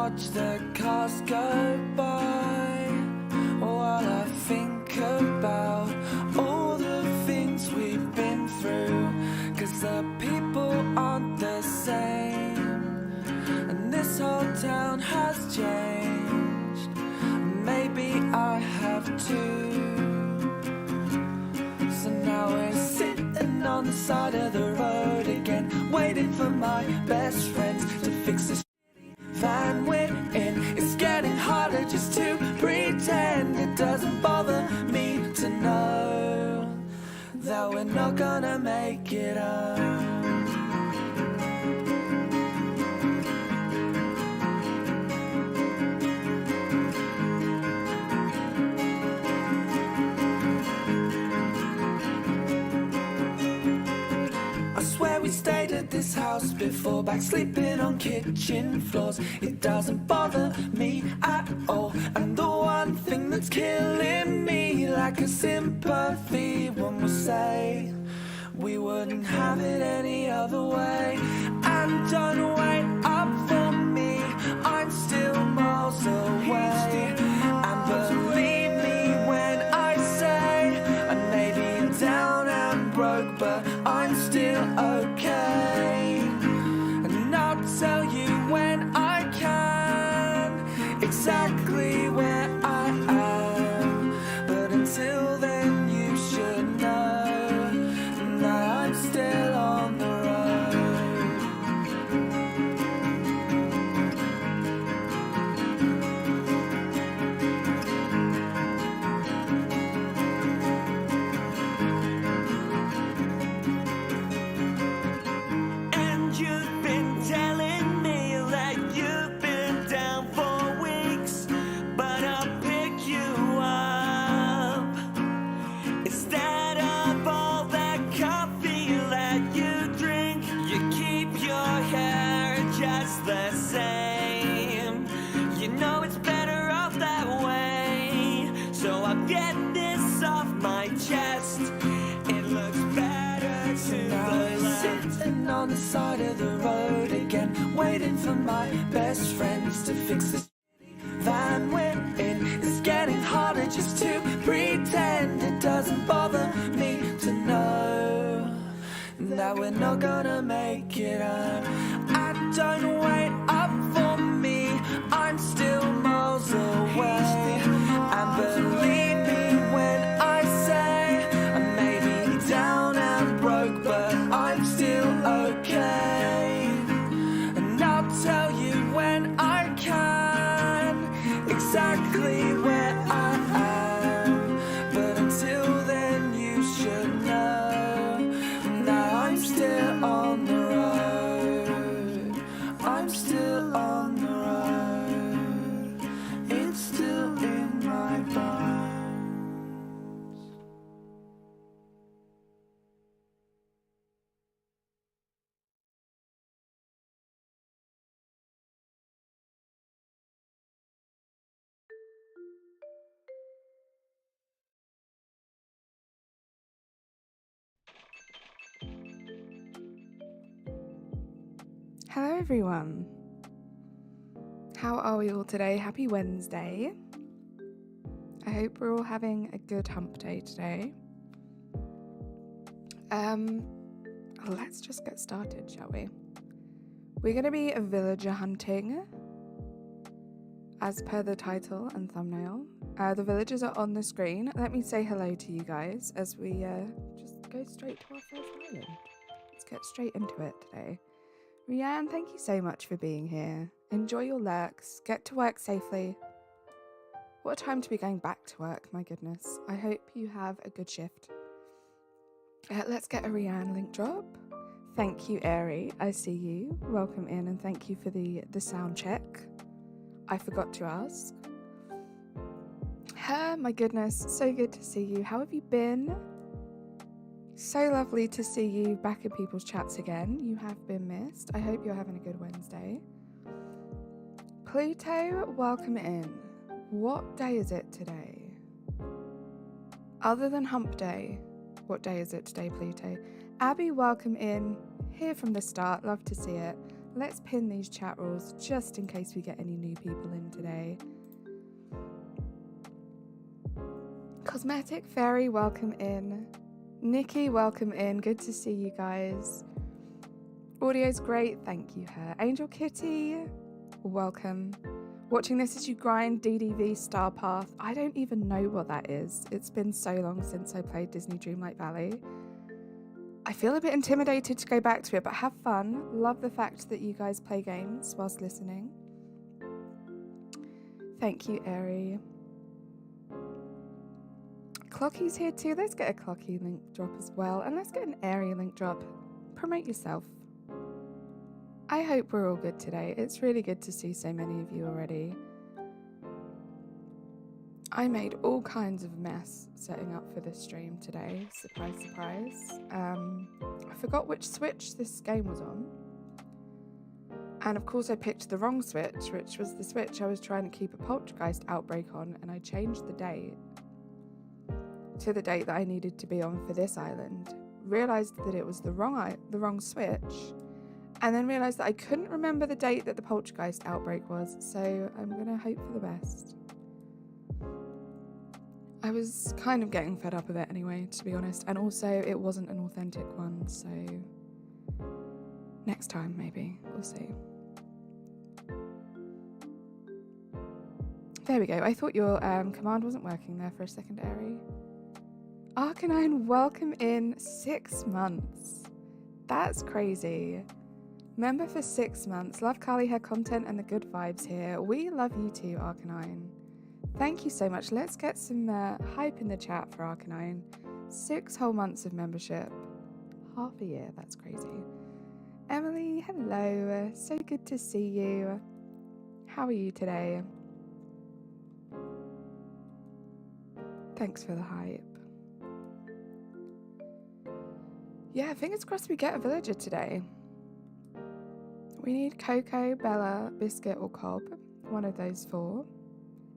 watch the cars go by while I think about all the things we've been through. 'Cause the people aren't the same, and this whole town has changed. Maybe I have too. So now we're sitting on the side of the road again, waiting for my best friends to fix this van we're in. It's getting harder just to pretend. It doesn't bother me to know that we're not gonna make it up. We stayed at this house before, back sleeping on kitchen floors. It doesn't bother me at all. And the one thing that's killing me, like a sympathy, one will say we wouldn't have it any other way. And don't wait up for me, I'm still miles away. And believe me when I say I may be down and broke, but I'm still okay. And I'll tell you when I can exactly where I am. But until then you should know that I'm still on the road. The same, you know it's better off that way. So I'll get this off my chest. It looks better to the left. Sitting on the side of the road again, waiting for my best friends to fix this van we're in. It's getting harder just to pretend. It doesn't bother me to know that we're not gonna make it up. I don't wait up for me, I'm still miles away. And believe me when I say I may be down and broke, but I'm still okay. And I'll tell you when I can exactly where I am. But until then you should know that I'm still on the road. I'm still on the road. It's still in my bones. Hello everyone. How are we all today? Happy Wednesday. I hope we're all having a good hump day today. Let's just get started, shall we? We're going to be villager hunting, as per the title and thumbnail. The villagers are on the screen. Let me say hello to you guys as we just go straight to our first island. Let's get straight into it today. Rianne, thank you so much for being here. Enjoy your lurks. Get to work safely. What a time to be going back to work, my goodness. I hope you have a good shift. Let's get a Rianne link drop. Thank you, Airy. I see you. Welcome in and thank you for the sound check. I forgot to ask. My goodness, so good to see you. How have you been? So lovely to see you back in people's chats again. You have been missed. I hope you're having a good Wednesday. Pluto, welcome in. What day is it today? Other than hump day, what day is it today, Pluto? Abby, welcome in. Here from the start. Love to see it. let's pin these chat rules just in case we get any new people in today. Cosmetic Fairy, welcome in. Nikki, welcome in. Good to see you guys. Audio's great, thank you, her. Angel Kitty, welcome. Watching this as you grind DDV Star Path. I don't even know what that is. It's been so long since I played Disney Dreamlight Valley. I feel a bit intimidated to go back to it, but have fun. Love the fact that you guys play games whilst listening. Thank you, Airy. Clocky's here too. Let's get a Clocky link drop as well. And let's get an Airy link drop. Promote yourself. I hope we're all good today. It's really good to see so many of you already. I made all kinds of mess setting up for this stream today. Surprise, surprise. I forgot which Switch this game was on. And of course I picked the wrong Switch, which was the Switch I was trying to keep a poltergeist outbreak on, and I changed the date to the date that I needed to be on for this island. Realised that it was the wrong Switch, and then realised that I couldn't remember the date that the poltergeist outbreak was, so I'm gonna hope for the best. I was kind of getting fed up with it anyway, to be honest, and also it wasn't an authentic one, so next time maybe, we'll see. There we go. I thought your command wasn't working there for a second, Airy. Arcanine, welcome in. 6 months. That's crazy. Member for 6 months. Love Carly hair content and the good vibes here. We love you too, Arcanine. Thank you so much. Let's get some hype in the chat for Arcanine. 6 whole months of membership. Half a year. That's crazy. Emily, hello. So good to see you. How are you today? Thanks for the hype. Yeah, fingers crossed we get a villager today. We need Coco, Bella, Biscuit, or Cobb. One of those 4.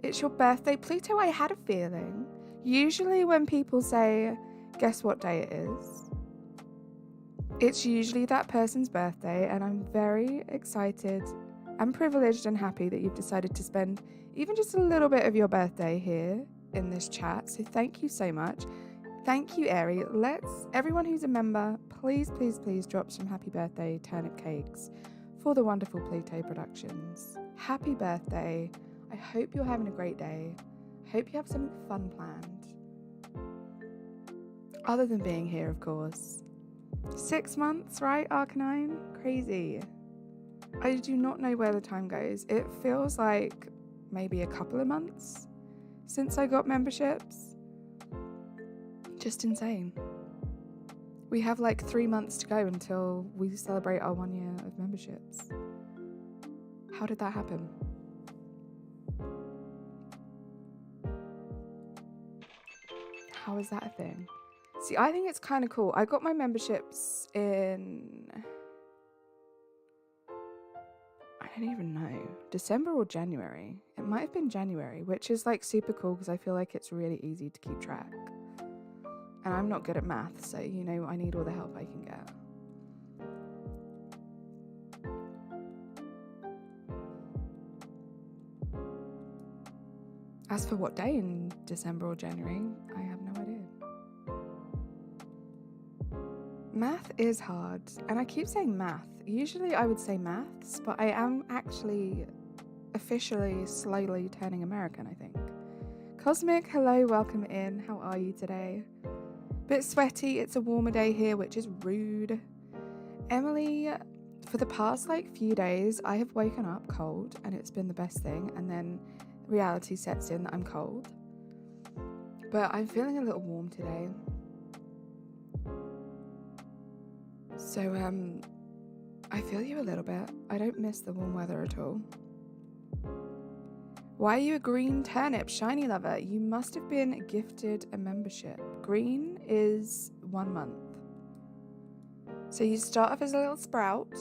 It's your birthday, Pluto. I had a feeling. Usually when people say, guess what day it is, it's usually that person's birthday, and I'm very excited and privileged and happy that you've decided to spend even just a little bit of your birthday here in this chat. So thank you so much. Thank you, Airy. Let's, everyone who's a member, please, please, please drop some happy birthday turnip cakes for the wonderful Pluto Productions. Happy birthday. I hope you're having a great day. I hope you have something fun planned. Other than being here, of course. 6 months, right, Arcanine? Crazy. I do not know where the time goes. It feels like maybe a couple of months since I got memberships. Just insane. We have like 3 months to go until we celebrate our 1 year of memberships. How did that happen? How is that a thing? See, I think it's kind of cool. I got my memberships in... I don't even know. December or January? It might have been January, which is like super cool because I feel like it's really easy to keep track. And I'm not good at math, so you know I need all the help I can get. As for what day in December or January, I have no idea. Math is hard, and I keep saying math. Usually I would say maths, but I am actually officially slowly turning American, I think. Cosmic, hello, welcome in. How are you today? Bit sweaty, it's a warmer day here, which is rude. Emily, for the past few days, I have woken up cold, and it's been the best thing, and then reality sets in that I'm cold. But I'm feeling a little warm today. So, I feel you a little bit. I don't miss the warm weather at all. Why are you a green turnip, shiny lover? You must have been gifted a membership. Green is 1 month. So you start off as a little sprout,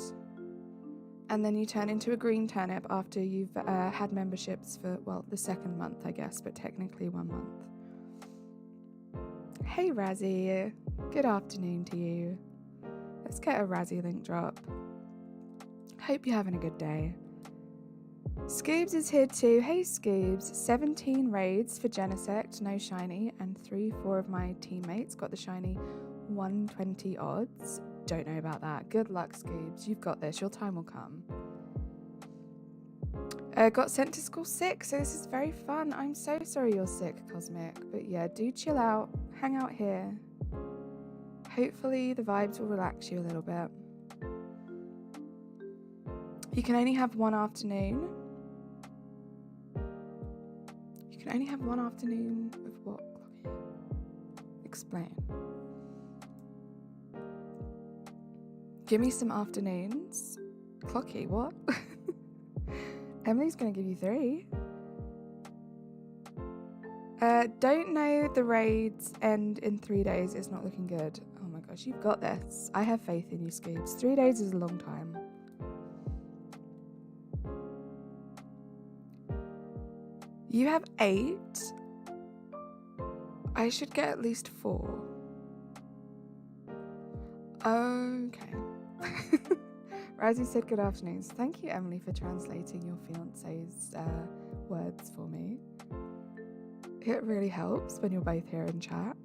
and then you turn into a green turnip after you've had memberships for, well, the 2nd month, I guess, but technically 1 month. Hey, Razzie. Good afternoon to you. Let's get a Razzie link drop. Hope you're having a good day. Scoobs is here too. Hey Scoobs. 17 raids for Genesect, no shiny, and 3-4 of my teammates got the shiny 120 odds. Don't know about that. Good luck, Scoobs. You've got this. Your time will come. Got sent to school sick, so this is very fun. I'm so sorry you're sick, Cosmic. But yeah, do chill out. Hang out here. Hopefully the vibes will relax you a little bit. You can only have one afternoon. You can only have one afternoon of what? Explain. Give me some afternoons. Clocky, what? Emily's gonna give you 3. Don't know the raids end in 3 days. It's not looking good. Oh my gosh, you've got this. I have faith in you, Scoobs. 3 days is a long time. You have 8. I should get at least 4. Okay. Razzie said good afternoons. Thank you, Emily, for translating your fiance's words for me. It really helps when you're both here in chat.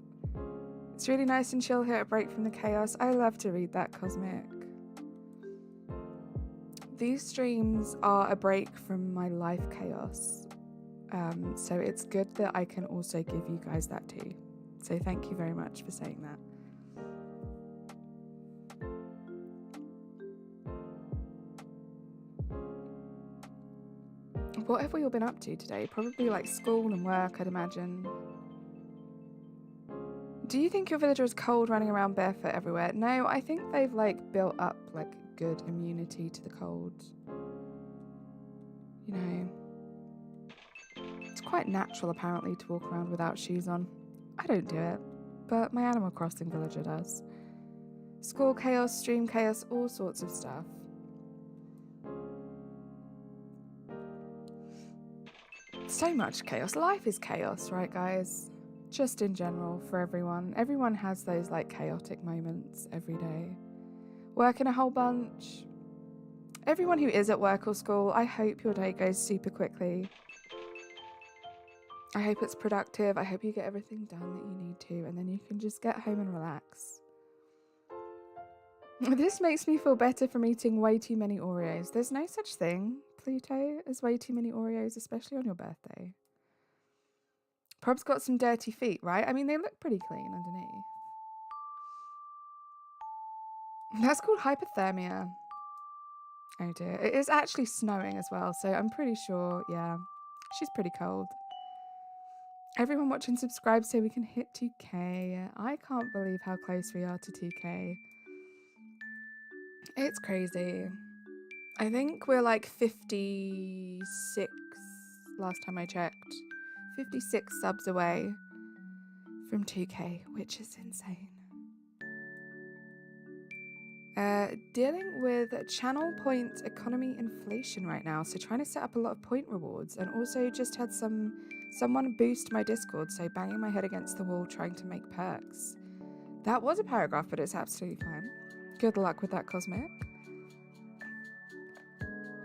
It's really nice and chill here, a break from the chaos. I love to read that, Cosmic. These streams are a break from my life chaos. So it's good that I can also give you guys that too. So thank you very much for saying that. What have we all been up to today? Probably like school and work, I'd imagine. Do you think your villager is cold running around barefoot everywhere? No, I think they've like built up like good immunity to the cold. You know, it's quite natural apparently to walk around without shoes on. I don't do it, but my Animal Crossing villager does. School chaos, stream chaos, all sorts of stuff. So much chaos. Life is chaos, right, guys? Just in general, for everyone. Everyone has those, like, chaotic moments every day. Working a whole bunch. Everyone who is at work or school, I hope your day goes super quickly. I hope it's productive. I hope you get everything done that you need to, and then you can just get home and relax. This makes me feel better from eating way too many Oreos. There's no such thing, Pluto, as way too many Oreos, especially on your birthday. Prob's got some dirty feet, right? I mean, they look pretty clean underneath. That's called hypothermia. Oh dear. It is actually snowing as well, so I'm pretty sure, yeah, she's pretty cold. Everyone watching subscribe so we can hit 2K. I can't believe how close we are to 2K. It's crazy. I think we're like 56 last time I checked. 56 subs away from 2K, which is insane. Dealing with channel point economy inflation right now, so trying to set up a lot of point rewards, and also just had someone boost my Discord, so banging my head against the wall trying to make perks. That was a paragraph, but it's absolutely fine. Good luck with that, Cosmic.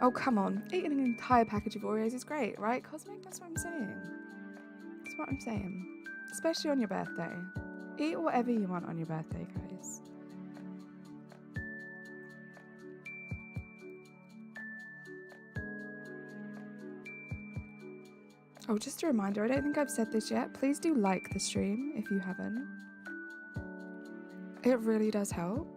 Oh, come on. Eating an entire package of Oreos is great, right, Cosmic? That's what I'm saying. That's what I'm saying. Especially on your birthday. Eat whatever you want on your birthday, guys. Oh, just a reminder, I don't think I've said this yet. Please do like the stream if you haven't. It really does help.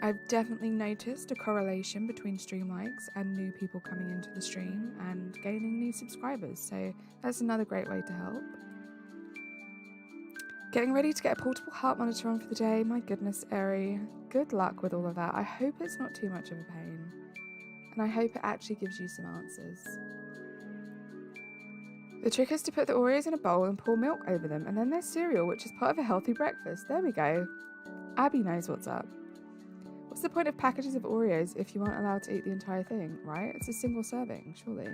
I've definitely noticed a correlation between stream likes and new people coming into the stream and gaining new subscribers, so that's another great way to help. Getting ready to get a portable heart monitor on for the day. My goodness, Eri. Good luck with all of that. I hope it's not too much of a pain. And I hope it actually gives you some answers. The trick is to put the Oreos in a bowl and pour milk over them, and then there's cereal, which is part of a healthy breakfast. There we go. Abby knows what's up. What's the point of packages of Oreos if you aren't allowed to eat the entire thing, right? It's a single serving, surely.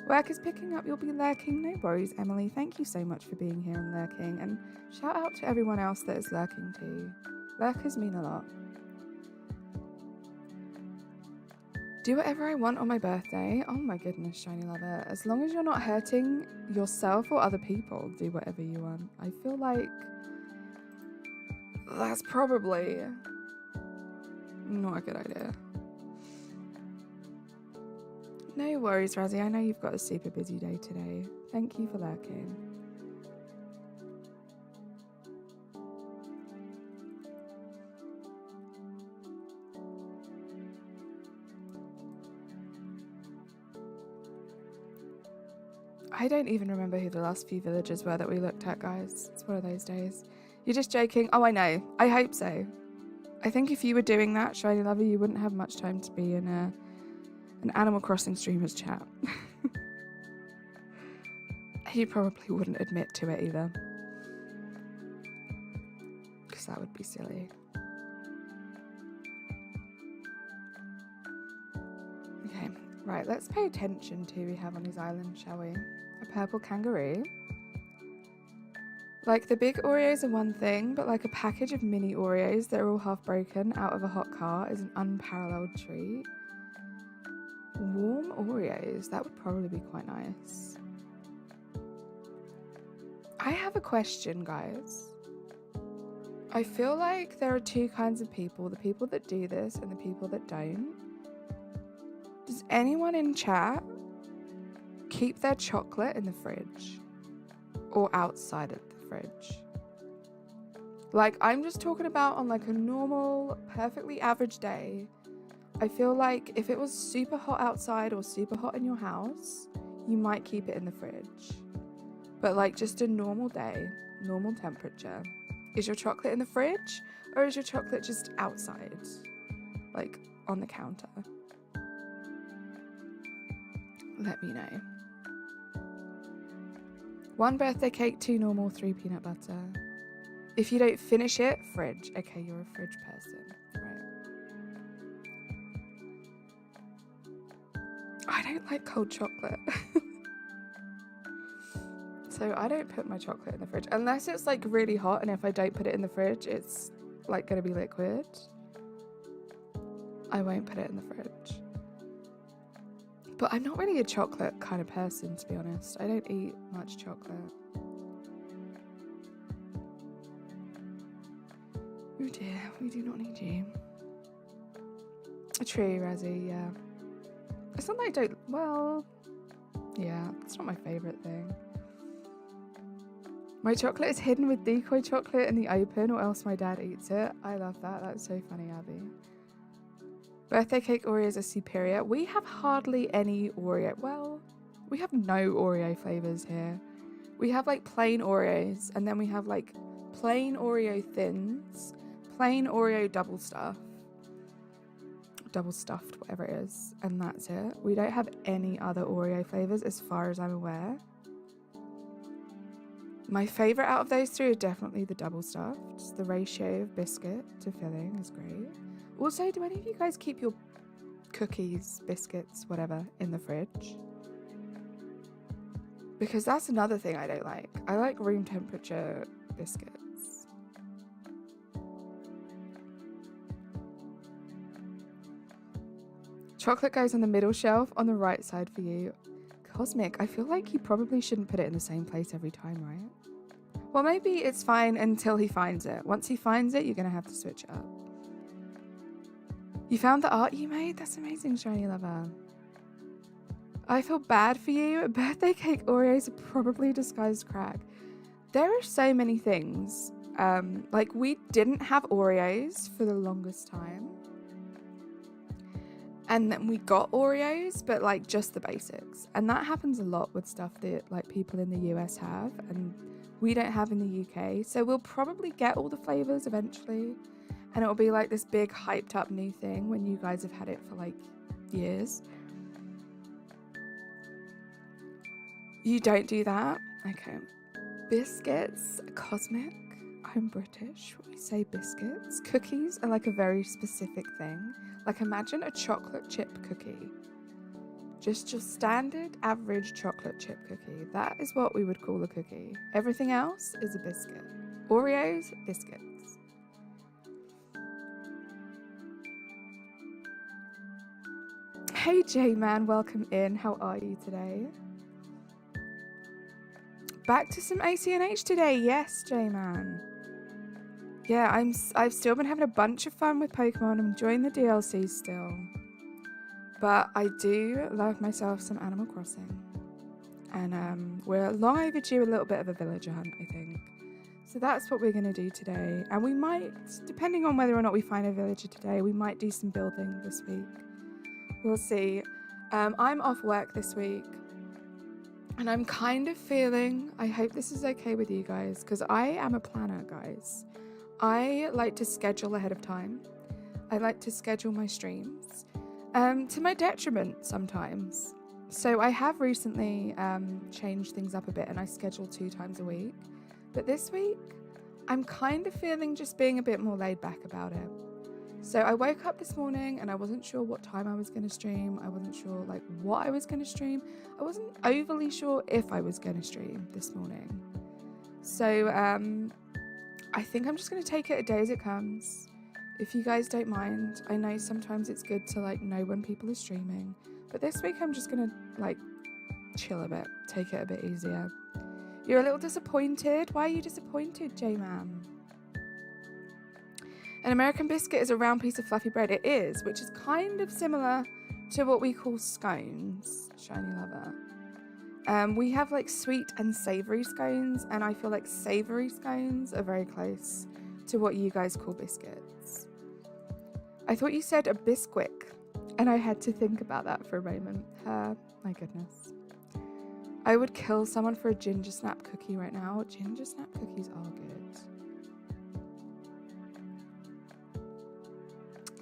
Work is picking up, you'll be lurking. No worries, Emily. Thank you so much for being here and lurking, and shout out to everyone else that is lurking too. Lurkers mean a lot. Do whatever I want on my birthday. Oh my goodness, Shiny Lover. As long as you're not hurting yourself or other people, do whatever you want. I feel like that's probably not a good idea. No worries, Razzie. I know you've got a super busy day today. Thank you for lurking. I don't even remember who the last few villagers were that we looked at, guys. It's one of those days. You're just joking? Oh, I know. I hope so. I think if you were doing that, Shiny Lover, you wouldn't have much time to be in an Animal Crossing streamer's chat. You probably wouldn't admit to it either. Because that would be silly. Okay, right, let's pay attention to who we have on his island, shall we? A purple kangaroo. Like, the big Oreos are one thing, but like a package of mini Oreos that are all half broken out of a hot car is an unparalleled treat. Warm Oreos, that would probably be quite nice. I have a question, guys. I feel like there are two kinds of people, the people that do this and the people that don't. Does anyone in chat keep their chocolate in the fridge or outside of the fridge? Like, I'm just talking about on like a normal, perfectly average day. I feel like if it was super hot outside or super hot in your house, you might keep it in the fridge. But like just a normal day, normal temperature, is your chocolate in the fridge or is your chocolate just outside, like on the counter? Let me know. 1 birthday cake, 2 normal, 3 peanut butter. If you don't finish it, fridge. Okay, you're a fridge person. Right. I don't like cold chocolate. So I don't put my chocolate in the fridge. Unless it's like really hot, and if I don't put it in the fridge, it's like going to be liquid. I won't put it in the fridge. But I'm not really a chocolate kind of person, to be honest. I don't eat much chocolate. Oh dear, we do not need you. True, Razzie, yeah. It's not that I don't, well, yeah, it's not my favourite thing. My chocolate is hidden with decoy chocolate in the open, or else my dad eats it. I love that. That's so funny, Abby. Birthday cake Oreos are superior. We have hardly any Oreo. Well, we have no Oreo flavours here. We have like plain Oreos, and then we have like plain Oreo thins, plain Oreo double stuffed, whatever it is, and that's it. We don't have any other Oreo flavours as far as I'm aware. My favourite out of those three are definitely the double stuffed. The ratio of biscuit to filling is great. Also, do any of you guys keep your cookies, biscuits, whatever, in the fridge? Because that's another thing I don't like. I like room temperature biscuits. Chocolate goes on the middle shelf on the right side for you. Cosmic, I feel like you probably shouldn't put it in the same place every time, right? Well, maybe it's fine until he finds it. Once he finds it, you're going to have to switch it up. You found the art you made? That's amazing, Shiny Lover. I feel bad for you. Birthday cake Oreos are probably disguised crack. There are so many things. Like, we didn't have Oreos for the longest time. And then we got Oreos, but like just the basics. And that happens a lot with stuff that like people in the US have and we don't have in the UK. So we'll probably get all the flavors eventually. And it'll be like this big hyped up new thing when you guys have had it for like years. You don't do that? Okay. Biscuits, Cosmic. I'm British. We say biscuits. Cookies are like a very specific thing. Like, imagine a chocolate chip cookie. Just your standard average chocolate chip cookie. That is what we would call a cookie. Everything else is a biscuit. Oreos, biscuits. Hey J-Man, welcome in. How are you today? Back to some ACNH today. Yes, J-Man. Yeah, I've still been having a bunch of fun with Pokemon. I'm enjoying the DLC still. But I do love myself some Animal Crossing. And we're long overdue a little bit of a villager hunt, I think. So that's what we're going to do today. And we might, depending on whether or not we find a villager today, we might do some building this week. We'll see. I'm off work this week. And I'm kind of feeling, I hope this is okay with you guys, because I am a planner, guys. I like to schedule ahead of time. I like to schedule my streams, to my detriment sometimes. So I have recently changed things up a bit and I schedule 2 times a week. But this week, I'm kind of feeling just being a bit more laid back about it. So I woke up this morning and I wasn't sure what time I was going to stream. I wasn't sure like what I was going to stream. I wasn't overly sure if I was going to stream this morning. So I think I'm just going to take it a day as it comes. If you guys don't mind, I know sometimes it's good to like know when people are streaming. But this week I'm just going to like chill a bit, take it a bit easier. You're a little disappointed? Why are you disappointed, J-Man? An American biscuit is a round piece of fluffy bread. It is, which is kind of similar to what we call scones, Shiny Lover. We have like sweet and savoury scones, and I feel like savoury scones are very close to what you guys call biscuits. I thought you said a bisquick, and I had to think about that for a moment. My goodness. I would kill someone for a ginger snap cookie right now. Ginger snap cookies are good.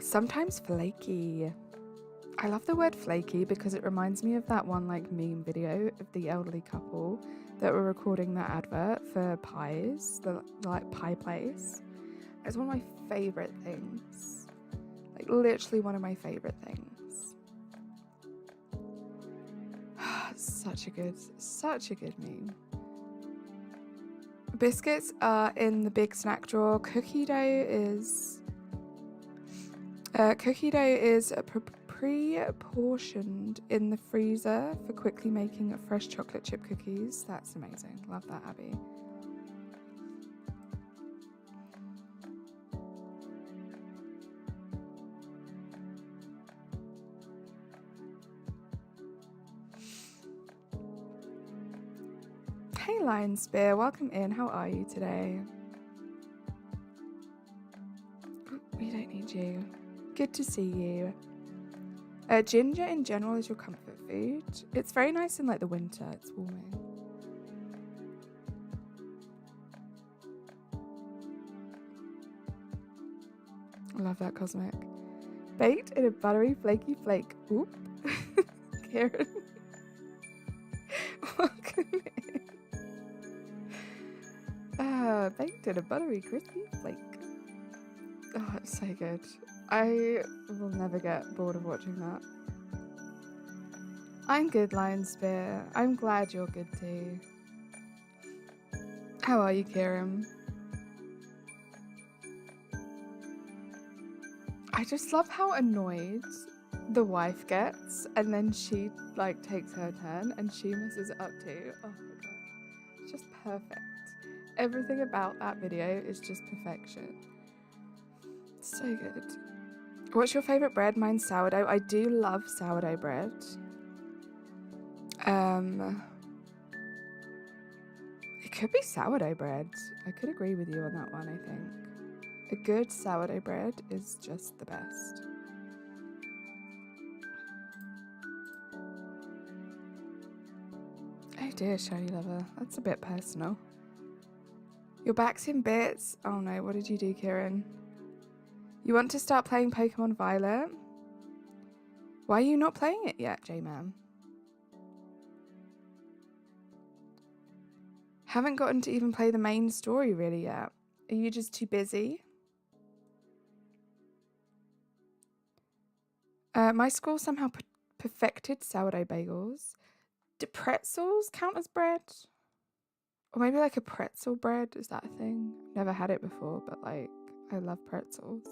Sometimes flaky. I love the word flaky because it reminds me of that one like meme video of the elderly couple that were recording that advert for pies, the like pie place. It's one of my favorite things. Like literally one of my favorite things. Such a good meme. Biscuits are in the big snack drawer. Cookie dough is pre-portioned in the freezer for quickly making fresh chocolate chip cookies. That's amazing. Love that, Abby. Hey, Lion Spear. Welcome in. How are you today? We don't need you. Good to see you. Ginger in general is your comfort food. It's very nice in like the winter. It's warming. I love that, Cosmic. Baked in a buttery flaky flake. Oop. Karen. Welcome in. Baked in a buttery crispy flake. Oh, it's so good. I will never get bored of watching that. I'm good, Lion Spear. I'm glad you're good too. How are you, Kieran? I just love how annoyed the wife gets, and then she like takes her turn and she messes it up too. Oh my god. It's just perfect. Everything about that video is just perfection. So good. What's your favourite bread? Mine's sourdough. I do love sourdough bread. It could be sourdough bread. I could agree with you on that one, I think. A good sourdough bread is just the best. Oh dear, Shiny Lover. That's a bit personal. Your back's in bits. Oh no, what did you do, Kieran? You want to start playing Pokemon Violet? Why are you not playing it yet, J-Man? Haven't gotten to even play the main story really yet. Are you just too busy? My school somehow perfected sourdough bagels. Do pretzels count as bread? Or maybe like a pretzel bread, is that a thing? Never had it before, but like, I love pretzels.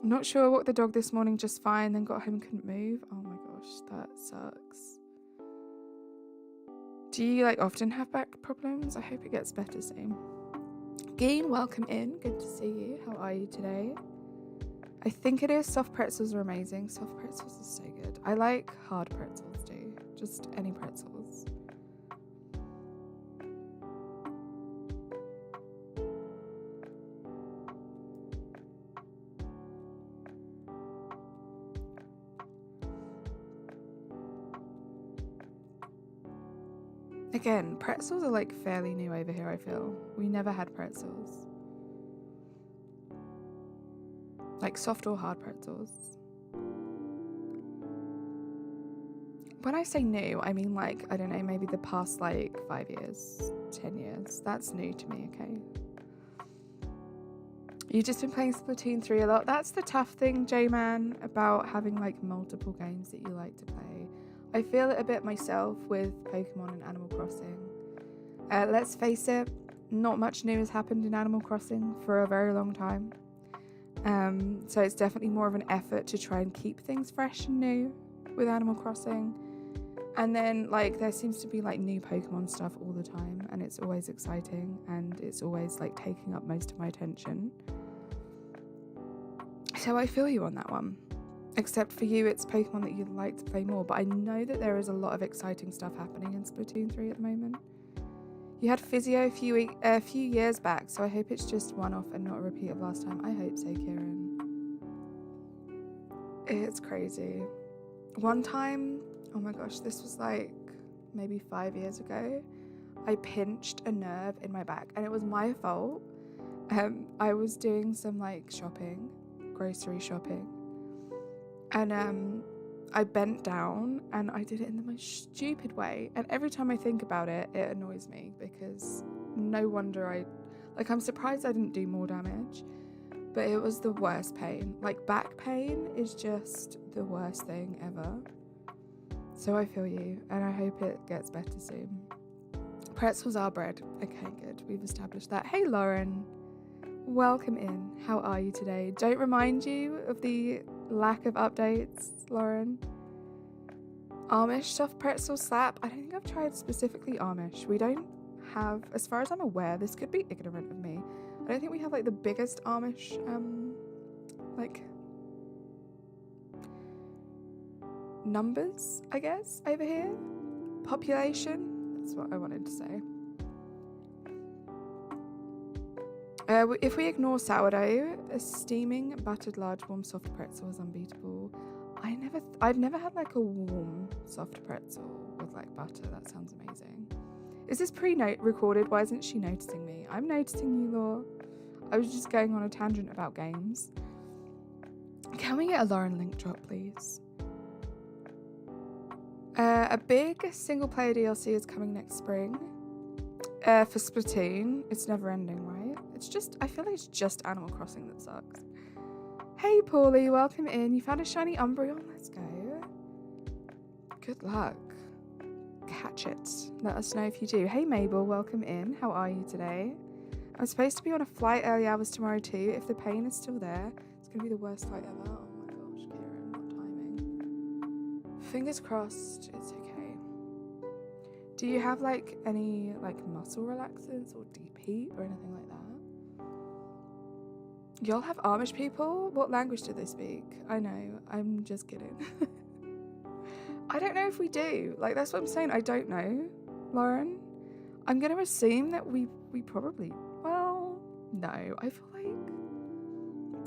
I'm not sure. I walked the dog this morning just fine, then got home and couldn't move. Oh my gosh, that sucks. Do you like often have back problems? I hope it gets better soon. Geen, welcome in. Good to see you. How are you today? I think it is. Soft pretzels are amazing. Soft pretzels are so good. I like hard pretzels too. Just any pretzels. Again, pretzels are like fairly new over here, I feel. We never had pretzels. Like soft or hard pretzels. When I say new, I mean like, I don't know, maybe the past like 5 years, 10 years. That's new to me, okay? You've just been playing Splatoon 3 a lot. That's the tough thing, J-Man, about having like multiple games that you like to play. I feel it a bit myself with Pokemon and Animal Crossing. Let's face it, not much new has happened in Animal Crossing for a very long time. So it's definitely more of an effort to try and keep things fresh and new with Animal Crossing. And then like there seems to be like new Pokemon stuff all the time, and it's always exciting, and it's always like taking up most of my attention. So I feel you on that one. Except for you, it's Pokemon that you'd like to play more, but I know that there is a lot of exciting stuff happening in Splatoon 3 at the moment. You had physio a few years back, so I hope it's just one-off and not a repeat of last time. I hope so, Kieran. It's crazy. One time, oh my gosh, this was like maybe 5 years ago, I pinched a nerve in my back, and it was my fault. I was doing some like shopping, grocery shopping, and I bent down and I did it in the most stupid way, and every time I think about it, it annoys me, because no wonder I'm surprised I didn't do more damage, but it was the worst pain. Like back pain is just the worst thing ever. So I feel you, and I hope it gets better soon. Pretzels are bread. Okay, good. We've established that. Hey, Lauren. Welcome in. How are you today? Don't remind you of the lack of updates, Lauren. Amish soft pretzel slap. I don't think I've tried specifically Amish. We don't have, as far as I'm aware, this could be ignorant of me, I don't think we have like the biggest Amish like numbers, I guess, over here. Population, that's what I wanted to say. If we ignore sourdough, a steaming buttered large warm soft pretzel is unbeatable. I've never had like a warm soft pretzel with like butter. That sounds amazing. Is this pre-recorded? Why isn't she noticing me? I'm noticing you, Law. I was just going on a tangent about games. Can we get a Lauren link drop, please? A big single player DLC is coming next spring. For Splatoon, it's never ending, right? I feel like it's just Animal Crossing that sucks. Hey, Paulie, welcome in. You found a shiny Umbreon? Let's go. Good luck. Catch it. Let us know if you do. Hey, Mabel, welcome in. How are you today? I'm supposed to be on a flight early hours tomorrow too. If the pain is still there, it's going to be the worst flight ever. Oh my gosh, Kieran, what timing? Fingers crossed, it's okay. Do you have like any like muscle relaxants or deep heat or anything like that? Y'all have Amish people? What language do they speak? I know, I'm just kidding. I don't know if we do. Like, that's what I'm saying. I don't know, Lauren. I'm going to assume that we probably... Well, no. I feel like...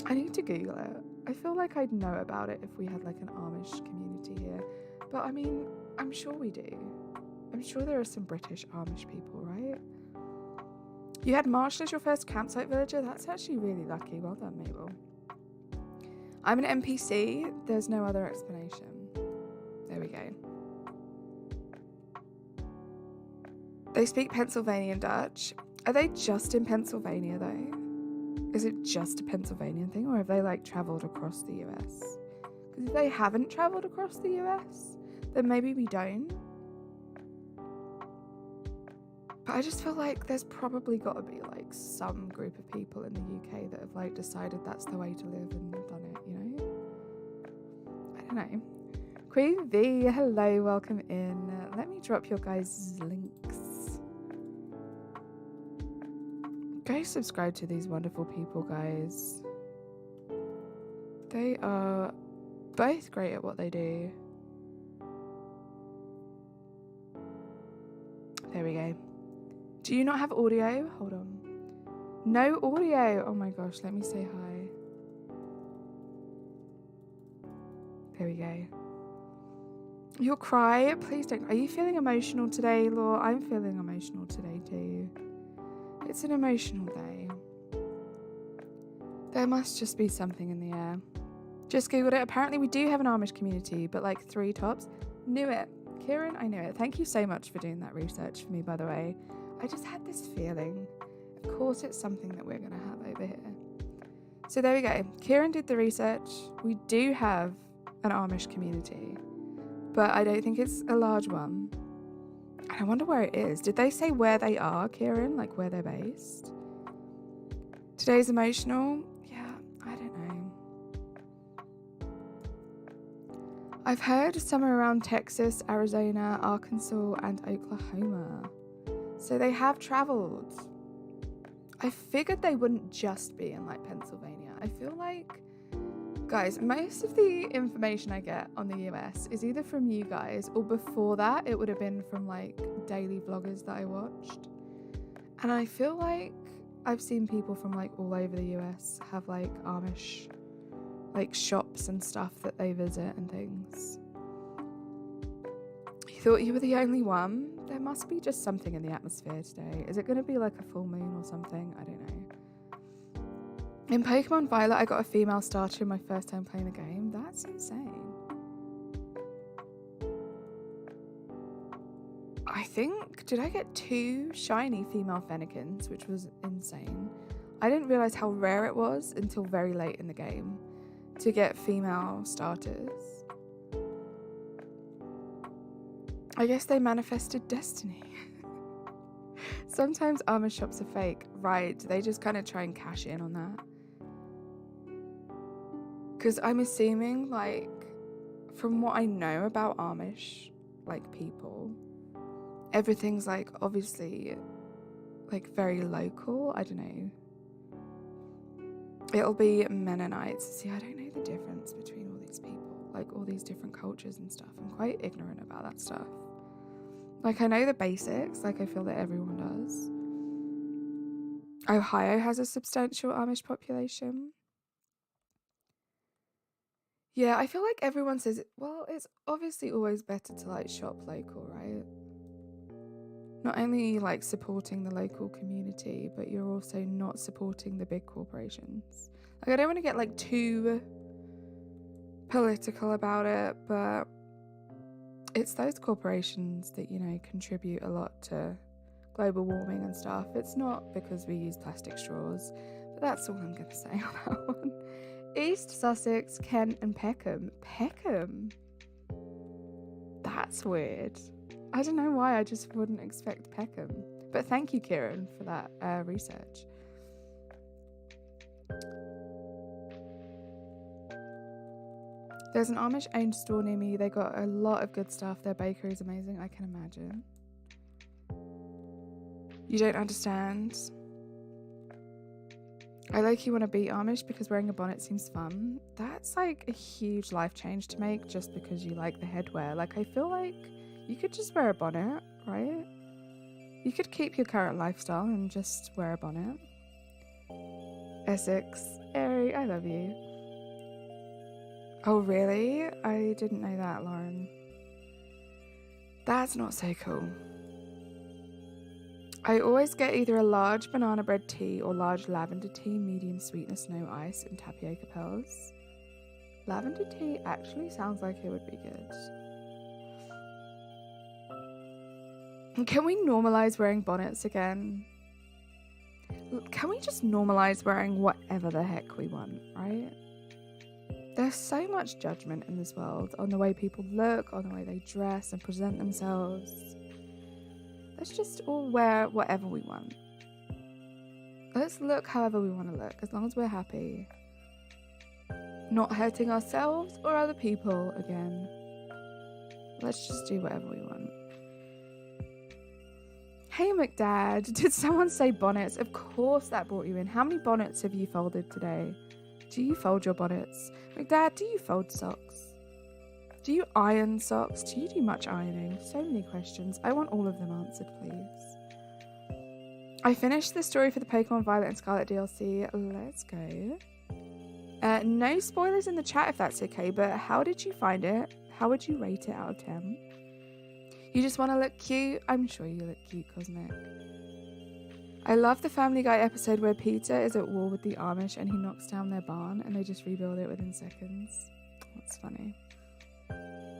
I need to Google it. I feel like I'd know about it if we had, like, an Amish community here. But, I mean, I'm sure we do. I'm sure there are some British Amish people, right? You had Marshall as your first campsite villager? That's actually really lucky. Well done, Mabel. I'm an NPC. There's no other explanation. There we go. They speak Pennsylvanian Dutch. Are they just in Pennsylvania, though? Is it just a Pennsylvanian thing, or have they, like, travelled across the US? Because if they haven't travelled across the US, then maybe we don't. But I just feel like there's probably got to be, like, some group of people in the UK that have, like, decided that's the way to live and done it, know. Queen V, hello, welcome in. Let me drop your guys' links. Go subscribe to these wonderful people, guys. They are both great at what they do. There we go. Do you not have audio? Hold on. No audio. Oh my gosh, let me say hi. There we go. You'll cry? Please don't. Are you feeling emotional today, Law? I'm feeling emotional today too. It's an emotional day. There must just be something in the air. Just googled it. Apparently we do have an Amish community, but like 3 tops. Knew it. Kieran, I knew it. Thank you so much for doing that research for me, by the way. I just had this feeling. Of course it's something that we're going to have over here. So there we go. Kieran did the research. We do have an Amish community, but I don't think it's a large one. And I wonder where it is. Did they say where they are, Kieran? Like where they're based? Today's emotional? Yeah, I don't know. I've heard somewhere around Texas, Arizona, Arkansas, and Oklahoma. So they have traveled. I figured they wouldn't just be in like Pennsylvania. I feel like, guys, most of the information I get on the US is either from you guys, or before that it would have been from like daily vloggers that I watched. And I feel like I've seen people from like all over the US have like Amish like shops and stuff that they visit and things. You thought you were the only one? There must be just something in the atmosphere today. Is it going to be like a full moon or something? I don't know. In Pokemon Violet, I got a female starter in my first time playing the game. That's insane. I think, did I get 2 shiny female Fennekins, which was insane. I didn't realise how rare it was until very late in the game to get female starters. I guess they manifested destiny. Sometimes Amish shops are fake. Right, they just kind of try and cash in on that. Because I'm assuming, like, from what I know about Amish, like, people, everything's, like, obviously, like, very local. I don't know. It'll be Mennonites. See, I don't know the difference between all these people, like, all these different cultures and stuff. I'm quite ignorant about that stuff. Like, I know the basics, like, I feel that everyone does. Ohio has a substantial Amish population. Yeah, I feel like everyone says, well, it's obviously always better to, like, shop local, right? Not only are you, like, supporting the local community, but you're also not supporting the big corporations. Like, I don't want to get, like, too political about it, but it's those corporations that, you know, contribute a lot to global warming and stuff. It's not because we use plastic straws, but that's all I'm going to say on that one. East Sussex, Kent and Peckham. Peckham? That's weird. I don't know why, I just wouldn't expect Peckham. But thank you, Kieran, for that research. There's an Amish-owned store near me. They got a lot of good stuff. Their bakery is amazing, I can imagine. You don't understand. I low-key want to be Amish because wearing a bonnet seems fun. That's like a huge life change to make just because you like the headwear. Like, I feel like you could just wear a bonnet, right? You could keep your current lifestyle and just wear a bonnet. Essex. Ari, I love you. Oh, really? I didn't know that, Lauren. That's not so cool. I always get either a large banana bread tea or large lavender tea, medium sweetness, no ice, and tapioca pearls. Lavender tea actually sounds like it would be good. Can we normalize wearing bonnets again? Can we just normalize wearing whatever the heck we want, right? There's so much judgment in this world on the way people look, on the way they dress and present themselves. Let's just all wear whatever we want. Let's look however we want to look, as long as we're happy. not hurting ourselves or other people again. Let's just do whatever we want. Hey, McDad, did someone say bonnets? Of course that brought you in. How many bonnets have you folded today? Do you fold your bonnets? McDad, do you fold socks? Do you iron socks? Do you do much ironing? So many questions. I want all of them answered, please. I finished the story for the Pokemon Violet and Scarlet DLC. Let's go. No spoilers in the chat if that's okay, but how did you find it? How would you rate it out of 10? You just want to look cute? I'm sure you look cute, Cosmic. I love the Family Guy episode where Peter is at war with the Amish and he knocks down their barn and they just rebuild it within seconds. That's funny.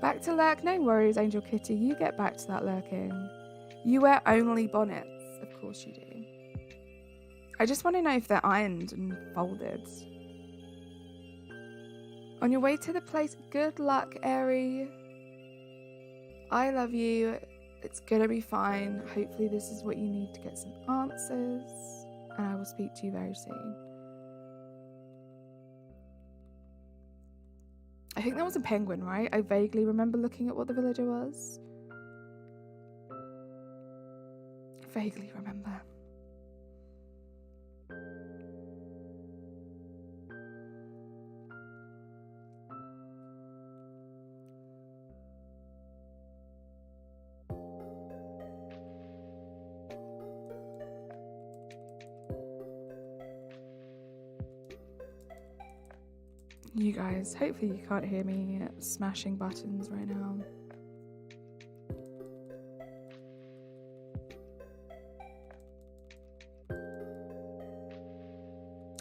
Back to lurk? No worries, Angel Kitty. You get back to that lurking. You wear only bonnets. Of course you do. I just want to know if they're ironed and folded. On your way to the place, good luck, Airy. I love you. It's gonna be fine. Hopefully this is what you need to get some answers. And I will speak to you very soon. I think that was a penguin, right? I vaguely remember looking at what the villager was. Vaguely remember. You guys, hopefully you can't hear me smashing buttons right now.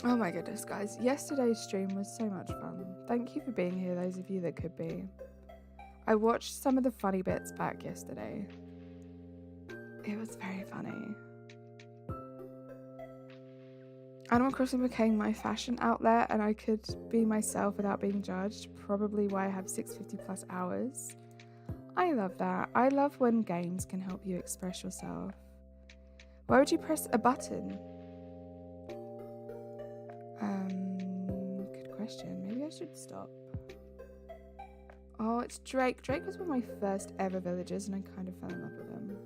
Oh my goodness, guys. Yesterday's stream was so much fun. Thank you for being here, those of you that could be. I watched some of the funny bits back yesterday. It was very funny. Animal Crossing became my fashion outlet and I could be myself without being judged. Probably why I have 650 plus hours. I love that. I love when games can help you express yourself. Why would you press a button? Good question. Maybe I should stop. Oh, it's Drake. Drake was one of my first ever villagers and I kind of fell in love with him.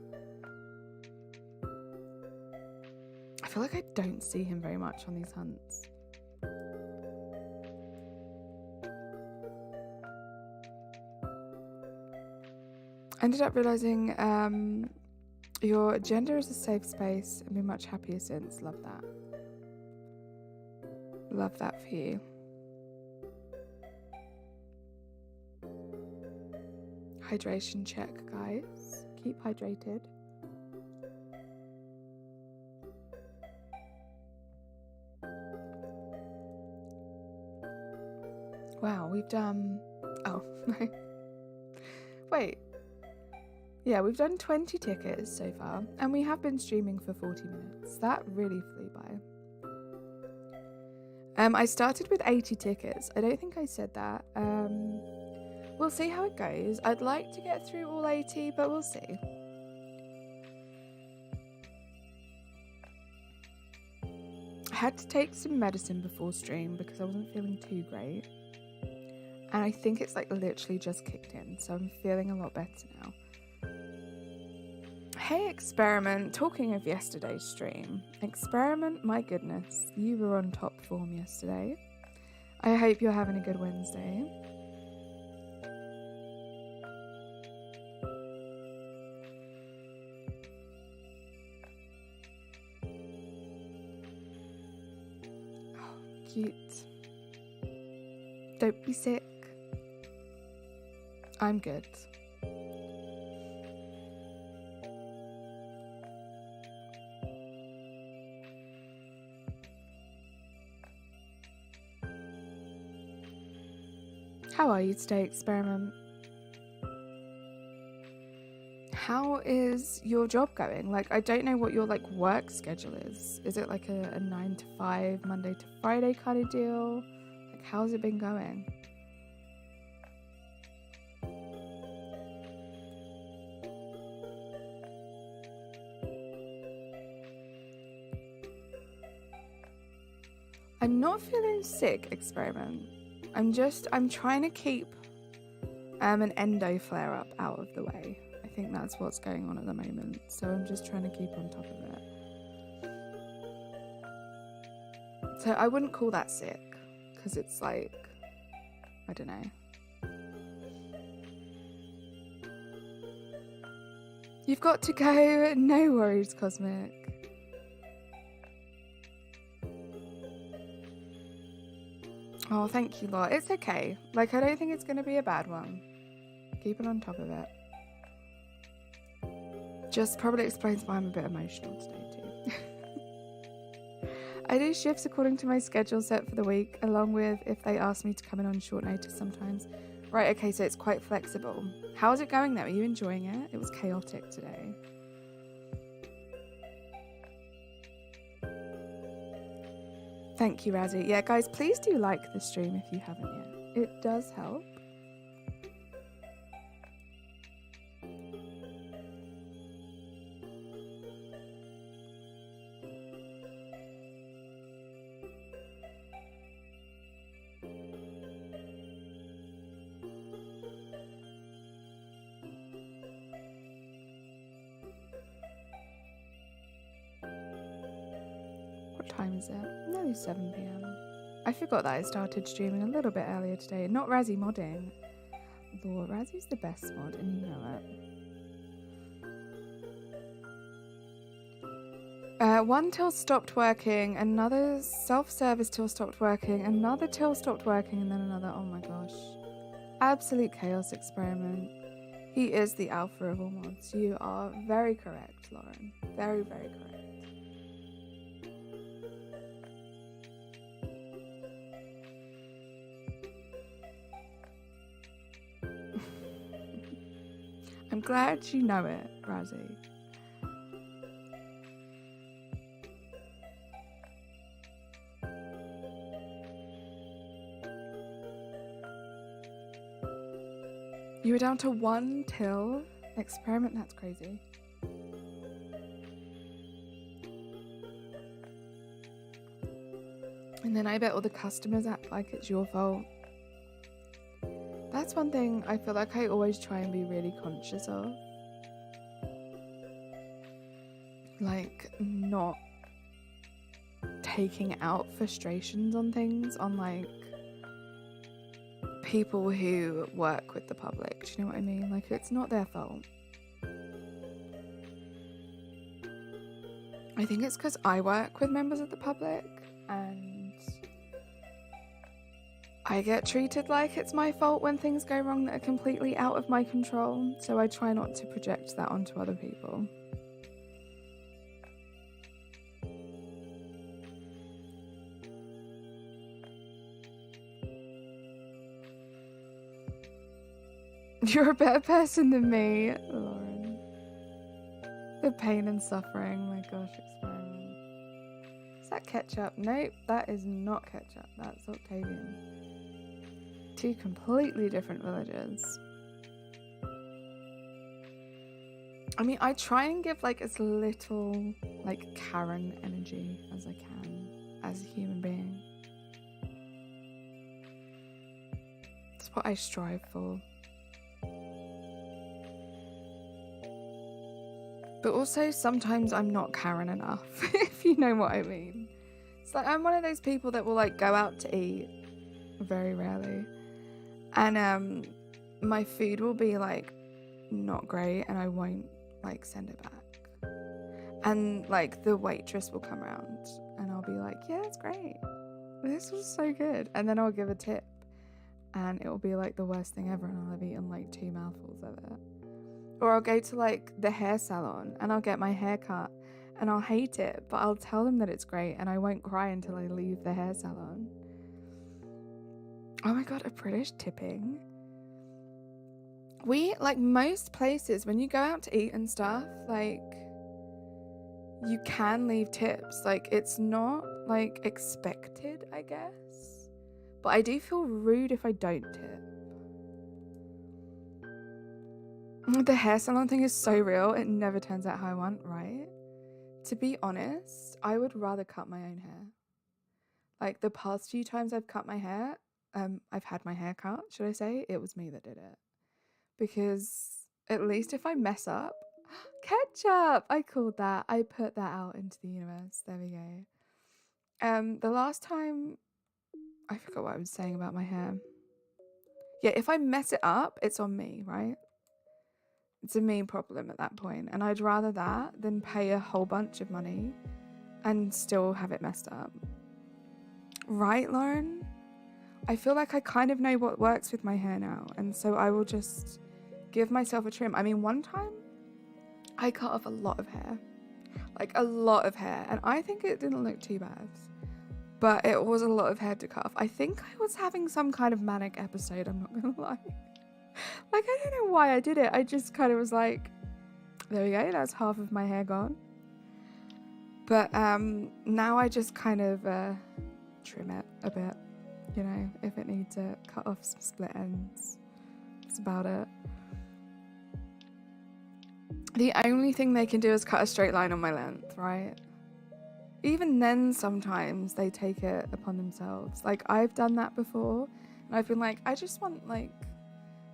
I feel like I don't see him very much on these hunts. Ended up realizing your gender is a safe space and been much happier since. Love that. Love that for you. Hydration check, guys. Keep hydrated. Wow, we've done... Oh, no. Wait. Yeah, we've done 20 tickets so far, and we have been streaming for 40 minutes. That really flew by. I started with 80 tickets. I don't think I said that. We'll see how it goes. I'd like to get through all 80, but we'll see. I had to take some medicine before stream because I wasn't feeling too great. And I think it's like literally just kicked in, so I'm feeling a lot better now. Hey, Experiment, talking of yesterday's stream. Experiment, my goodness, you were on top form yesterday. I hope you're having a good Wednesday. Oh, cute. Don't be sick. I'm good. How are you today, Experiment? How is your job going? Like, I don't know what your like work schedule is. Is it like a 9 to 5, Monday to Friday kind of deal? Like, how's it been going? I'm not feeling sick, Experiment. I'm trying to keep an endo flare up out of the way. I think that's what's going on at the moment. So I'm just trying to keep on top of it. So I wouldn't call that sick, because it's like, I don't know. You've got to go. No worries, Cosmic. Oh, thank you, lot. It's okay. Like, I don't think it's going to be a bad one. Keep it on top of it. Just probably explains why I'm a bit emotional today, too. I do shifts according to my schedule set for the week, along with if they ask me to come in on short notice sometimes. Right, okay, so it's quite flexible. How's it going, though? Are you enjoying it? It was chaotic today. Thank you, Razzie. Yeah, guys, please do like the stream if you haven't yet. It does help. What time is it? Nearly 7 p.m. I forgot that I started streaming a little bit earlier today. Not Razzie modding. Lord, Razzie's the best mod, and you know it. One till stopped working, another self-service till stopped working, another till stopped working, and then another. Oh my gosh. Absolute chaos experiment. He is the alpha of all mods. You are very correct, Lauren. Very, very correct. I'm glad you know it, Razzie. You were down to 1 till experiment? That's crazy. And then I bet all the customers act like it's your fault. That's one thing I feel like I always try and be really conscious of. Like, not taking out frustrations on things, on like people who work with the public. Do you know what I mean? Like, it's not their fault. I think it's because I work with members of the public and I get treated like it's my fault when things go wrong that are completely out of my control, so I try not to project that onto other people. You're a better person than me, Lauren. The pain and suffering, my gosh, experiment. Is that ketchup? Nope, that is not ketchup, that's Octavian. 2 completely different villages. I mean, I try and give like as little like Karen energy as I can as a human being. That's what I strive for. But also sometimes I'm not Karen enough, if you know what I mean. It's like I'm one of those people that will like go out to eat very rarely. And my food will be like not great and I won't like send it back. And like the waitress will come around and I'll be like, yeah, it's great. This was so good. And then I'll give a tip and it will be like the worst thing ever and I'll have eaten like 2 mouthfuls of it. Or I'll go to like the hair salon and I'll get my hair cut and I'll hate it, but I'll tell them that it's great and I won't cry until I leave the hair salon. Oh my god, a British tipping. We, like most places, when you go out to eat and stuff, like, you can leave tips. Like, it's not, like, expected, I guess. But I do feel rude if I don't tip. The hair salon thing is so real. It never turns out how I want, right? To be honest, I would rather cut my own hair. Like, the past few times I've cut my hair, I've had my hair cut, should I say, it was me that did it. Because at least if I mess up, ketchup! I called that. I put that out into the universe. There we go. The last time, I forgot what I was saying about my hair. Yeah, if I mess it up, it's on me, right? It's a me problem at that point, and I'd rather that than pay a whole bunch of money and still have it messed up. Right, Lauren? I feel like I kind of know what works with my hair now, and so I will just give myself a trim. I mean, one time I cut off a lot of hair, like a lot of hair, and I think it didn't look too bad, but it was a lot of hair to cut off. I think I was having some kind of manic episode, I'm not gonna lie. Like, I don't know why I did it. I just kind of was like, there we go, that's half of my hair gone. But now I just kind of trim it a bit, you know, if it needs to cut off some split ends. That's about it. The only thing they can do is cut a straight line on my length, right? Even then, sometimes they take it upon themselves. Like, I've done that before, and I've been like, I just want, like,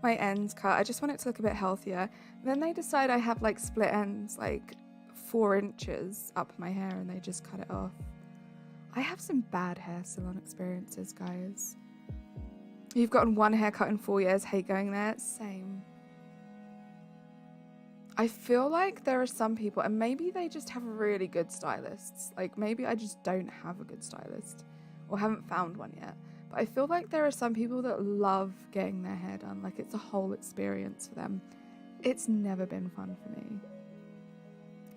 my ends cut. I just want it to look a bit healthier. And then they decide I have, like, split ends, like, 4 inches up my hair, and they just cut it off. I have some bad hair salon experiences, guys. You've gotten one haircut in 4 years, hate going there? Same. I feel like there are some people, and maybe they just have really good stylists. Like, maybe I just don't have a good stylist or haven't found one yet. But I feel like there are some people that love getting their hair done. Like, it's a whole experience for them. It's never been fun for me.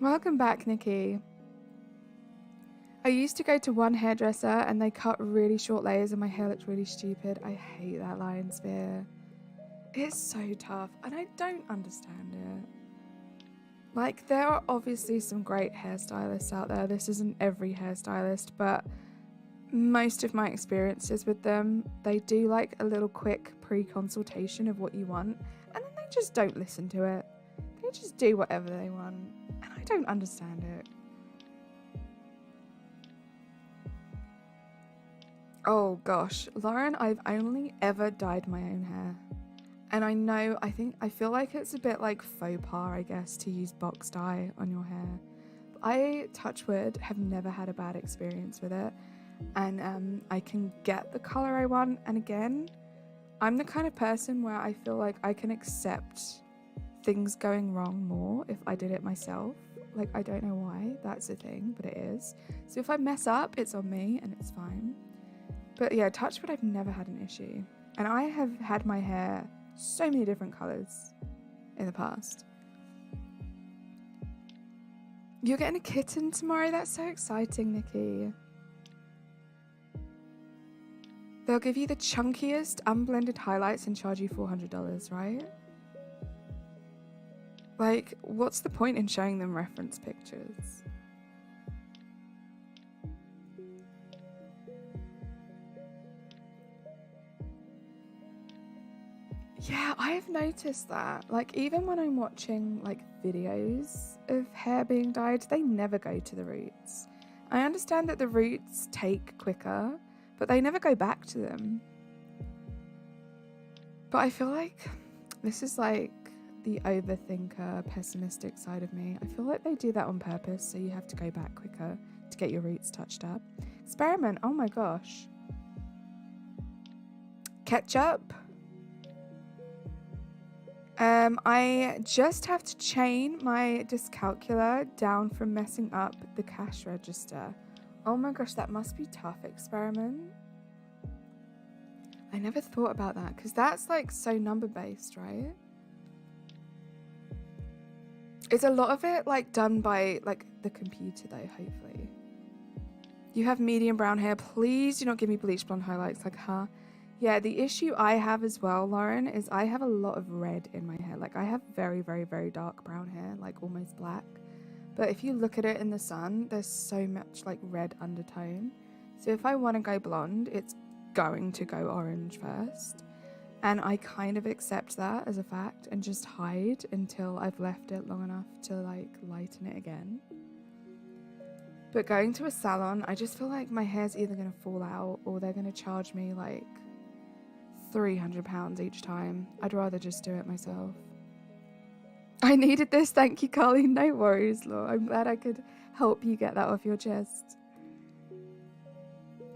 Welcome back, Nikki. I used to go to one hairdresser and they cut really short layers and my hair looked really stupid. I hate that line sphere. It's so tough and I don't understand it. Like, there are obviously some great hairstylists out there. This isn't every hairstylist, but most of my experiences with them, they do like a little quick pre-consultation of what you want, and then they just don't listen to it. They just do whatever they want, and I don't understand it. Oh gosh, Lauren, I've only ever dyed my own hair. And I feel like it's a bit like faux pas, I guess, to use box dye on your hair. But I, touch wood, have never had a bad experience with it. And I can get the color I want. And again, I'm the kind of person where I feel like I can accept things going wrong more if I did it myself. Like, I don't know why that's a thing, but it is. So if I mess up, it's on me and it's fine. But yeah, touch wood, I've never had an issue. And I have had my hair so many different colors in the past. You're getting a kitten tomorrow? That's so exciting, Nikki. They'll give you the chunkiest unblended highlights and charge you $400, right? Like, what's the point in showing them reference pictures? Yeah, I have noticed that. Like, even when I'm watching, like, videos of hair being dyed, they never go to the roots. I understand that the roots take quicker, but they never go back to them. But I feel like this is, like, the overthinker, pessimistic side of me. I feel like they do that on purpose, so you have to go back quicker to get your roots touched up. Experiment, oh my gosh. Ketchup. I just have to chain my dyscalculia down from messing up the cash register. Oh my gosh, that must be tough, Experiment. I never thought about that, because that's like so number based, right? Is a lot of it like done by like the computer though, hopefully? You have medium brown hair, please do not give me bleach blonde highlights, like, huh? Yeah, the issue I have as well, Lauren, is I have a lot of red in my hair. Like, I have very, very, very dark brown hair, like almost black. But if you look at it in the sun, there's so much like red undertone. So if I want to go blonde, it's going to go orange first. And I kind of accept that as a fact and just hide until I've left it long enough to like lighten it again. But going to a salon, I just feel like my hair's either going to fall out or they're going to charge me like £300 each time. I'd rather just do it myself. I needed this. Thank you, Carly. No worries, Law. I'm glad I could help you get that off your chest.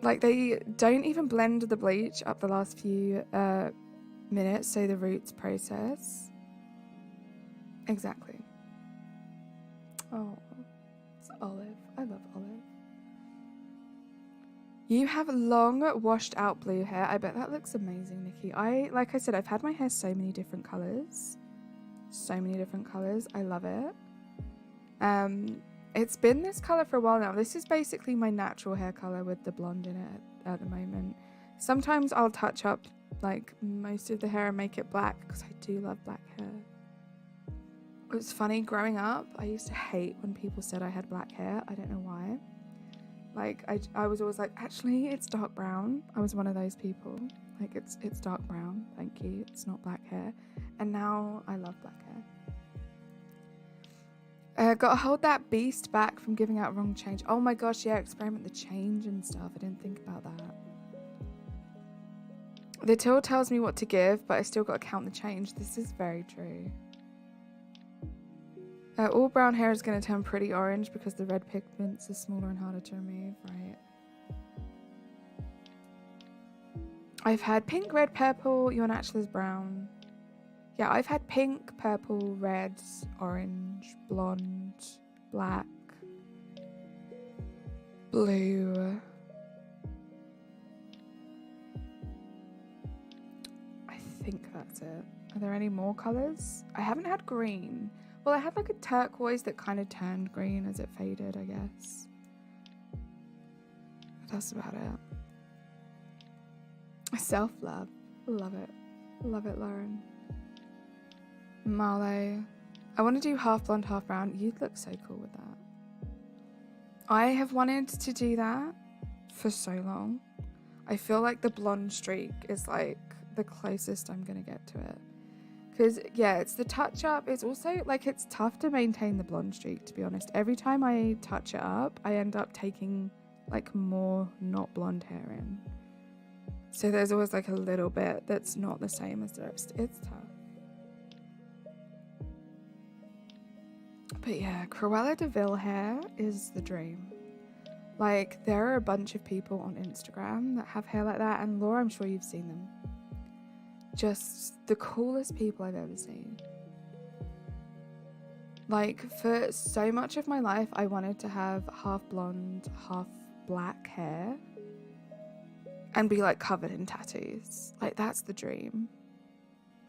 Like, they don't even blend the bleach up the last few minutes so the roots process. Exactly. Oh, it's Olive. I love Olive. You have long, washed out blue hair. I bet that looks amazing, Nikki. Like I said, I've had my hair so many different colours. So many different colours. I love it. It's been this colour for a while now. This is basically my natural hair colour with the blonde in it at the moment. Sometimes I'll touch up like most of the hair and make it black because I do love black hair. It's funny, growing up, I used to hate when people said I had black hair. I don't know why. Like, I was always like, actually, it's dark brown. I was one of those people. Like, it's dark brown, thank you. It's not black hair. And now I love black hair. Gotta hold that beast back from giving out wrong change. Oh my gosh, yeah, experiment the change and stuff. I didn't think about that. The till tells me what to give, but I still gotta count the change. This is very true. All brown hair is going to turn pretty orange because the red pigments are smaller and harder to remove, right? I've had pink, red, purple. Your natural is brown. Yeah, I've had pink, purple, red, orange, blonde, black, blue. I think that's it. Are there any more colours? I haven't had green. Well, I had like a turquoise that kind of turned green as it faded, I guess. But that's about it. Self-love. Love it. Love it, Lauren. Marlo. I want to do half blonde, half brown. You'd look so cool with that. I have wanted to do that for so long. I feel like the blonde streak is like the closest I'm going to get to it. Because, yeah, it's the touch-up. It's also, like, it's tough to maintain the blonde streak, to be honest. Every time I touch it up, I end up taking, like, more not blonde hair in. So there's always, like, a little bit that's not the same as the rest. It's tough. But, yeah, Cruella de Vil hair is the dream. Like, there are a bunch of people on Instagram that have hair like that. And, Laura, I'm sure you've seen them. Just the coolest people I've ever seen. Like, for so much of my life, I wanted to have half blonde, half black hair and be like covered in tattoos. Like, that's the dream.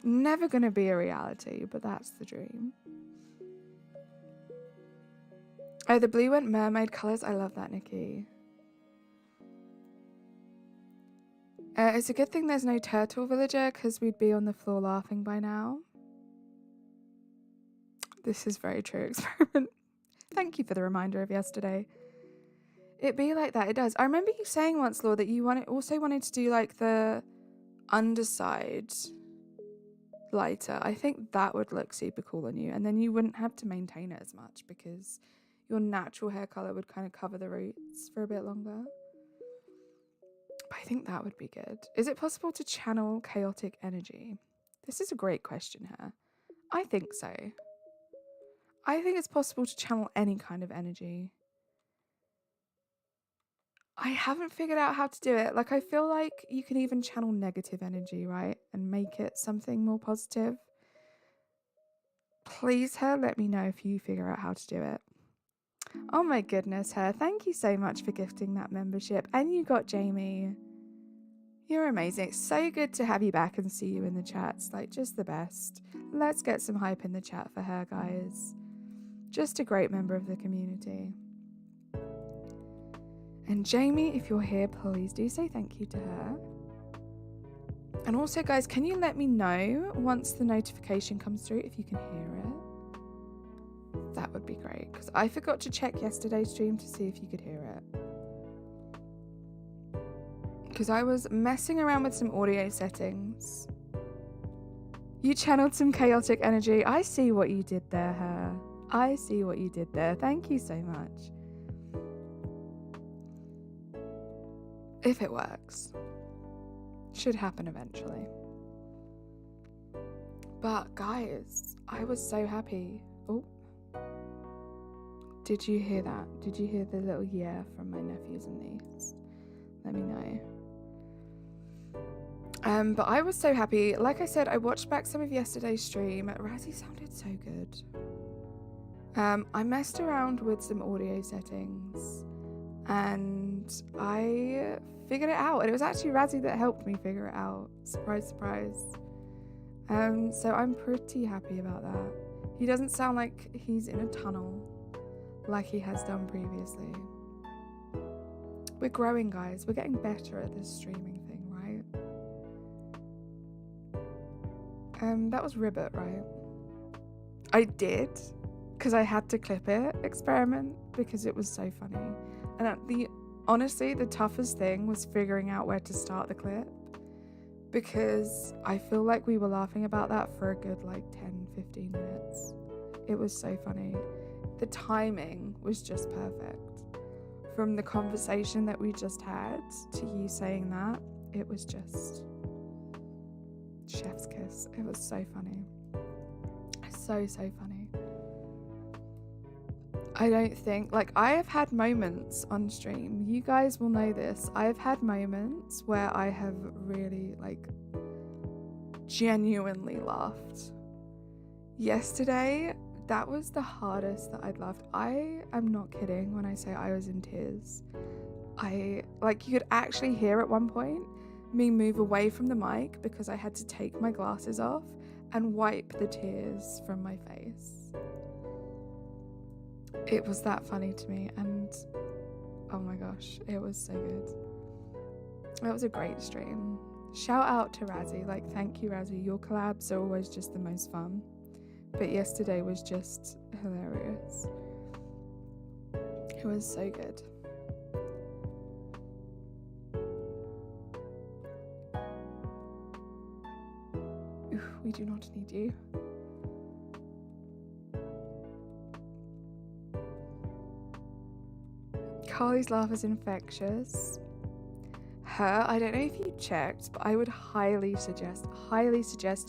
Never gonna be a reality, but that's the dream. Oh, the blue went mermaid colors. I love that, Nikki. It's a good thing there's no turtle villager because we'd be on the floor laughing by now. This is very true, experiment. Thank you for the reminder of yesterday. It be like that, it does. I remember you saying once, Laura, that you also wanted to do like the underside lighter. I think that would look super cool on you. And then you wouldn't have to maintain it as much because your natural hair color would kind of cover the roots for a bit longer. But I think that would be good. Is it possible to channel chaotic energy? This is a great question here. I think so. I think it's possible to channel any kind of energy. I haven't figured out how to do it. Like, I feel like you can even channel negative energy, right? And make it something more positive. Please, her, let me know if you figure out how to do it. Oh my goodness, her. Thank you so much for gifting that membership. And you got Jamie. You're amazing. It's so good to have you back and see you in the chats. Like, just the best. Let's get some hype in the chat for her, guys. Just a great member of the community. And Jamie, if you're here, please do say thank you to her. And also, guys, can you let me know once the notification comes through if you can hear it? That would be great, because I forgot to check yesterday's stream to see if you could hear it. Because I was messing around with some audio settings. You channeled some chaotic energy. I see what you did there, her. I see what you did there. Thank you so much. If it works. Should happen eventually. But guys, I was so happy. Oh, did you hear that? Did you hear the little yeah from my nephews and niece? Let me know. But I was so happy. Like I said, I watched back some of yesterday's stream. Razzie sounded so good. I messed around with some audio settings and I figured it out. And it was actually Razzie that helped me figure it out. Surprise, surprise. So I'm pretty happy about that. He doesn't sound like he's in a tunnel like he has done previously. We're growing, guys. We're getting better at this streaming thing, right? That was Ribbit, right? I did, because I had to clip it, experiment, because it was so funny. And honestly, the toughest thing was figuring out where to start the clip, because I feel like we were laughing about that for a good 10-15 minutes. It was so funny. The timing was just perfect. From the conversation that we just had to you saying that, it was just chef's kiss. It was so funny. So funny. I don't think, I have had moments on stream, you guys will know this, I have had moments where I have really, genuinely laughed. Yesterday, that was the hardest that I'd laughed. I am not kidding when I say I was in tears. You could actually hear at one point me move away from the mic because I had to take my glasses off and wipe the tears from my face. It was that funny to me, and oh my gosh, it was so good. It was a great stream. Shout out to Razzie, thank you Razzie, your collabs are always just the most fun. But yesterday was just hilarious. It was so good. Ooh, we do not need you. Carly's laugh is infectious. Her, I don't know if you checked, but I would highly suggest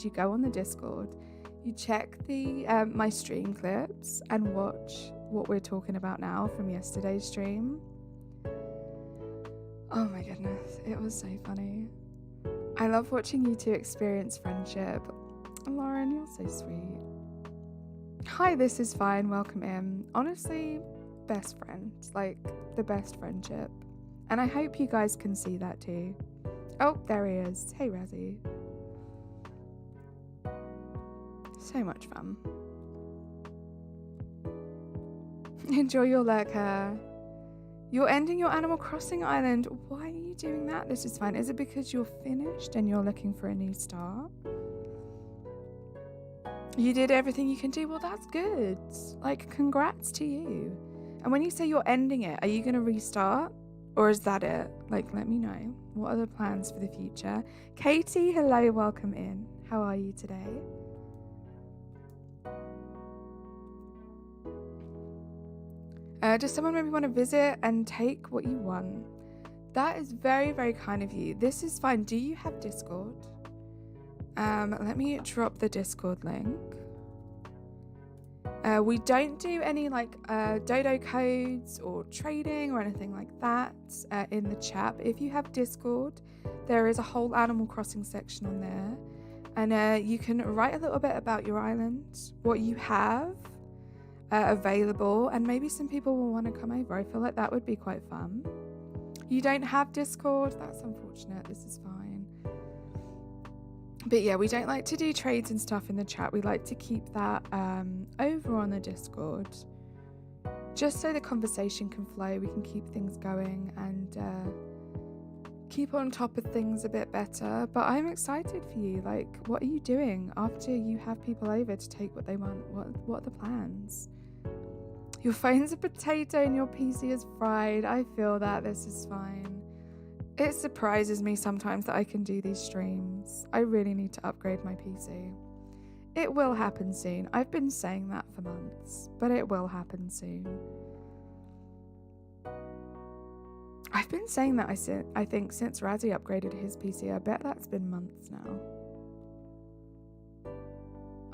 you go on the Discord, you check the my stream clips and watch what we're talking about now from yesterday's stream. Oh my goodness, it was so funny. I love watching you two experience friendship. Lauren, you're so sweet. Hi, this is fine, welcome in. Honestly, best friends, the best friendship. And I hope you guys can see that too. Oh, there he is. Hey, Razzie. So much fun. Enjoy your lurker. You're ending your Animal Crossing island. Why are you doing that? This is fine. Is it because you're finished and you're looking for a new start? You did everything you can do. Well, that's good. Congrats to you. And when you say you're ending it, are you going to restart? Or is that it? Let me know. What are the plans for the future? Katie, hello, welcome in. How are you today? Does someone maybe want to visit and take what you want? That is very, very kind of you. This is fine. Do you have Discord? Let me drop the Discord link. We don't do any dodo codes or trading or anything like that in the chat. But if you have Discord, there is a whole Animal Crossing section on there. And you can write a little bit about your island, what you have available, and maybe some people will want to come over. I feel like that would be quite fun. You don't have Discord? That's unfortunate. This is fine. But yeah, we don't like to do trades and stuff in the chat. We like to keep that over on the Discord. Just so the conversation can flow, we can keep things going and keep on top of things a bit better. But I'm excited for you. What are you doing after you have people over to take what they want? What are the plans? Your phone's a potato and your PC is fried. I feel that. This is fine. It surprises me sometimes that I can do these streams. I really need to upgrade my PC. It will happen soon. I've been saying that for months, but it will happen soon. I've been saying that I think since Razzie upgraded his PC. I bet that's been months now.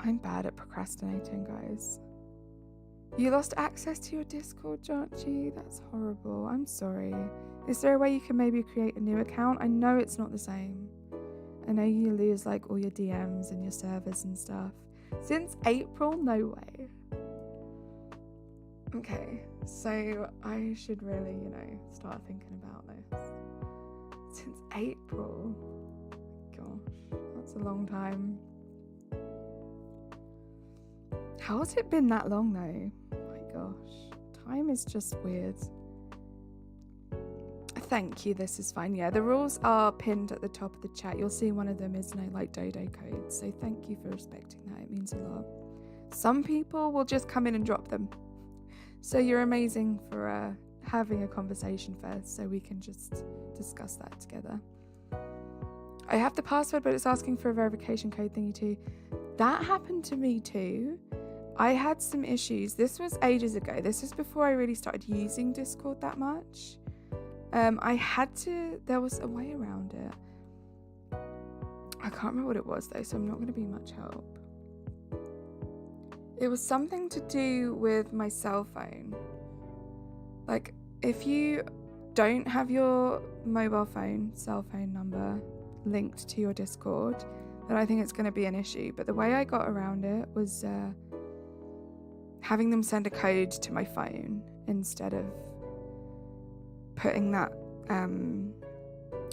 I'm bad at procrastinating, guys. You lost access to your Discord, Jarchi? That's horrible. I'm sorry. Is there a way you can maybe create a new account? I know it's not the same. I know you lose like all your DMs and your servers and stuff. Since April? No way. Okay, so I should really, start thinking about this. Since April? Gosh, that's a long time. How has it been that long though? Oh my gosh, time is just weird. Thank you, this is fine. Yeah, the rules are pinned at the top of the chat. You'll see one of them is no dodo code. So thank you for respecting that. It means a lot. Some people will just come in and drop them. So you're amazing for having a conversation first so we can just discuss that together. I have the password, but it's asking for a verification code thingy too. That happened to me too. I had some issues. This was ages ago. This was before I really started using Discord that much. There was a way around it. I can't remember what it was though, so I'm not going to be much help. It was something to do with my cell phone. Like, if you don't have your mobile phone, cell phone number linked to your Discord, then I think it's going to be an issue. But the way I got around it was having them send a code to my phone instead of putting that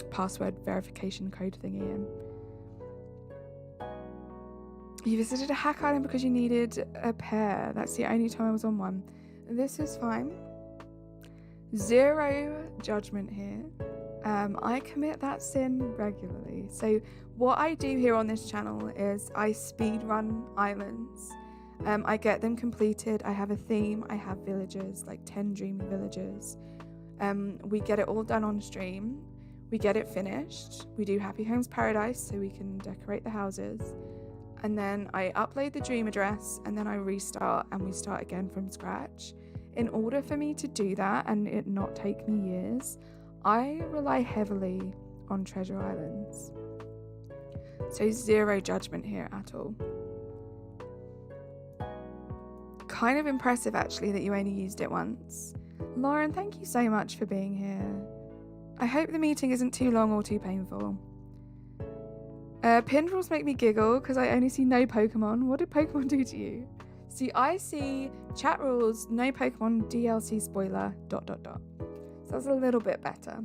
password verification code thingy in. You visited a hack island because you needed a pair. That's the only time I was on one. This is fine. Zero judgment here. I commit that sin regularly. So what I do here on this channel is I speed run islands. I get them completed. I have a theme. I have villages, like 10 dreamy villages. We get it all done on stream. We get it finished. We do Happy Homes Paradise so we can decorate the houses. And then I upload the dream address and then I restart and we start again from scratch. In order for me to do that and it not take me years, I rely heavily on treasure islands. So zero judgment here at all. Kind of impressive actually that you only used it once. Lauren, thank you so much for being here. I hope the meeting isn't too long or too painful. Pinned rules make me giggle because I only see no Pokemon. What did Pokemon do to you? See, I see chat rules, no Pokemon, DLC spoiler, ... So that's a little bit better.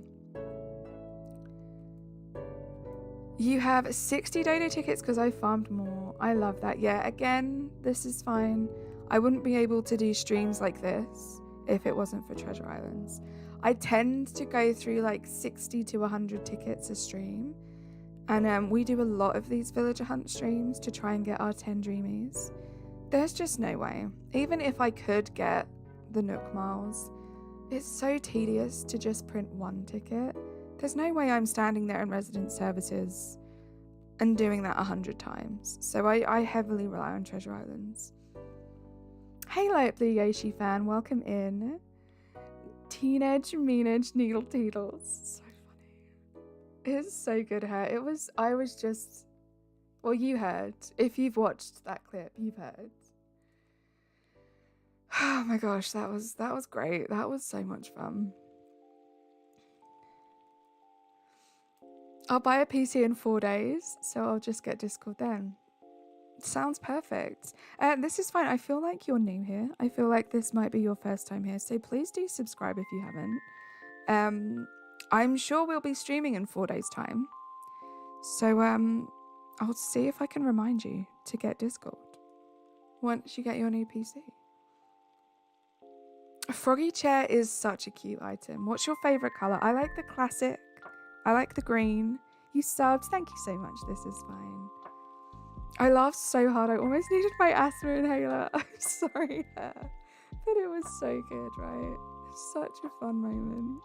You have 60 dodo tickets because I farmed more. I love that. Yeah, again, this is fine. I wouldn't be able to do streams like this if it wasn't for treasure islands. I tend to go through like 60 to 100 tickets a stream. And we do a lot of these villager hunt streams to try and get our 10 dreamies. There's just no way. Even if I could get the Nook Miles, it's so tedious to just print one ticket. There's no way I'm standing there in resident services and doing that 100 times. So I heavily rely on treasure islands. Hey Light Blue Yoshi fan, welcome in. Teenage Meanage Needle Teetles. So funny. It's so good hair. I was just, well, you heard. If you've watched that clip, you've heard. Oh my gosh, that was great. That was so much fun. I'll buy a PC in 4 days, so I'll just get Discord then. Sounds perfect. This is fine. I feel like you're new here. I feel like this might be your first time here, so please do subscribe if you haven't. I'm sure we'll be streaming in 4 days' time. So, I'll see if I can remind you to get Discord once you get your new PC. A froggy chair is such a cute item. What's your favourite colour? I like the classic. I like the green. You subbed. Thank you so much. This is fine. I laughed so hard. I almost needed my asthma inhaler. I'm sorry. But it was so good, right? Such a fun moment.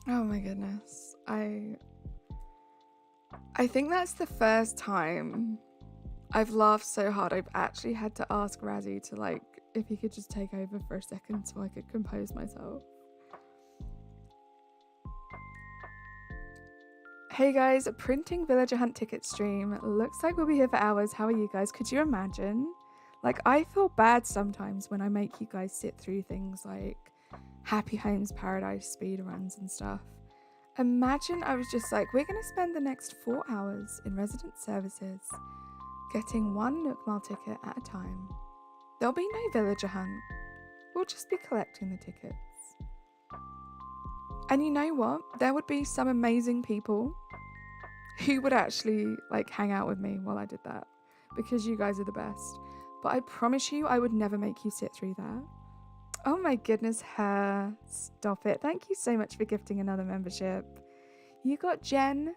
Oh my goodness. I think that's the first time I've laughed so hard I've actually had to ask Razzie to, like, if he could just take over for a second so I could compose myself. Hey guys, printing villager hunt ticket stream. Looks like we'll be here for hours. How are you guys? Could you imagine? Like, I feel bad sometimes when I make you guys sit through things like Happy Homes Paradise speedruns and stuff. Imagine I was just like, we're going to spend the next 4 hours in resident services getting one Nook Mile ticket at a time. There'll be no villager hunt. We'll just be collecting the tickets. And you know what? There would be some amazing people who would actually like hang out with me while I did that, because you guys are the best. But I promise you, I would never make you sit through that. Oh my goodness, her. Stop it. Thank you so much for gifting another membership. You got Jan.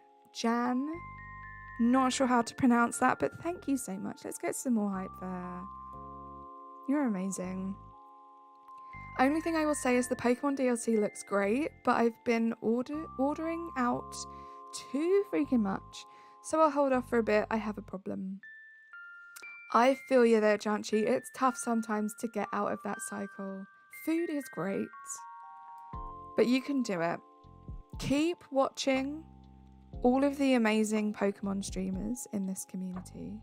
Not sure how to pronounce that, but thank you so much. Let's get some more hype there. You're amazing. Only thing I will say is the Pokemon DLC looks great, but I've been ordering out too freaking much. So I'll hold off for a bit. I have a problem. I feel you there, Janchi. It's tough sometimes to get out of that cycle. Food is great, but you can do it. Keep watching all of the amazing Pokemon streamers in this community,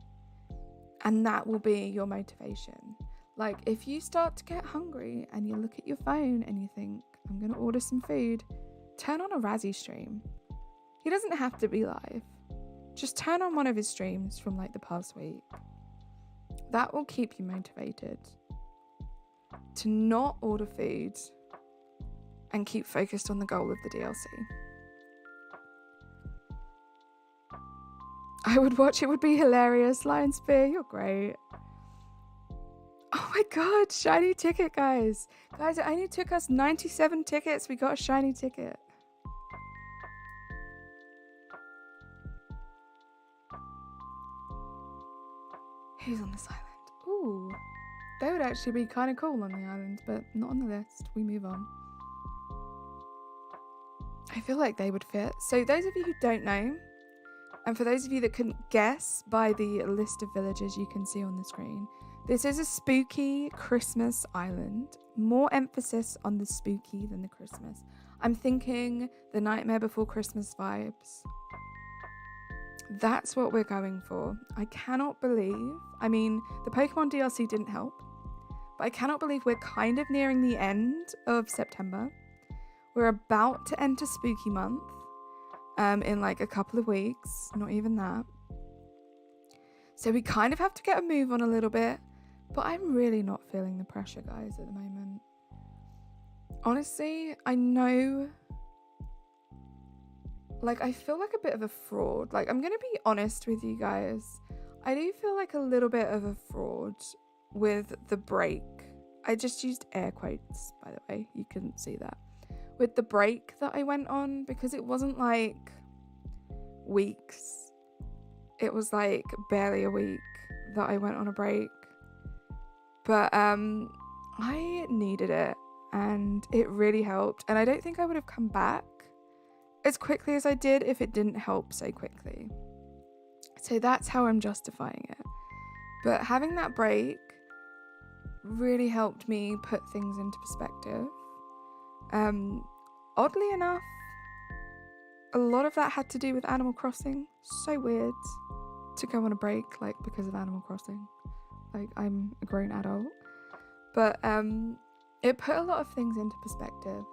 and that will be your motivation. Like, if you start to get hungry and you look at your phone and you think, I'm going to order some food, turn on a Razzie stream. He doesn't have to be live. Just turn on one of his streams from like the past week. That will keep you motivated to not order food and keep focused on the goal of the DLC. I would watch, it would be hilarious. Lion Spear, you're great. Oh my god, shiny ticket, guys. Guys, it only took us 97 tickets. We got a shiny ticket. Who's on this island? Ooh, they would actually be kind of cool on the island, but not on the list. We move on. I feel like they would fit. So those of you who don't know, and for those of you that couldn't guess by the list of villages you can see on the screen, this is a spooky Christmas island. More emphasis on the spooky than the Christmas. I'm thinking the Nightmare Before Christmas vibes. That's what we're going for. I cannot believe, I mean, the Pokemon DLC didn't help, but I cannot believe we're kind of nearing the end of September. We're about to enter spooky month in like a couple of weeks, not even that. So we kind of have to get a move on a little bit, but I'm really not feeling the pressure, guys, at the moment. Honestly, I know, like, I feel like a bit of a fraud. Like, I'm going to be honest with you guys. I do feel like a little bit of a fraud with the break. I just used air quotes, by the way. You couldn't see that. With the break that I went on, because it wasn't like weeks. It was like barely a week that I went on a break. But I needed it and it really helped. And I don't think I would have come back as quickly as I did if it didn't help so quickly. So that's how I'm justifying it. But having that break really helped me put things into perspective. Oddly enough, a lot of that had to do with Animal Crossing. So weird to go on a break, like, because of Animal Crossing. Like, I'm a grown adult. But it put a lot of things into perspective.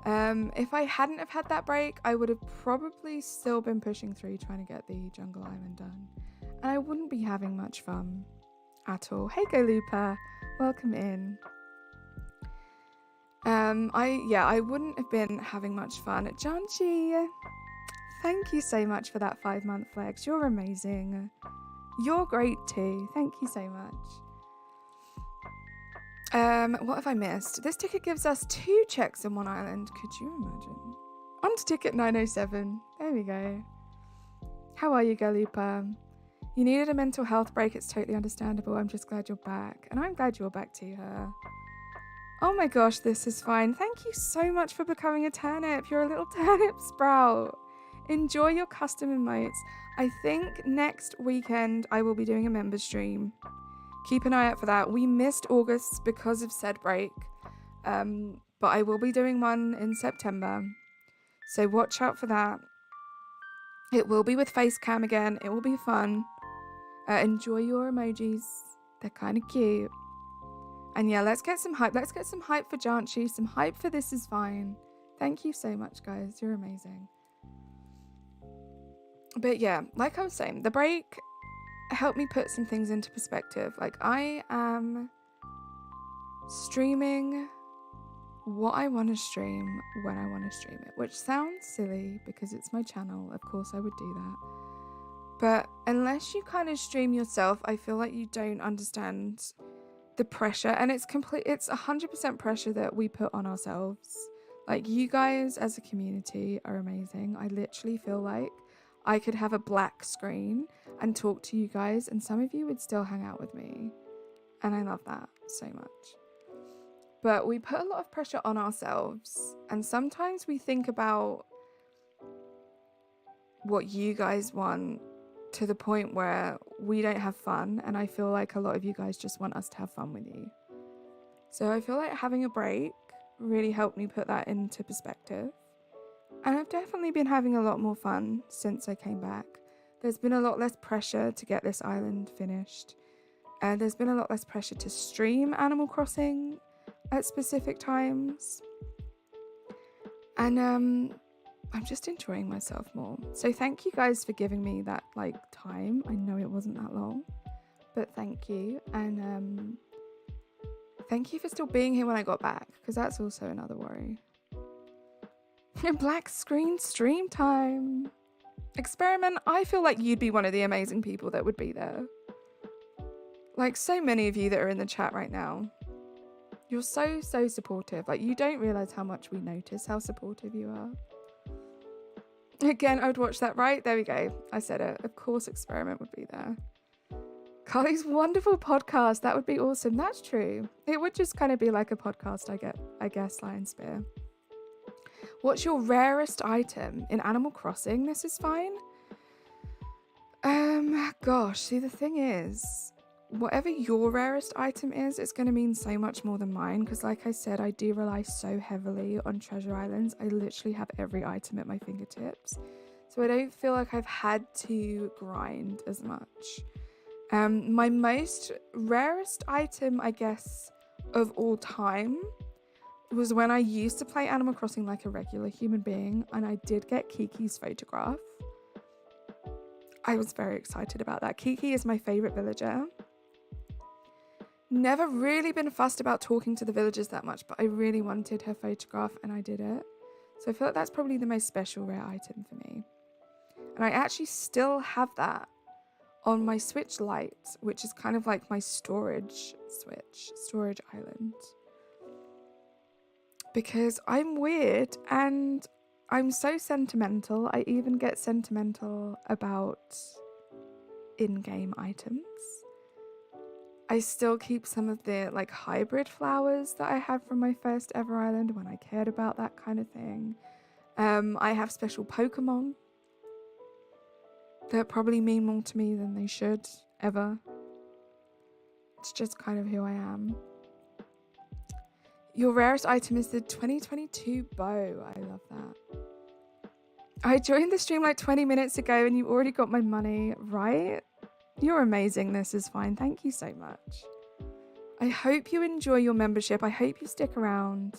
If I hadn't have had that break, I would have probably still been pushing through trying to get the Jungle Island done. And I wouldn't be having much fun at all. Hey, Golupa, welcome in. I wouldn't have been having much fun. Janchi, thank you so much for that 5-month flex. You're amazing. You're great too. Thank you so much. What have I missed? This ticket gives us 2 checks on one island. Could you imagine? On to ticket 907. There we go. How are you, Galupa? You needed a mental health break. It's totally understandable. I'm just glad you're back. And I'm glad you're back too, her. Oh my gosh, this is fine. Thank you so much for becoming a turnip. You're a little turnip sprout. Enjoy your custom emotes. I think next weekend I will be doing a member stream. Keep an eye out for that. We missed August because of said break, but I will be doing one in September. So watch out for that. It will be with face cam again. It will be fun. Enjoy your emojis. They're kind of cute. And yeah, let's get some hype. Let's get some hype for Janchi. Some hype for This Is Fine. Thank you so much, guys. You're amazing. But yeah, like I was saying, the break helped me put some things into perspective. Like, I am streaming what I want to stream when I want to stream it, which sounds silly because it's my channel. Of course I would do that. But unless you kind of stream yourself, I feel like you don't understand the pressure, and it's 100% pressure that we put on ourselves. Like, you guys as a community are amazing. I literally feel like I could have a black screen and talk to you guys, and some of you would still hang out with me. And I love that so much. But we put a lot of pressure on ourselves, and sometimes we think about what you guys want to the point where we don't have fun, and I feel like a lot of you guys just want us to have fun with you. So I feel like having a break really helped me put that into perspective. And I've definitely been having a lot more fun since I came back. There's been a lot less pressure to get this island finished. There's been a lot less pressure to stream Animal Crossing at specific times. And I'm just enjoying myself more. So thank you guys for giving me that time. I know it wasn't that long, but thank you. And thank you for still being here when I got back, because that's also another worry. Black screen stream time. Experiment, I feel like you'd be one of the amazing people that would be there. Like, so many of you that are in the chat right now. You're so supportive. Like, you don't realize how much we notice how supportive you are. Again, I would watch that, right? There we go. I said it. Of course, Experiment would be there. Carly's wonderful podcast. That would be awesome. That's true. It would just kind of be like a podcast, I guess, Lion Spear. What's your rarest item in Animal Crossing? This Is Fine. Gosh, see, the thing is, whatever your rarest item is, it's going to mean so much more than mine, because like I said, I do rely so heavily on treasure islands. I literally have every item at my fingertips, so I don't feel like I've had to grind as much. My most rarest item, I guess, of all time was when I used to play Animal Crossing like a regular human being, and I did get Kiki's photograph. I was very excited about that. Kiki is my favorite villager. Never really been fussed about talking to the villagers that much, but I really wanted her photograph and I did it. So I feel like that's probably the most special rare item for me. And I actually still have that on my Switch Lite, which is kind of like my storage island. Because I'm weird and I'm so sentimental. I even get sentimental about in-game items. I still keep some of the hybrid flowers that I had from my first ever island when I cared about that kind of thing. I have special Pokemon that probably mean more to me than they should ever. It's just kind of who I am. Your rarest item is the 2022 bow. I love that. I joined the stream 20 minutes ago and you already got my money, right? You're amazing. This Is Fine. Thank you so much. I hope you enjoy your membership. I hope you stick around.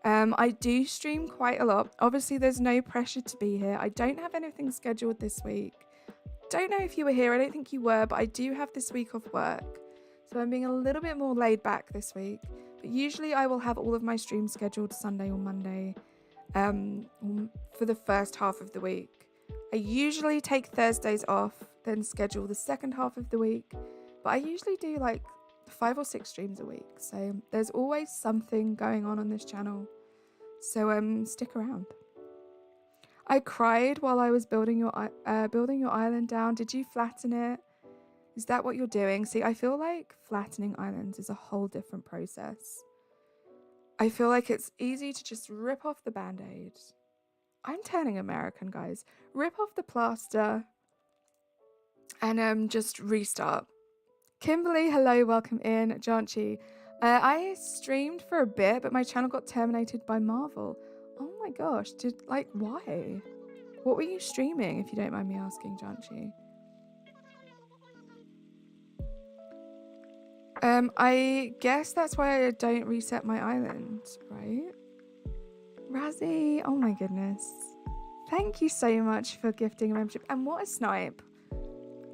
I do stream quite a lot. Obviously, there's no pressure to be here. I don't have anything scheduled this week. Don't know if you were here. I don't think you were, but I do have this week off work. So I'm being a little bit more laid back this week. But usually I will have all of my streams scheduled Sunday or Monday for the first half of the week. I usually take Thursdays off, then schedule the second half of the week. But I usually do 5 or 6 streams a week. So there's always something going on this channel. So stick around. I cried while I was building your island down. Did you flatten it? Is that what you're doing? See, I feel like flattening islands is a whole different process. I feel like it's easy to just rip off the band-aid. I'm turning American, guys. Rip off the plaster and just restart. Kimberly, hello, welcome in. Janchi, I streamed for a bit, but my channel got terminated by Marvel. Oh my gosh, why? What were you streaming, if you don't mind me asking, Janchi? I guess that's why I don't reset my island, right? Razzie, oh my goodness. Thank you so much for gifting a membership. And what a snipe.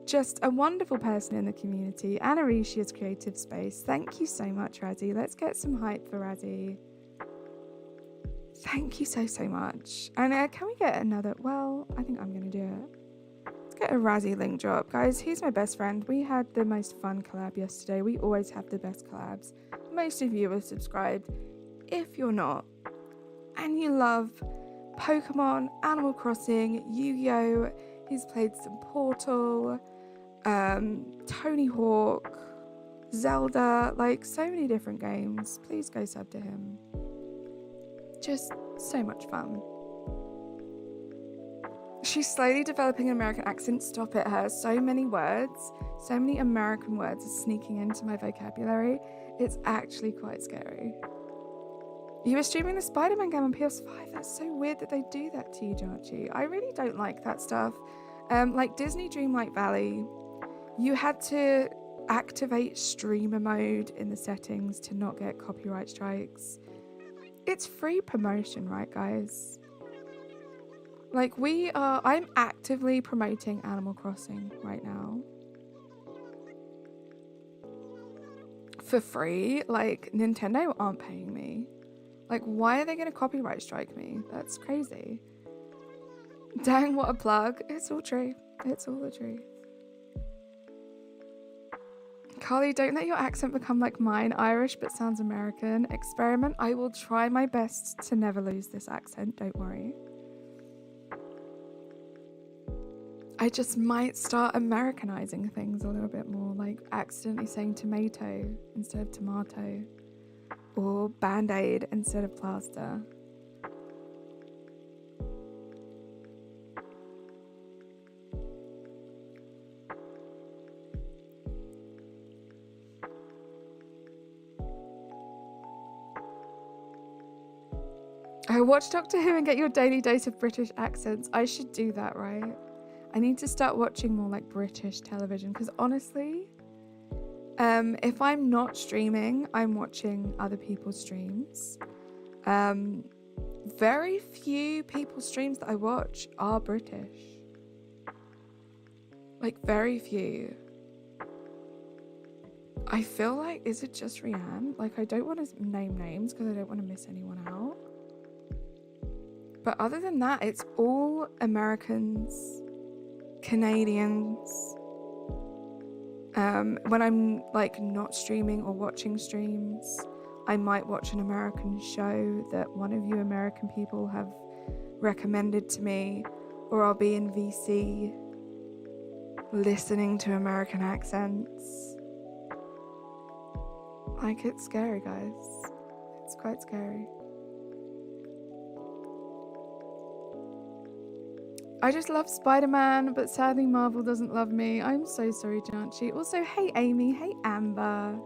Just a wonderful person in the community. Anaricia's creative space. Thank you so much, Razzie. Let's get some hype for Razzie. Thank you so, so much. And can we get another? Well, I think I'm going to do it. Let's get a Razzie link drop. Guys, he's my best friend. We had the most fun collab yesterday. We always have the best collabs. Most of you are subscribed. If you're not, and you love Pokemon, Animal Crossing, Yu-Gi-Oh! He's played some Portal, Tony Hawk, Zelda, like so many different games. Please go sub to him. Just so much fun. She's slowly developing an American accent. Stop it, her. So many words, so many American words are sneaking into my vocabulary. It's actually quite scary. You were streaming the Spider-Man game on PS5. That's so weird that they do that to you, Janchi. I really don't like that stuff. Like Disney Dreamlight Valley, you had to activate streamer mode in the settings to not get copyright strikes. It's free promotion, right, guys? Like I'm actively promoting Animal Crossing right now. For free. Like, Nintendo aren't paying me. Like, why are they going to copyright strike me? That's crazy. Dang, what a plug. It's all true. It's all the truth. Carly, don't let your accent become like mine. Irish, but sounds American. Experiment. I will try my best to never lose this accent. Don't worry. I just might start Americanizing things a little bit more. Like accidentally saying tomato instead of tomato. Or Band-Aid instead of plaster. Watch Doctor Who and get your daily dose of British accents. I should do that, right? I need to start watching more like British television because honestly, if I'm not streaming, I'm watching other people's streams. Very few people's streams that I watch are British. Like very few. I feel like, is it just Rianne? Like I don't want to name names because I don't want to miss anyone out. But other than that, it's all Americans, Canadians. When I'm like not streaming or watching streams, I might watch an American show that one of you American people have recommended to me, or I'll be in VC listening to American accents. Like, it's scary, guys. It's quite scary. I just love Spider-Man, but sadly Marvel doesn't love me. I'm so sorry, Janchi. Also, hey Amy, hey Amber.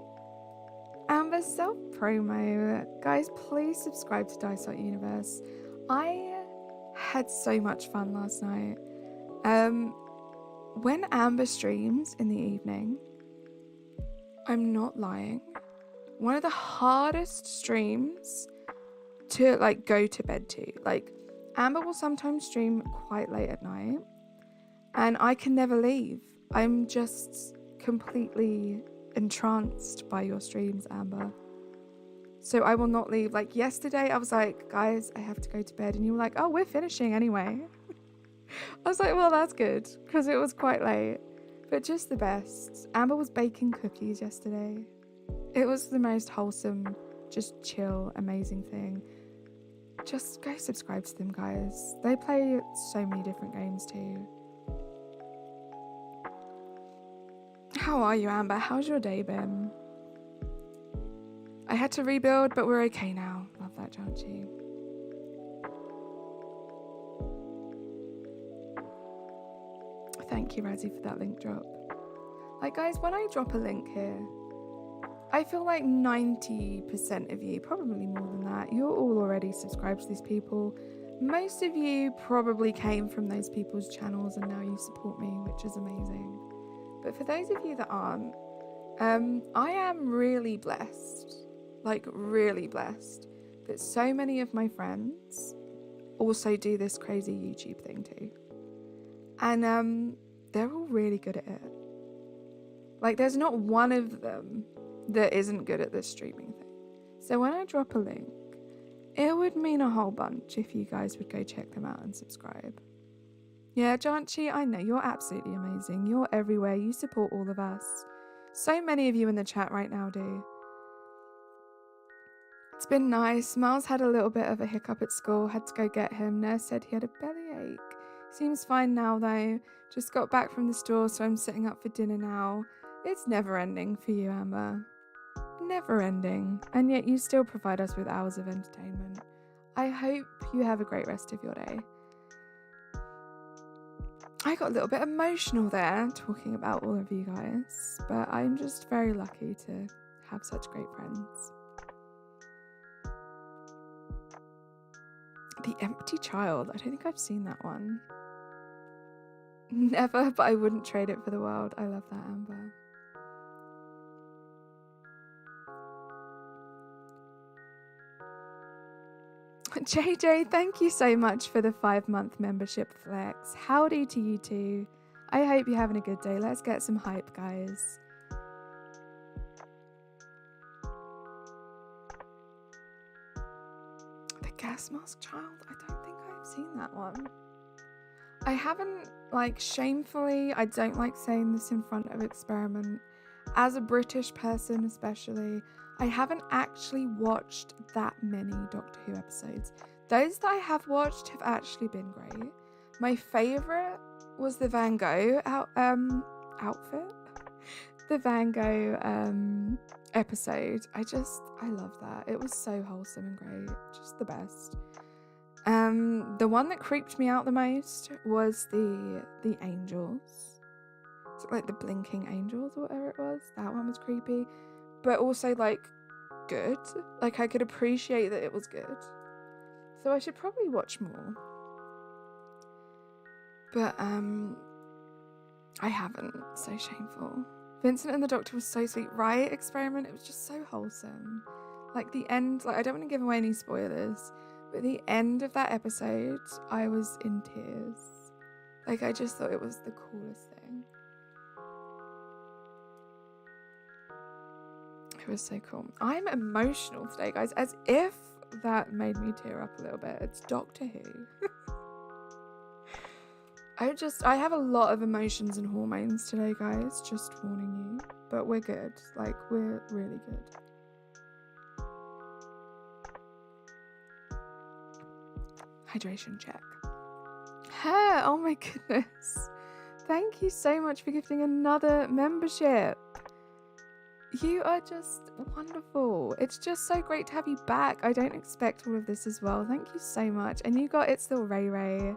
Amber, self-promo. Guys, please subscribe to Dice Art Universe. I had so much fun last night. When Amber streams in the evening, I'm not lying, one of the hardest streams to like go to bed to. Like, Amber will sometimes stream quite late at night and I can never leave. I'm just completely entranced by your streams, Amber. So I will not leave. Like yesterday I was like, guys, I have to go to bed. And you were like, oh, we're finishing anyway. I was like, well, that's good because it was quite late, but just the best. Amber was baking cookies yesterday. It was the most wholesome, just chill, amazing thing. Just go subscribe to them, guys. They play so many different games too. How are you, Amber? How's your day been? I had to rebuild, but we're okay now. Love that, Janchi. Thank you, Razzie, for that link drop. Like, guys, when I drop a link here, I feel like 90% of you, probably more than that, you're all already subscribed to these people. most of you probably came from those people's channels and now you support me, which is amazing. But for those of you that aren't, I am really blessed, like really blessed, that so many of my friends also do this crazy YouTube thing too. And they're all really good at it. Like, there's not one of them that isn't good at this streaming thing. So when I drop a link, it would mean a whole bunch if you guys would go check them out and subscribe. Yeah, Janchi, I know, you're absolutely amazing. You're everywhere. You support all of us. So many of you in the chat right now do. It's been nice. Miles had a little bit of a hiccup at school. Had to go get him. Nurse said he had a bellyache. Seems fine now, though. Just got back from the store, so I'm sitting up for dinner now. It's never ending for you, Amber. Never ending. And yet you still provide us with hours of entertainment. I hope you have a great rest of your day. I got a little bit emotional there talking about all of you guys, but I'm just very lucky to have such great friends. The Empty Child. I don't think I've seen that one. Never, but I wouldn't trade it for the world. I love that, Amber. JJ, thank you so much for the 5-month membership flex. Howdy to you too. I hope you're having a good day. Let's get some hype, guys. The Gas Mask Child? I don't think I've seen that one. I haven't, like, shamefully, I don't like saying this in front of Experiment. As a British person especially, I haven't actually watched that many Doctor Who episodes. Those that I have watched have actually been great. My favourite was the Van Gogh outfit. The Van Gogh episode. I love that. It was so wholesome and great. Just the best. The one that creeped me out the most was the angels. So, like the blinking angels or whatever it was. That one was creepy. But also, like, good. Like, I could appreciate that it was good. So I should probably watch more. But, I haven't. So shameful. Vincent and the Doctor was so sweet. Right, Experiment? It was just so wholesome. Like, the end, like, I don't want to give away any spoilers, but the end of that episode, I was in tears. Like, I just thought it was the coolest thing. It was so cool. I'm emotional today, guys, as if that made me tear up a little bit. It's Doctor Who. I have a lot of emotions and hormones today, guys, just warning you. But we're good. Like, we're really good. Hydration check. Hey, oh my goodness. Thank you so much for gifting another membership. You are just wonderful. It's just so great to have you back. I don't expect all of this as well. Thank you so much. And you got It's Still Ray Ray.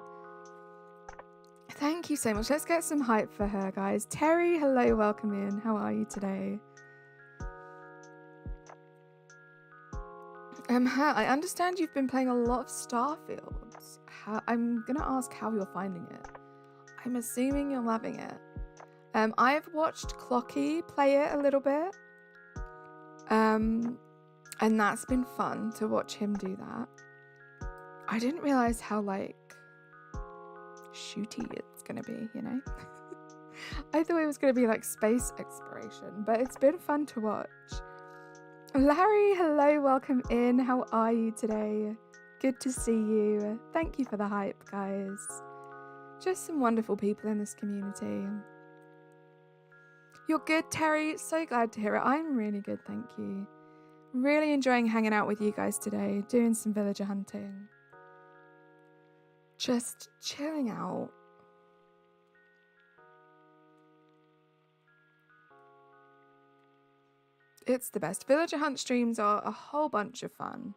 Thank you so much. Let's get some hype for her, guys. Terry, hello, welcome in. How are you today? I understand you've been playing a lot of Starfield. I'm gonna ask how you're finding it. I'm assuming you're loving it. I've watched Clocky play it a little bit. And that's been fun to watch him do that. I didn't realize how, like, shooty it's gonna be, you know? I thought it was gonna be like space exploration, but it's been fun to watch. Larry, hello, welcome in. How are you today? Good to see you. Thank you for the hype, guys. Just some wonderful people in this community. You're good, Terry. So glad to hear it. I'm really good, thank you. Really enjoying hanging out with you guys today, doing some villager hunting. Just chilling out. It's the best. Villager hunt streams are a whole bunch of fun.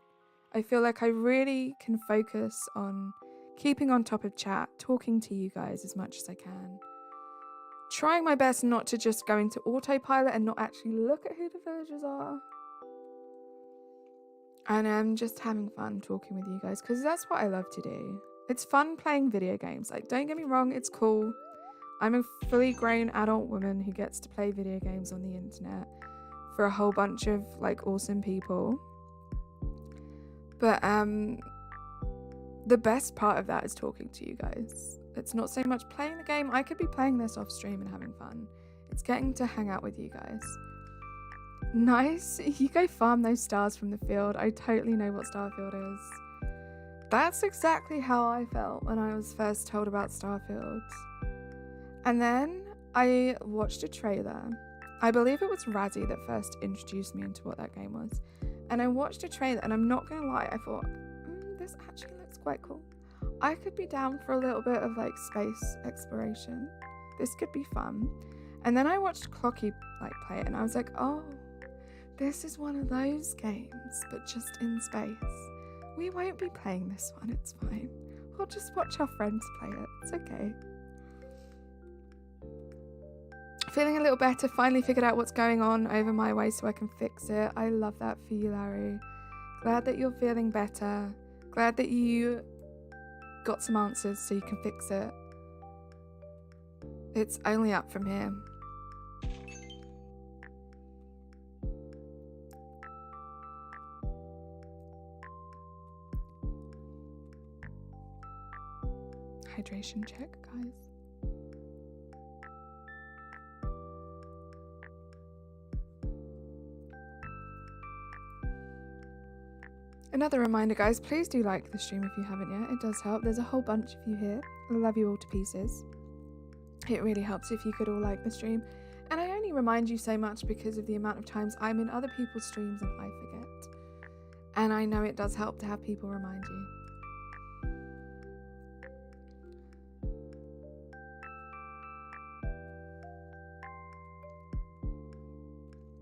I feel like I really can focus on keeping on top of chat, talking to you guys as much as I can. Trying my best not to just go into autopilot and not actually look at who the villagers are. And I'm just having fun talking with you guys because that's what I love to do. It's fun playing video games. Like, don't get me wrong, it's cool. I'm a fully grown adult woman who gets to play video games on the internet for a whole bunch of like awesome people. But the best part of that is talking to you guys. It's not so much playing the game. I could be playing this off stream and having fun. It's getting to hang out with you guys. Nice. You go farm those stars from the field. I totally know what Starfield is. That's exactly how I felt when I was first told about Starfield. And then I watched a trailer. I believe it was Razzie that first introduced me into what that game was. And I watched a trailer, and I'm not gonna lie, I thought, this actually looks quite cool. I could be down for a little bit of like space exploration. This could be fun. And then I watched Clocky like play it, and I was like, oh, this is one of those games, but just in space. We won't be playing this one, it's fine. We'll just watch our friends play it, it's okay. Feeling a little better, finally figured out what's going on over my way so I can fix it. I love that for you, Larry. Glad that you're feeling better. Glad that you got some answers so you can fix it. It's only up from here. Hydration check, guys. Another reminder, guys, please do like the stream if you haven't yet. It does help. There's a whole bunch of you here. I love you all to pieces. It really helps if you could all like the stream. And I only remind you so much because of the amount of times I'm in other people's streams and I forget. And I know it does help to have people remind you.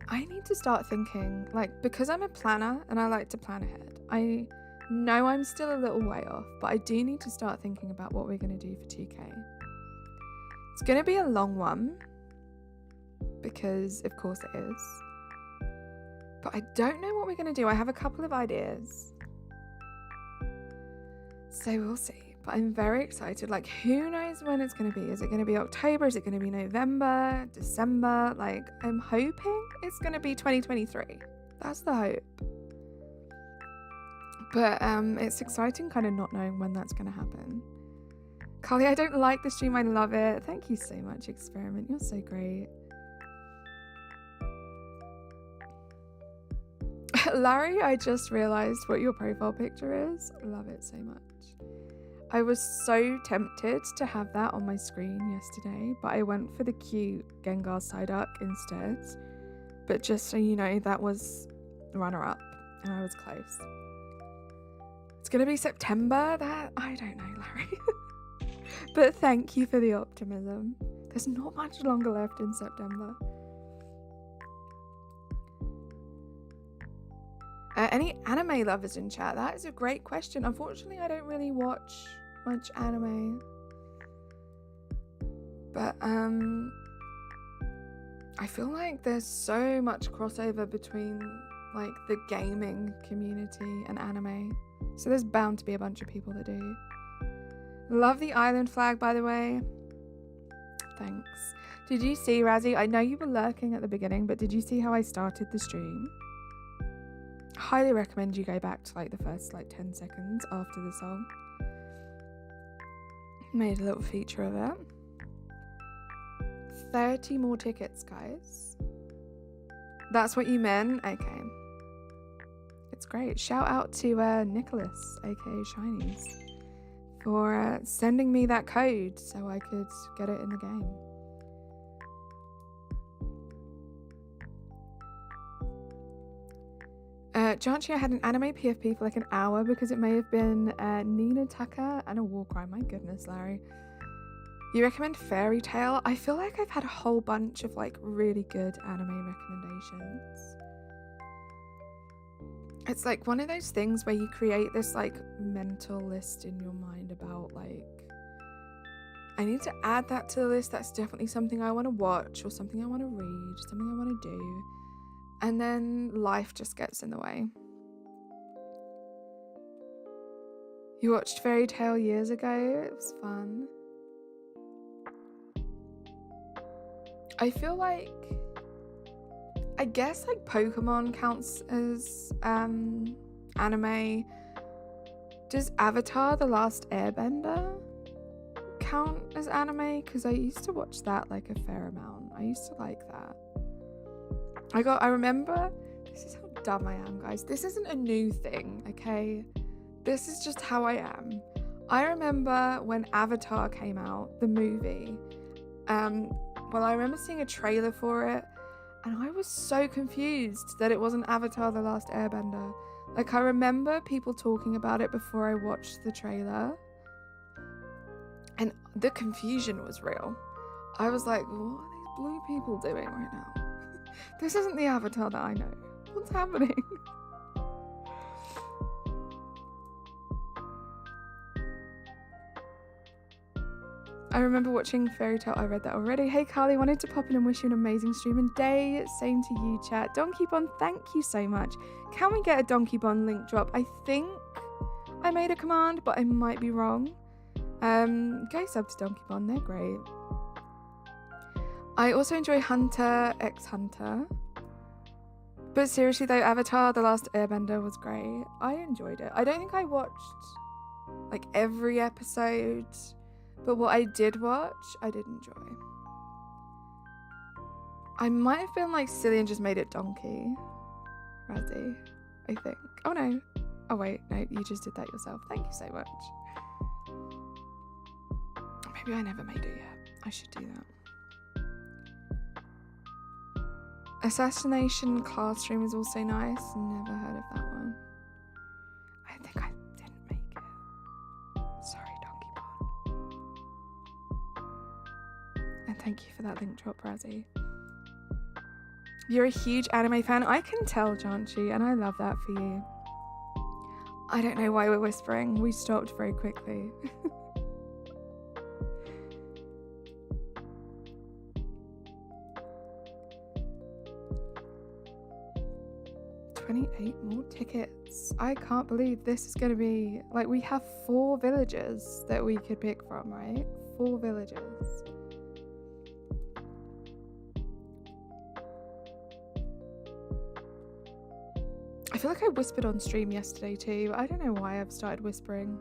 I need to start thinking, like, because I'm a planner and I like to plan ahead. I know I'm still a little way off, but I do need to start thinking about what we're going to do for 2K. It's going to be a long one, because of course it is. But I don't know what we're going to do. I have a couple of ideas. So we'll see. But I'm very excited. Like, who knows when it's going to be? Is it going to be October? Is it going to be November? December? Like, I'm hoping it's going to be 2023. That's the hope. But it's exciting kind of not knowing when that's going to happen. Carly, I don't like the stream. I love it. Thank you so much, Experiment. You're so great. Larry, I just realized what your profile picture is. Love it so much. I was so tempted to have that on my screen yesterday, but I went for the cute Gengar Psyduck instead. But just so you know, that was runner-up, and I was close. It's gonna be September. That I don't know, Larry. But thank you for the optimism. There's not much longer left in September. Any anime lovers in chat? That is a great question. Unfortunately, I don't really watch much anime. But I feel like there's so much crossover between like the gaming community and anime. So there's bound to be a bunch of people that do. Love the island flag, by the way. Thanks. Did you see, Razzie? I know you were lurking at the beginning, but did you see how I started the stream? Highly recommend you go back to like the first like 10 seconds after the song. Made a little feature of it. 30 more tickets, guys. That's what you meant? Okay. It's great. Shout out to Nicholas, aka Shinies, for sending me that code so I could get it in the game. Janchi, I had an anime PFP for like an hour because it may have been Nina Tucker and a war crime. My goodness, Larry. You recommend Fairy Tail? I feel like I've had a whole bunch of like really good anime recommendations. It's like one of those things where you create this like mental list in your mind about like, I need to add that to the list. That's definitely something I want to watch or something I want to read, something I want to do. And then life just gets in the way. You watched Fairy Tale years ago. It was fun. I feel like, I guess like Pokemon counts as anime. Does Avatar: The Last Airbender count as anime? Because I used to watch that like a fair amount. I used to like that. I remember, this is how dumb I am, guys. This isn't a new thing, okay? This is just how I am. I remember when Avatar came out, the movie. Well, I remember seeing a trailer for it, and I was so confused that it wasn't Avatar: The Last Airbender. Like, I remember people talking about it before I watched the trailer, and the confusion was real. I was like, what are these blue people doing right now? This isn't the Avatar that I know. What's happening? I remember watching Fairy Tale. I read that already. Hey Carly, wanted to pop in and wish you an amazing stream and day. Same to you, chat. Donkey Bond, thank you so much. Can we get a Donkey Bond link drop? I think I made a command, but I might be wrong. Go sub to Donkey Bond, they're great. I also enjoy Hunter x Hunter. But seriously though, Avatar: The Last Airbender was great. I enjoyed it. I don't think I watched like every episode, but what I did watch, I did enjoy. I might have been like silly and just made it Donkey Razzie, I think. Oh no. Oh wait, no, you just did that yourself. Thank you so much. Maybe I never made it yet. I should do that. Assassination Classroom is also nice. Never heard of that one. I think I didn't make it. Sorry, Donkey Bond. And thank you for that link drop, Razzie. You're a huge anime fan. I can tell, Janchi, and I love that for you. I don't know why we're whispering. We stopped very quickly. 28 more tickets. I can't believe this is going to be, like, we have 4 villages that we could pick from, right? 4 villages. I feel like I whispered on stream yesterday too. I don't know why I've started whispering.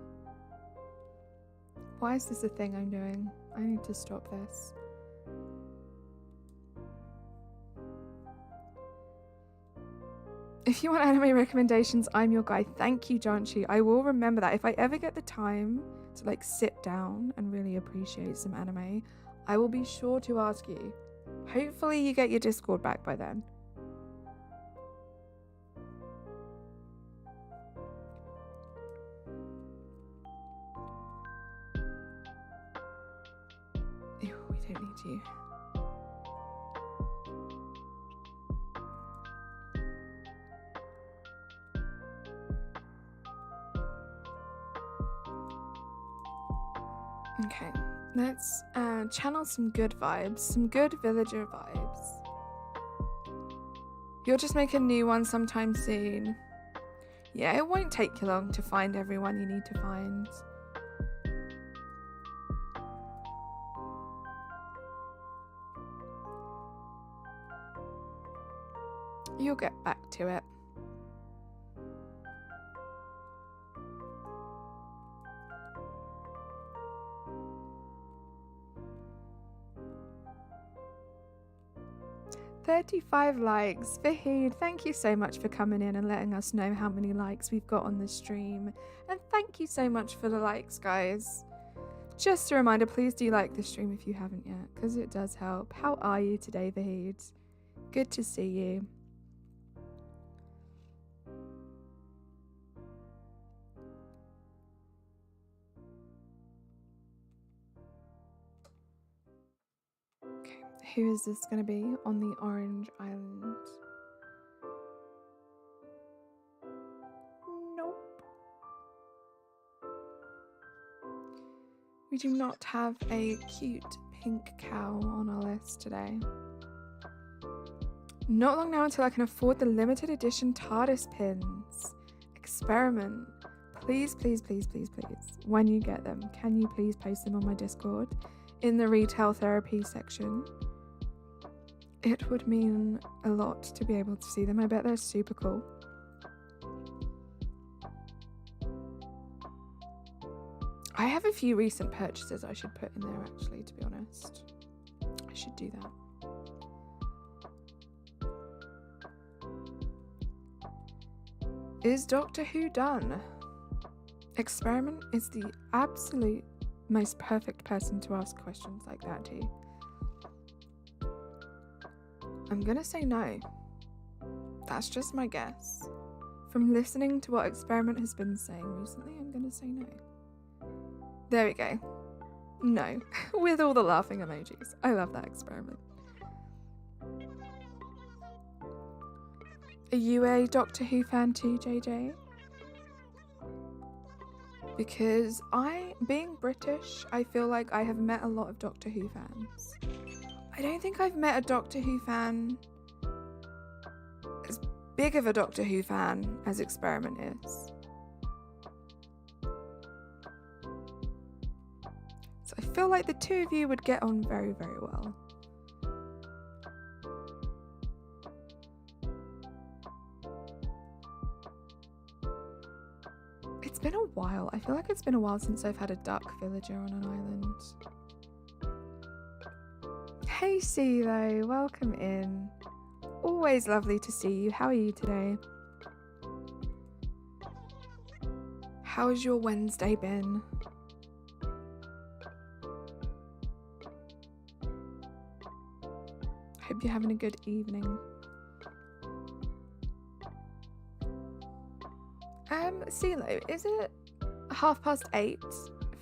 Why is this a thing I'm doing? I need to stop this. If you want anime recommendations, I'm your guy. Thank you, Janchi. I will remember that. If I ever get the time to like sit down and really appreciate some anime, I will be sure to ask you. Hopefully you get your Discord back by then. Ew, we don't need you. Okay, let's channel some good vibes, some good villager vibes. You'll just make a new one sometime soon. Yeah, it won't take you long to find everyone you need to find. You'll get back to it. $35 likes. Vahid, thank you so much for coming in and letting us know how many likes we've got on the stream. And thank you so much for the likes, guys. Just a reminder, please do like the stream if you haven't yet, because it does help. How are you today, Vahid? Good to see you. Who is this going to be on the Orange Island? Nope. We do not have a cute pink cow on our list today. Not long now until I can afford the limited edition TARDIS pins. Experiment. please, please, please, please, please, when you get them, can you please post them on my Discord in the retail therapy section? It would mean a lot to be able to see them. I bet they're super cool. I have a few recent purchases I should put in there, actually, to be honest. I should do that. Is Doctor Who done? Experiment is the absolute most perfect person to ask questions like that to. I'm gonna say no. That's just my guess. From listening to what Experiment has been saying recently, I'm gonna say no. There we go. No. With all the laughing emojis. I love that Experiment. Are you a Doctor Who fan too, JJ? Because being British, I feel like I have met a lot of Doctor Who fans. I don't think I've met a Doctor Who fan as big of a Doctor Who fan as Experiment is. So I feel like the two of you would get on very, very well. It's been a while. I feel like it's been a while since I've had a duck villager on an island. Hey CeeLo, welcome in. Always lovely to see you. How are you today? How's your Wednesday been? Hope you're having a good evening. CeeLo, is it 8:30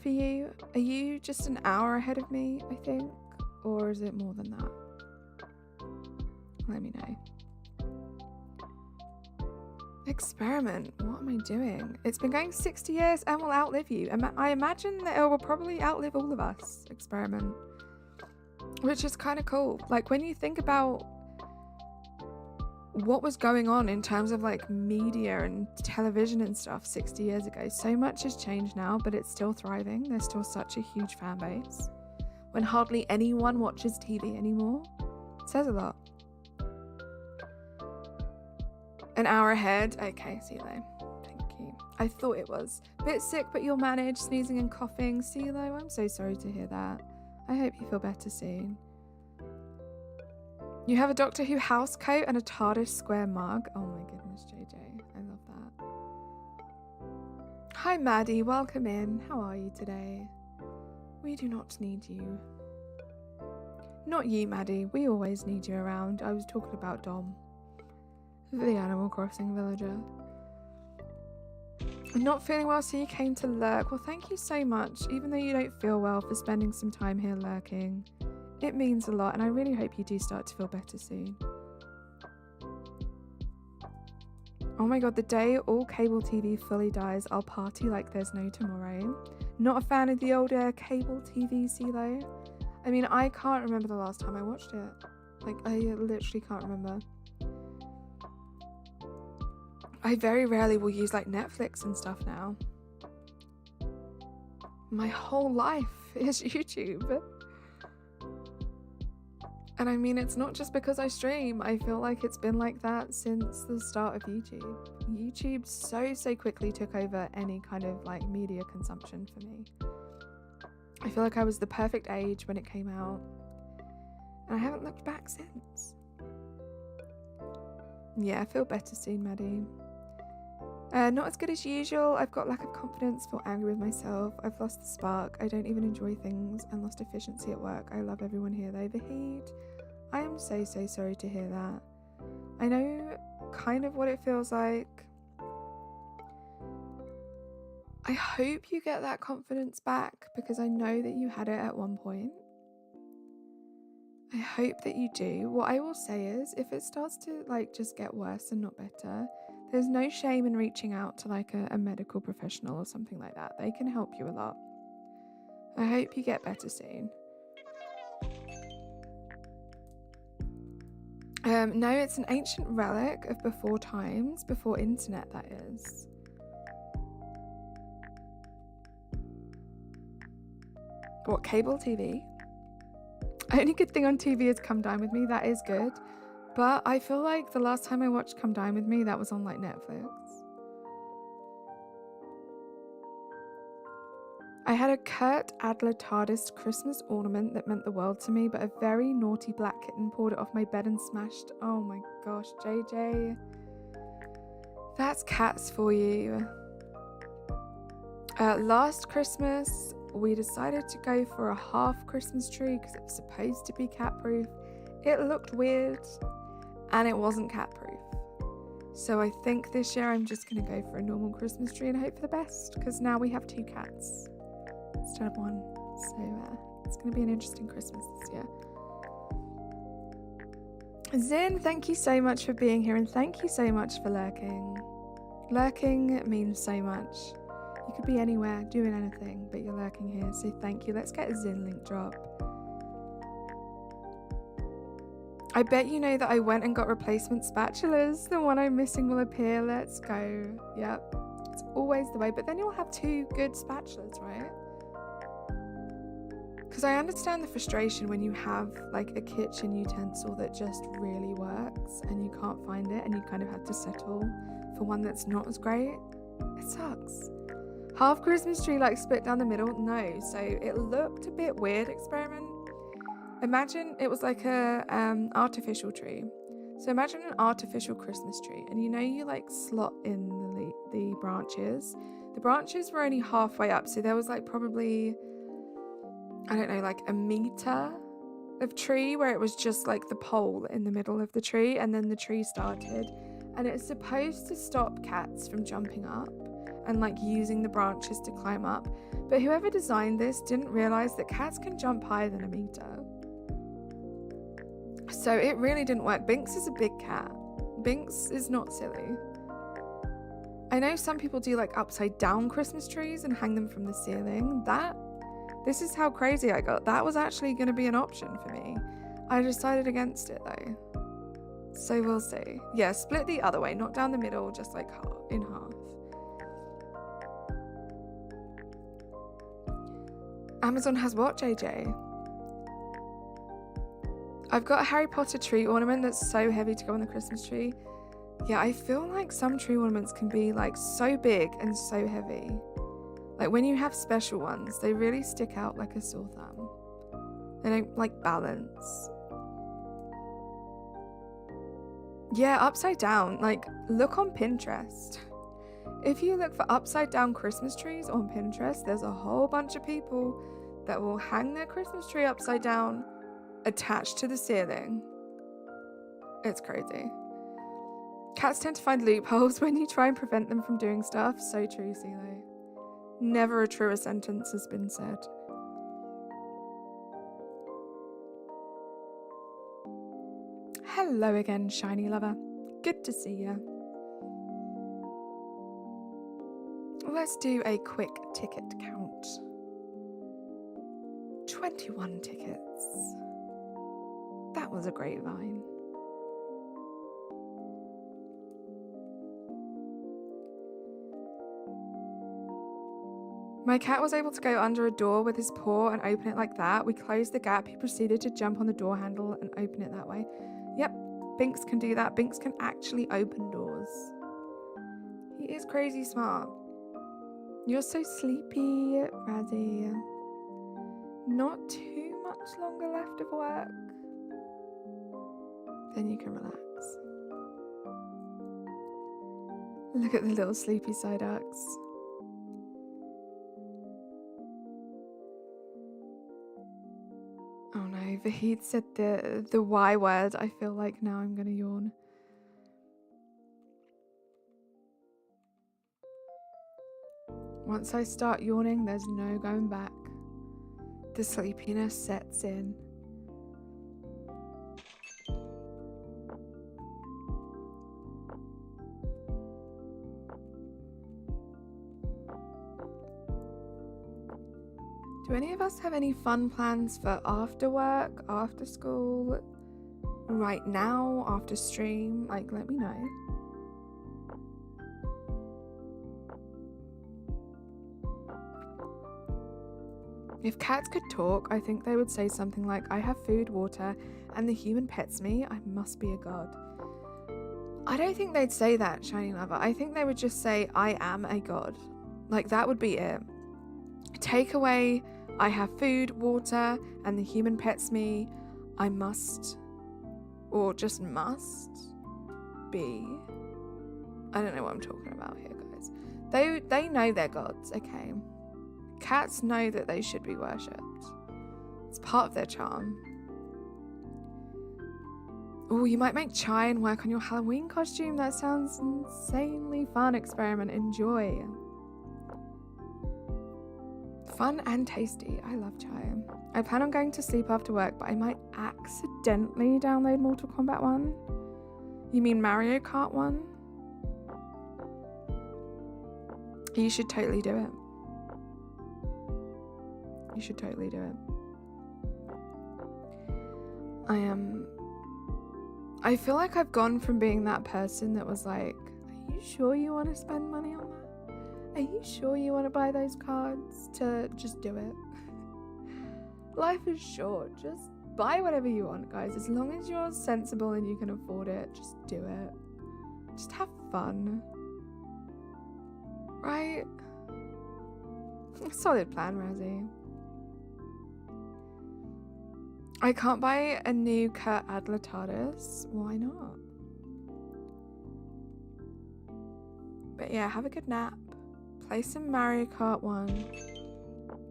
for you? Are you just an hour ahead of me, I think? Or is it more than that? Let me know. Experiment, what am I doing? It's been going 60 years and will outlive you. I imagine that it will probably outlive all of us, Experiment. Which is kind of cool. Like, when you think about what was going on in terms of like media and television and stuff 60 years ago, so much has changed now, but it's still thriving. There's still such a huge fan base. When hardly anyone watches TV anymore, it says a lot. An hour ahead. Okay, CeeLo. Thank you. I thought it was. Bit sick, but you'll manage. Sneezing and coughing. CeeLo, I'm so sorry to hear that. I hope you feel better soon. You have a Doctor Who house coat and a TARDIS square mug. Oh my goodness, JJ. I love that. Hi, Maddie. Welcome in. How are you today? We do not need you. Not you, Maddie. We always need you around. I was talking about Dom, the Animal Crossing villager. I'm not feeling well, so you came to lurk. Well, thank you so much, even though you don't feel well, for spending some time here lurking. It means a lot, and I really hope you do start to feel better soon. Oh my god, the day all cable TV fully dies, I'll party like there's no tomorrow. Not a fan of the older cable TV, CeeLo. I mean, I can't remember the last time I watched it. Like, I literally can't remember. I very rarely will use like Netflix and stuff now. My whole life is YouTube. And I mean, it's not just because I stream. I feel like it's been like that since the start of YouTube. YouTube so quickly took over any kind of like media consumption for me. I feel like I was the perfect age when it came out. And I haven't looked back since. Yeah, I feel better soon, Maddie. Not as good as usual. I've got lack of confidence, feel angry with myself. I've lost the spark. I don't even enjoy things and lost efficiency at work. I love everyone here though. Vahid, I am so sorry to hear that. I know kind of what it feels like. I hope you get that confidence back because I know that you had it at one point. I hope that you do. What I will say is, if it starts to like just get worse and not better, there's no shame in reaching out to like a medical professional or something like that. They can help you a lot. I hope you get better soon. No, it's an ancient relic of before times, before internet, that is. What, cable TV? Only good thing on TV is Come Dine With Me. That is good. But I feel like the last time I watched Come Dine With Me, that was on like Netflix. I had a Kurt Adler TARDIS Christmas ornament that meant the world to me, but a very naughty black kitten pulled it off my bed and smashed. Oh my gosh, JJ. That's cats for you. Last Christmas, we decided to go for a half Christmas tree because it was supposed to be cat proof. It looked weird and it wasn't cat proof. So I think this year I'm just going to go for a normal Christmas tree and hope for the best, because now we have 2 cats instead of 1. So it's going to be an interesting Christmas this year. Zin, thank you so much for being here, and thank you so much for lurking. Lurking means so much. You could be anywhere doing anything, but you're lurking here, so thank you. Let's get a Zin link drop. I bet you know that I went and got replacement spatulas. The one I'm missing will appear. Let's go. Yep. It's always the way, but then you'll have 2 good spatulas, right? Because I understand the frustration when you have like a kitchen utensil that just really works and you can't find it and you kind of have to settle for one that's not as great. It sucks. Half Christmas tree like split down the middle? No. So it looked a bit weird, experiment. Imagine it was like a artificial tree. So imagine an artificial Christmas tree, and you know you like slot in the branches. The branches were only halfway up, so there was like probably, I don't know, like a meter of tree where it was just like the pole in the middle of the tree, and then the tree started, and it's supposed to stop cats from jumping up and like using the branches to climb up. But whoever designed this didn't realize that cats can jump higher than a meter. So it really didn't work. Binks is a big cat. Binks is not silly. I know some people do like upside down Christmas trees and hang them from the ceiling. This is how crazy I got. That was actually going to be an option for me. I decided against it though. So we'll see. Yeah, split the other way, not down the middle, just like in half. Amazon has what, JJ? I've got a Harry Potter tree ornament that's so heavy to go on the Christmas tree. Yeah, I feel like some tree ornaments can be like so big and so heavy. Like when you have special ones, they really stick out like a sore thumb. They don't like balance. Yeah, upside down. Like look on Pinterest. If you look for upside down Christmas trees on Pinterest, there's a whole bunch of people that will hang their Christmas tree upside down, attached to the ceiling. It's crazy. Cats tend to find loopholes when you try and prevent them from doing stuff. So true, CeeLo. Never a truer sentence has been said. Hello again, shiny lover. Good to see you. Let's do a quick ticket count. 21 tickets. That was a grapevine. My cat was able to go under a door with his paw and open it like that. We closed the gap. He proceeded to jump on the door handle and open it that way. Yep, Binks can do that. Binks can actually open doors. He is crazy smart. You're so sleepy, Razzie. Not too much longer left of work. Then you can relax. Look at the little sleepy Psyducks. Oh no, Vahid said the Y word. I feel like now I'm gonna yawn. Once I start yawning, there's no going back. The sleepiness sets in. Do any of us have any fun plans for after work, after school, right now, after stream? Like, let me know. If cats could talk, I think they would say something like, I have food, water, and the human pets me. I must be a god. I don't think they'd say that, Shiny Lover. I think they would just say, I am a god. Like, that would be it. Take away, I have food, water, and the human pets me. I must, or just must, be. I don't know what I'm talking about here, guys. They know they're gods, okay? Cats know that they should be worshipped. It's part of their charm. Oh, you might make chai and work on your Halloween costume. That sounds insanely fun. Experiment. Enjoy. Fun and tasty. I love chai. I plan on going to sleep after work, but I might accidentally download Mortal Kombat 1. You mean Mario Kart 1? You should totally do it. You should totally do it. I feel like I've gone from being that person that was like, are you sure you want to spend money on that? Are you sure you want to buy those cards? To just do it. Life is short. Just buy whatever you want, guys. As long as you're sensible and you can afford it, just do it. Just have fun. Right? Solid plan, Rosie. I can't buy a new Kurt Adler TARDIS. Why not? But yeah, have a good nap. Play some Mario Kart 1.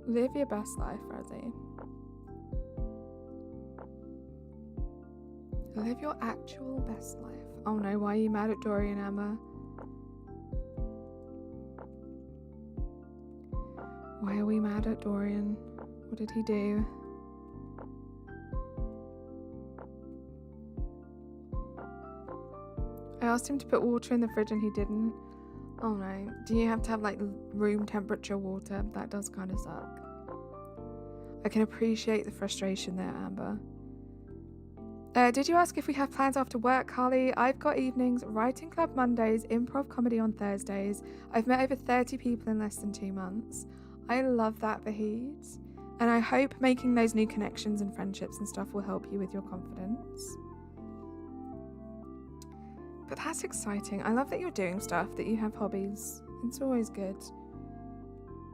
Live your best life, Rosie. Live your actual best life. Oh no, why are you mad at Dorian, Emma? Why are we mad at Dorian? What did he do? I asked him to put water in the fridge and he didn't. Oh no. Do you have to have like room temperature water? That does kind of suck. I can appreciate the frustration there, Amber. Did you ask if we have plans after work, Carly? I've got evenings, writing club Mondays, improv comedy on Thursdays. I've met over 30 people in less than 2 months. I love that, Vahid. And I hope making those new connections and friendships and stuff will help you with your confidence. But that's exciting. I love that you're doing stuff, that you have hobbies. It's always good.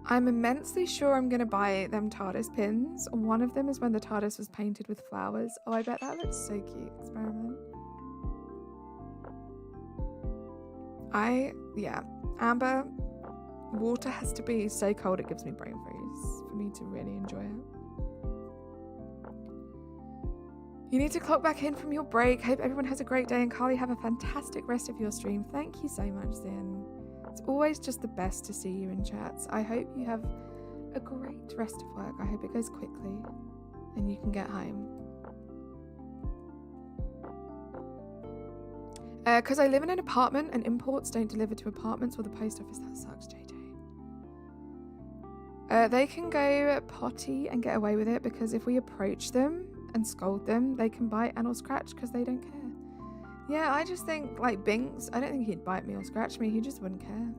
I'm immensely sure I'm going to buy them TARDIS pins. One of them is when the TARDIS was painted with flowers. Oh, I bet that looks so cute. Experiment. Yeah. Amber, water has to be so cold it gives me brain freeze for me to really enjoy it. You need to clock back in from your break. Hope everyone has a great day, and Carly, have a fantastic rest of your stream. Thank you so much, Zin. It's always just the best to see you in chats. I hope you have a great rest of work. I hope it goes quickly and you can get home. Because I live in an apartment and imports don't deliver to apartments or the post office. That sucks, JJ. They can go potty and get away with it because if we approach them and scold them, they can bite and or scratch because they don't care. Yeah, I just think, like, Binks, I don't think he'd bite me or scratch me. He just wouldn't care.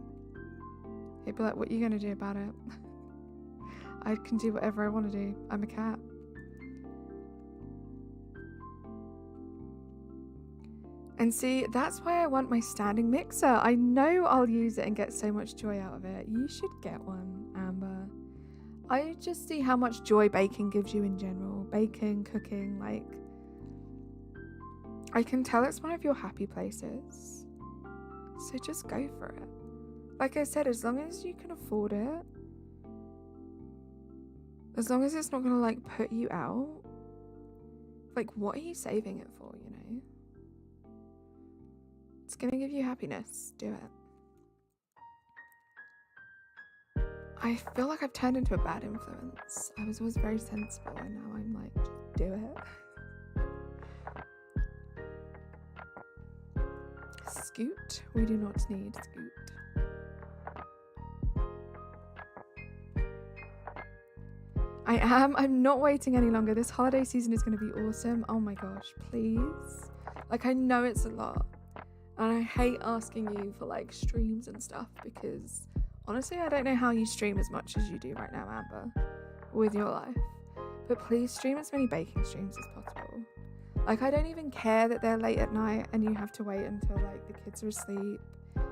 He'd be like, what are you going to do about it? I can do whatever I want to do. I'm a cat. And see, that's why I want my standing mixer. I know I'll use it and get so much joy out of it. You should get one, Amber. I just see how much joy baking gives you in general. Baking, cooking, like... I can tell it's one of your happy places. So just go for it. Like I said, as long as you can afford it. As long as it's not going to, like, put you out. Like, what are you saving it for, you know? It's going to give you happiness. Do it. I feel like I've turned into a bad influence. I was always very sensible and now I'm like, just do it. Scoot? We do not need Scoot. I'm not waiting any longer. This holiday season is going to be awesome. Oh my gosh, please. Like, I know it's a lot. And I hate asking you for, like, streams and stuff because, honestly, I don't know how you stream as much as you do right now, Amber. with your life, but please stream as many baking streams as possible. Like, I don't even care that they're late at night and you have to wait until like the kids are asleep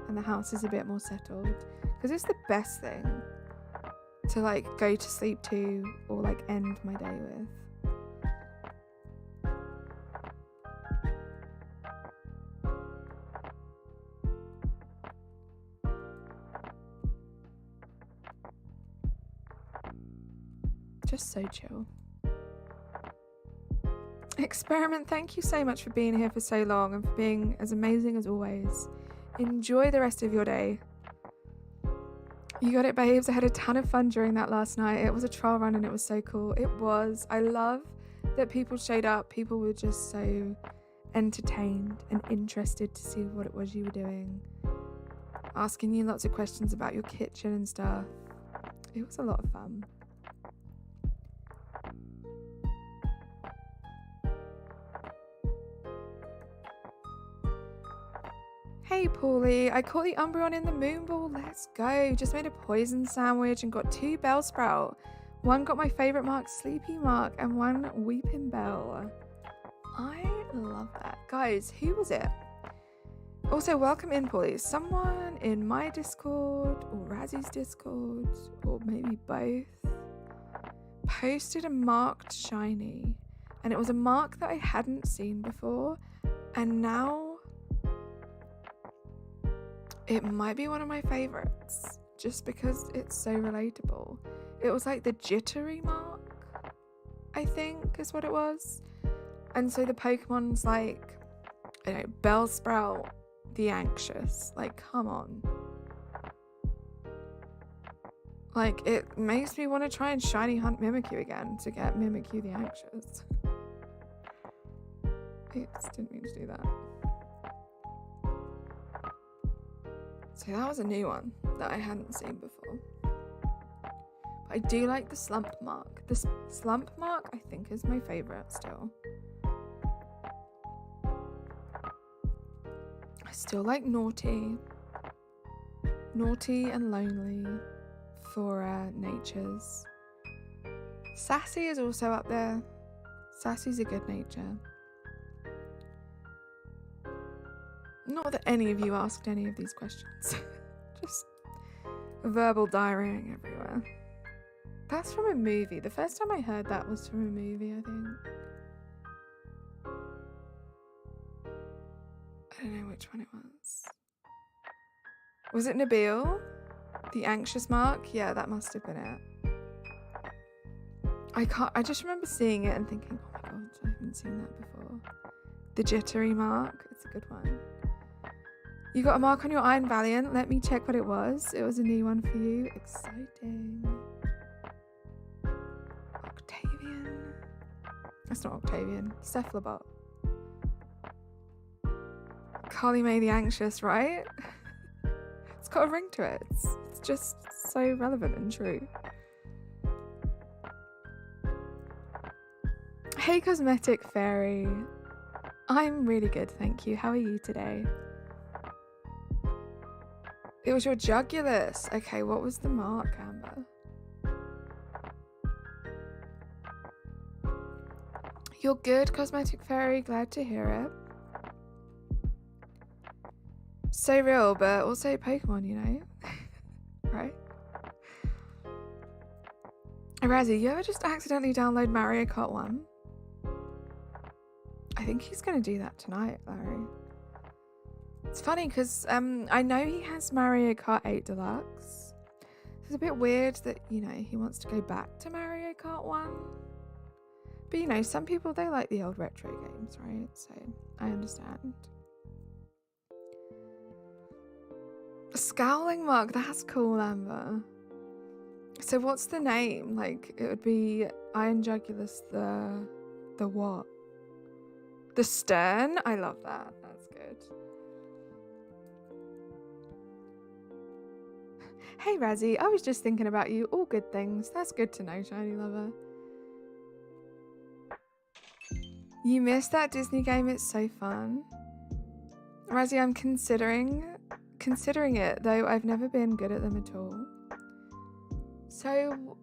and the house is a bit more settled, because it's the best thing to like go to sleep to or like end my day with. Just so chill. Experiment, thank you so much for being here for so long and for being as amazing as always. Enjoy the rest of your day. You got it, babes. I had a ton of fun during that last night. It was a trial run and it was so cool. It was. I love that people showed up. People were just so entertained and interested to see what it was you were doing. Asking you lots of questions about your kitchen and stuff. It was a lot of fun. Hey Paulie, I caught the Umbreon in the Moonball. Let's go. Just made a poison sandwich and got 2 Bellsprout. One got my favourite mark, Sleepy Mark, and one Weeping Bell. I love that. Guys, who was it? Also, welcome in, Paulie. Someone in my Discord or Razzy's Discord, or maybe both, posted a marked shiny. And it was a mark that I hadn't seen before. And now it might be one of my favorites just because it's so relatable. It was like the jittery mark, I think is what it was. And so the Pokemon's like, I don't know, Bellsprout the Anxious. Like, come on. Like, it makes me want to try and shiny hunt Mimikyu again to get Mimikyu the Anxious. Oops, didn't mean to do that. So that was a new one that I hadn't seen before. But I do like the slump mark. The slump mark, I think, is my favourite still. I still like Naughty. Naughty and Lonely for natures. Sassy is also up there. Sassy's a good nature. Not that any of you asked any of these questions. Just verbal diarrheaing everywhere. That's from a movie. The first time I heard that was from a movie, I think. I don't know which one it was. Was it Nabil? The Anxious mark? Yeah, that must have been it. I just remember seeing it and thinking, oh my god, I haven't seen that before. The jittery mark. It's a good one. You got a mark on your Iron Valiant. Let me check what it was. It was a new one for you. Exciting. Octavian. That's not Octavian. Cephalobot. Carly Mae the Anxious, right? It's got a ring to it. It's just so relevant and true. Hey Cosmetic Fairy. I'm really good, thank you. How are you today? It was your Jugulus. Okay, what was the mark, Amber? You're good, Cosmetic Fairy. Glad to hear it. So real, but also Pokemon, you know? Right? Razzie, you ever just accidentally download Mario Kart 1? I think he's going to do that tonight, Larry. It's funny because I know he has Mario Kart 8 Deluxe. It's a bit weird that, you know, he wants to go back to Mario Kart 1. But, you know, some people, they like the old retro games, right? So, I understand. A Scowling Mark, that's cool, Amber. So, what's the name? Like, it would be Iron Jugulus the what? The Stern? I love that. That's good. Hey Razzie, I was just thinking about you. All good things. That's good to know, Shiny Lover. You missed that Disney game. It's so fun. Razzie, I'm considering it, though I've never been good at them at all. So,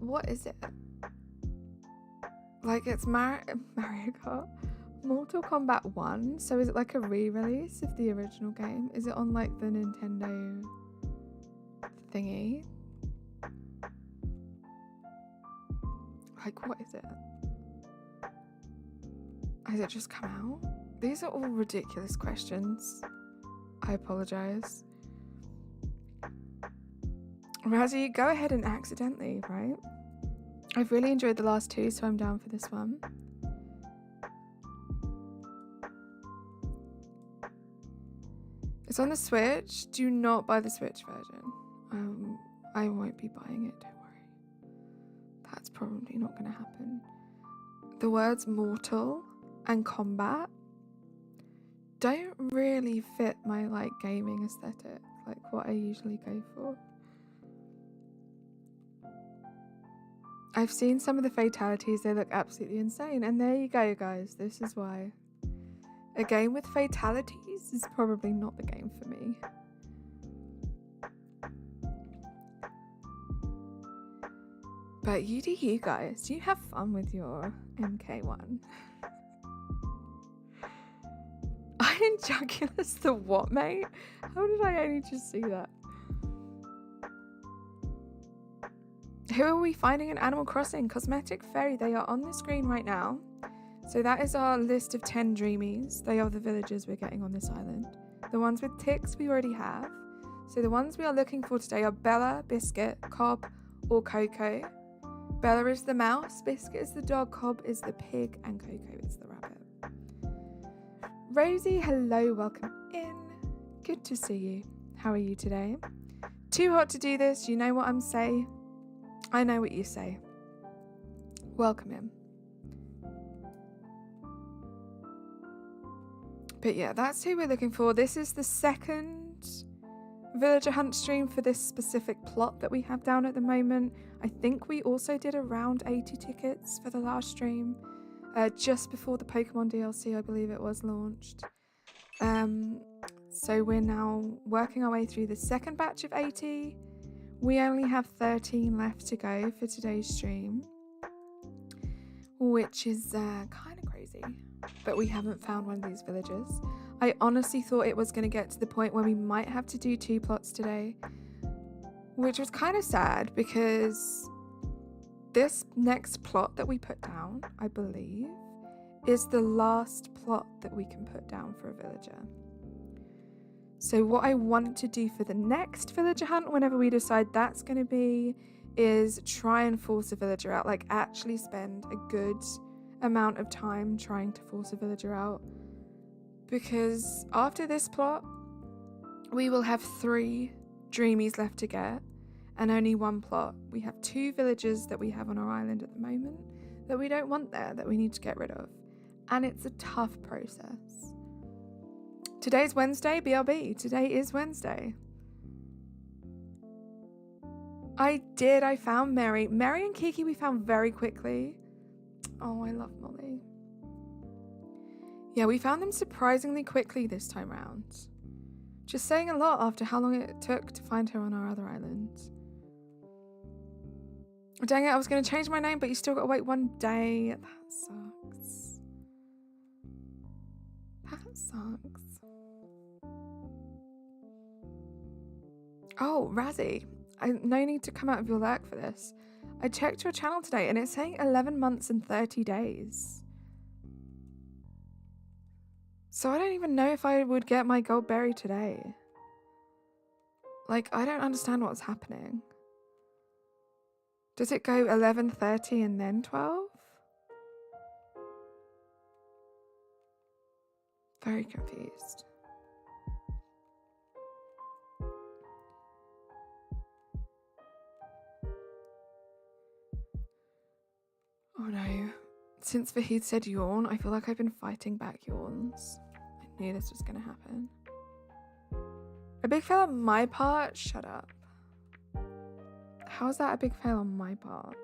What is it? Like, it's Mario Kart Mortal Kombat 1, so is it like a re-release of the original game? Is it on like the Nintendo thingy? Like, what is it? Has it just come out? These are all ridiculous questions. I apologize. Razzie, go ahead and accidentally, right? I've really enjoyed the last two, so I'm down for this one. It's on the Switch. Do not buy the Switch version. I won't be buying it, don't worry. That's probably not going to happen. The words mortal and combat don't really fit my like gaming aesthetic, like what I usually go for. I've seen some of the fatalities, they look absolutely insane, and there you go, guys. This is why a game with fatalities is probably not the game for me. But you do you guys. You have fun with your MK1. Iron Jugulus the what, mate? How did I only just see that? Who are we finding in Animal Crossing? Cosmetic Fairy. They are on the screen right now. So that is our list of 10 dreamies. They are the villagers we're getting on this island. The ones with ticks we already have. So the ones we are looking for today are Bella, Biscuit, Cobb, or Coco. Bella is the mouse, Biscuit is the dog, Cobb is the pig, and Coco is the rabbit. Rosie, hello, welcome in. Good to see you. How are you today? Too hot to do this, you know what I'm saying? I know what you say. Welcome in. But yeah, that's who we're looking for. This is the second villager hunt stream for this specific plot that we have down at the moment. I think we also did around 80 tickets for the last stream, just before the Pokemon DLC, I believe it was, launched. So we're now working our way through the second batch of 80. We only have 13 left to go for today's stream, which is kind of crazy, but we haven't found one of these villagers. I honestly thought it was going to get to the point where we might have to do 2 plots today, which was kind of sad because this next plot that we put down, I believe, is the last plot that we can put down for a villager. So what I want to do for the next villager hunt, whenever we decide that's going to be, is try and force a villager out. Like, actually spend a good amount of time trying to force a villager out. Because after this plot, we will have 3 dreamies left to get, and only 1 plot. We have 2 villagers that we have on our island at the moment that we don't want there, that we need to get rid of. And it's a tough process. Today's Wednesday, BRB. Today is Wednesday. I found Mary. Mary and Kiki we found very quickly. Oh, I love Molly. Yeah, we found them surprisingly quickly this time round. Just saying a lot after how long it took to find her on our other island. Dang it, I was going to change my name, but you still got to wait 1 day. That sucks. That sucks. Oh, Razzie, no need to come out of your lurk for this. I checked your channel today and it's saying 11 months and 30 days. So I don't even know if I would get my gold berry today. Like, I don't understand what's happening. Does it go 11, 30 and then 12? Very confused. Oh no. Since Vahid said yawn, I feel like I've been fighting back yawns. I knew this was going to happen. A big fail on my part? Shut up. How is that a big fail on my part?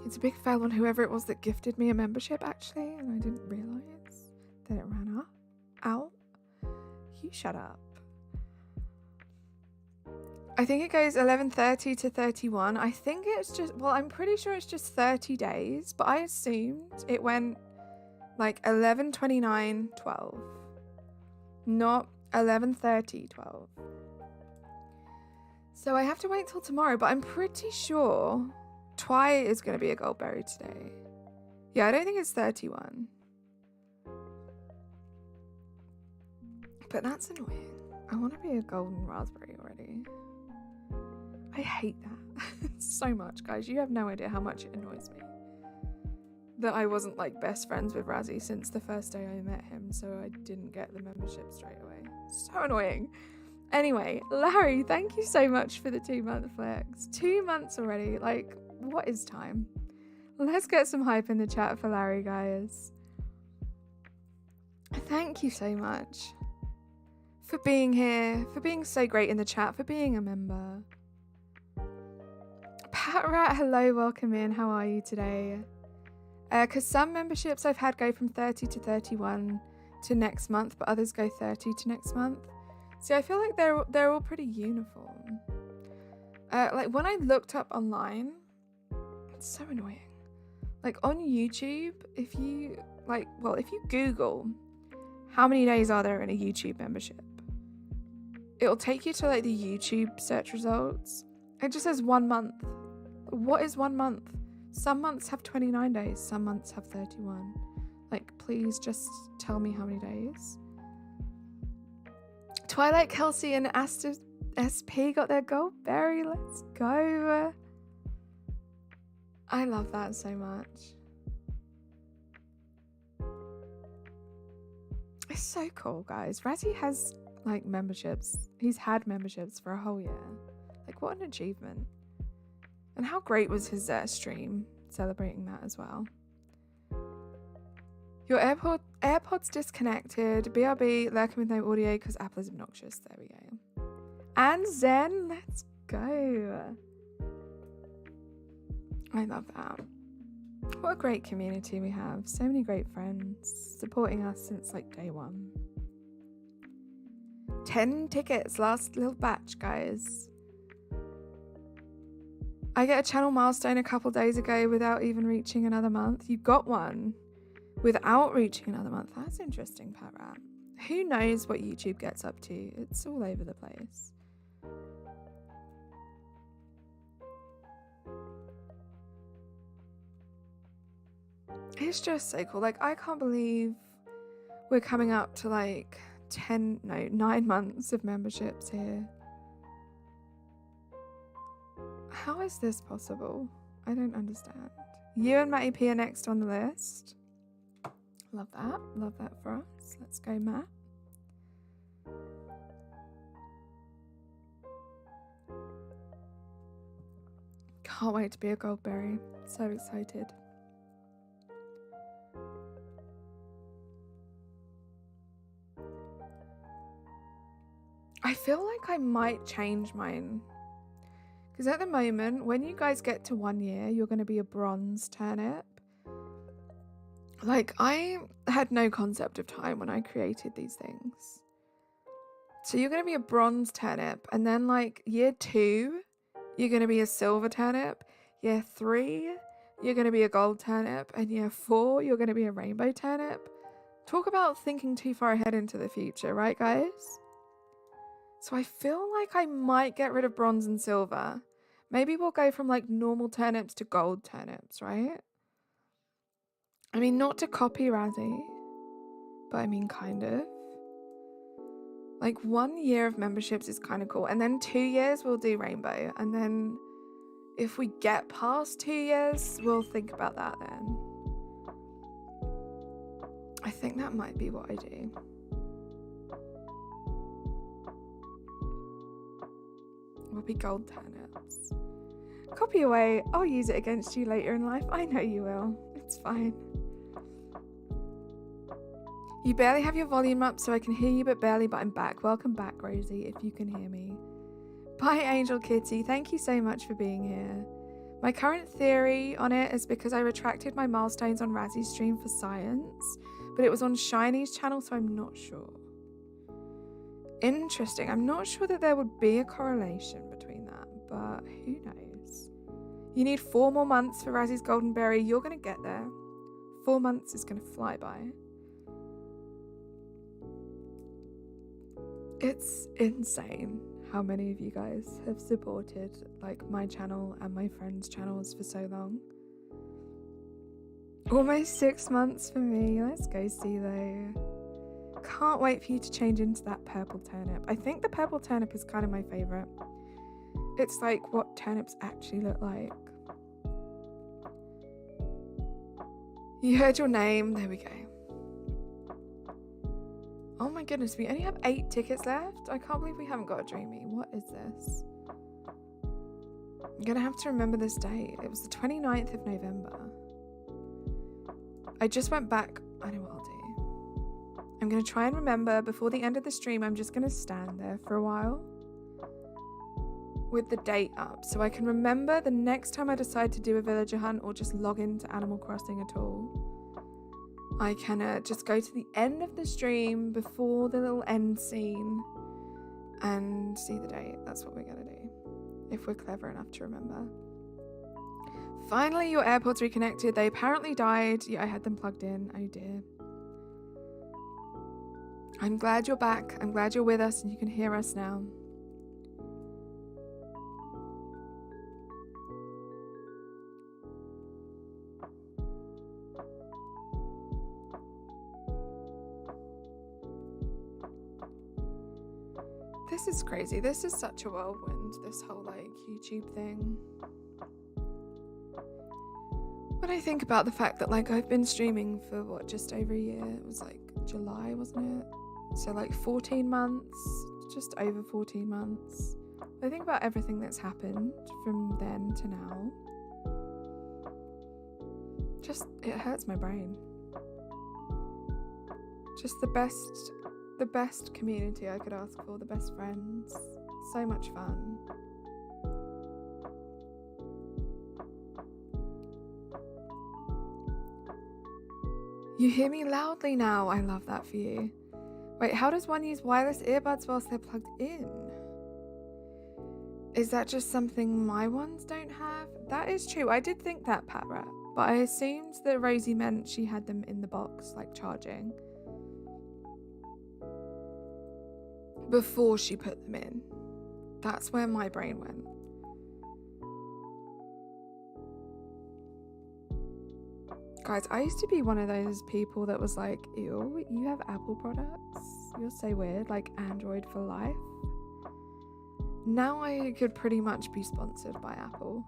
It's a big fail on whoever it was that gifted me a membership, actually, and I didn't realise that it ran out. You shut up. I think it goes 11:30 to 31. I think it's just, well, I'm pretty sure it's just 30 days, but I assumed it went like 11:29, 12. Not 11:30, 12. So I have to wait till tomorrow, but I'm pretty sure Twi is going to be a goldberry today. Yeah, I don't think it's 31. But that's annoying. I want to be a golden raspberry already. I hate that so much, guys. You have no idea how much it annoys me that I wasn't like best friends with Razzie since the first day I met him, so I didn't get the membership straight away. So annoying. Anyway, Larry, thank you so much for the 2-month flex. 2 months already. Like, what is time? Let's get some hype in the chat for Larry, guys. Thank you so much for being here, for being so great in the chat, for being a member. Pat Rat, hello, welcome in. How are you today? Because some memberships I've had go from 30 to 31 to next month, but others go 30 to next month. See, I feel like they're all pretty uniform. Like when I looked up online, it's so annoying. Like on YouTube, if you Google how many days are there in a YouTube membership, it'll take you to like the YouTube search results. It just says 1 month. What is 1 month? Some months have 29 days, some months have 31. Like, please just tell me how many days. Twilight Kelsey and Astor SP got their goldberry. Let's go. I love that so much. It's so cool, guys. Razzie has like memberships. He's had memberships for a whole year. Like, what an achievement. And how great was his stream celebrating that as well. Your AirPods disconnected. BRB lurking with no audio because Apple is obnoxious. There we go. And Zen, let's go. I love that. What a great community we have. So many great friends supporting us since like day one. 10 tickets, last little batch, guys. I get a channel milestone a couple days ago without even reaching another month. You got one without reaching another month. That's interesting, Pat Rat. Who knows what YouTube gets up to? It's all over the place. It's just so cool. Like, I can't believe we're coming up to like 9 months of memberships here. How is this possible? I don't understand. You and Matty P are next on the list. Love that. Love that for us. Let's go, Matt. Can't wait to be a goldberry. So excited. I feel like I might change mine. Because at the moment, when you guys get to 1 year, you're going to be a bronze turnip. Like, I had no concept of time when I created these things. So you're going to be a bronze turnip. And then, like, year 2, you're going to be a silver turnip. Year 3, you're going to be a gold turnip. And year 4, you're going to be a rainbow turnip. Talk about thinking too far ahead into the future, right, guys? So I feel like I might get rid of bronze and silver. Maybe we'll go from like normal turnips to gold turnips, right? I mean, not to copy Razzie, but I mean, kind of. Like 1 year of memberships is kind of cool. And then 2 years we'll do rainbow. And then if we get past 2 years, we'll think about that then. I think that might be what I do. Will be gold turnips. Copy away. I'll use it against you later in life. I know you will. It's fine. You barely have your volume up, so I can hear you, but barely. But I'm back. Welcome back, Rosie, if you can hear me. Bye, Angel Kitty. Thank you so much for being here. My current theory on it is because I retracted my milestones on Razzie's stream for science, but it was on Shiny's channel, so I'm not sure. Interesting. I'm not sure that there would be a correlation between that, but who knows? You need 4 more months for Razzie's Golden Berry. You're going to get there. 4 months is going to fly by. It's insane how many of you guys have supported like my channel and my friends' channels for so long. Almost 6 months for me. Let's go see though. Can't wait for you to change into that purple turnip. I think the purple turnip is kind of my favorite. It's like what turnips actually look like. You heard your name. There we go. Oh my goodness, we only have 8 tickets left? I can't believe we haven't got a Dreamy. What is this? I'm gonna have to remember this date. It was the 29th of November. I just went back. I know what I'll do. I'm gonna try and remember before the end of the stream. I'm just gonna stand there for a while with the date up so I can remember the next time I decide to do a villager hunt or just log into Animal Crossing at all. I can just go to the end of the stream before the little end scene and see the date. That's what we're going to do, if we're clever enough to remember. Finally, your AirPods reconnected. They apparently died. Yeah, I had them plugged in. Oh dear. I'm glad you're back. I'm glad you're with us and you can hear us now. This is crazy. This is such a whirlwind, this whole like YouTube thing. When I think about the fact that like I've been streaming for what, just over a year. It was like July, wasn't it? So like 14 months, just over 14 months. I think about everything that's happened from then to now. Just, it hurts my brain. Just the best community I could ask for, the best friends. So much fun. You hear me loudly now. I love that for you. Wait, how does one use wireless earbuds whilst they're plugged in? Is that just something my ones don't have? That is true. I did think that, Pat Rat, but I assumed that Rosie meant she had them in the box, like charging, before she put them in. That's where my brain went. Guys, I used to be one of those people that was like, ew, you have Apple products? You're so weird, like Android for life. Now I could pretty much be sponsored by Apple.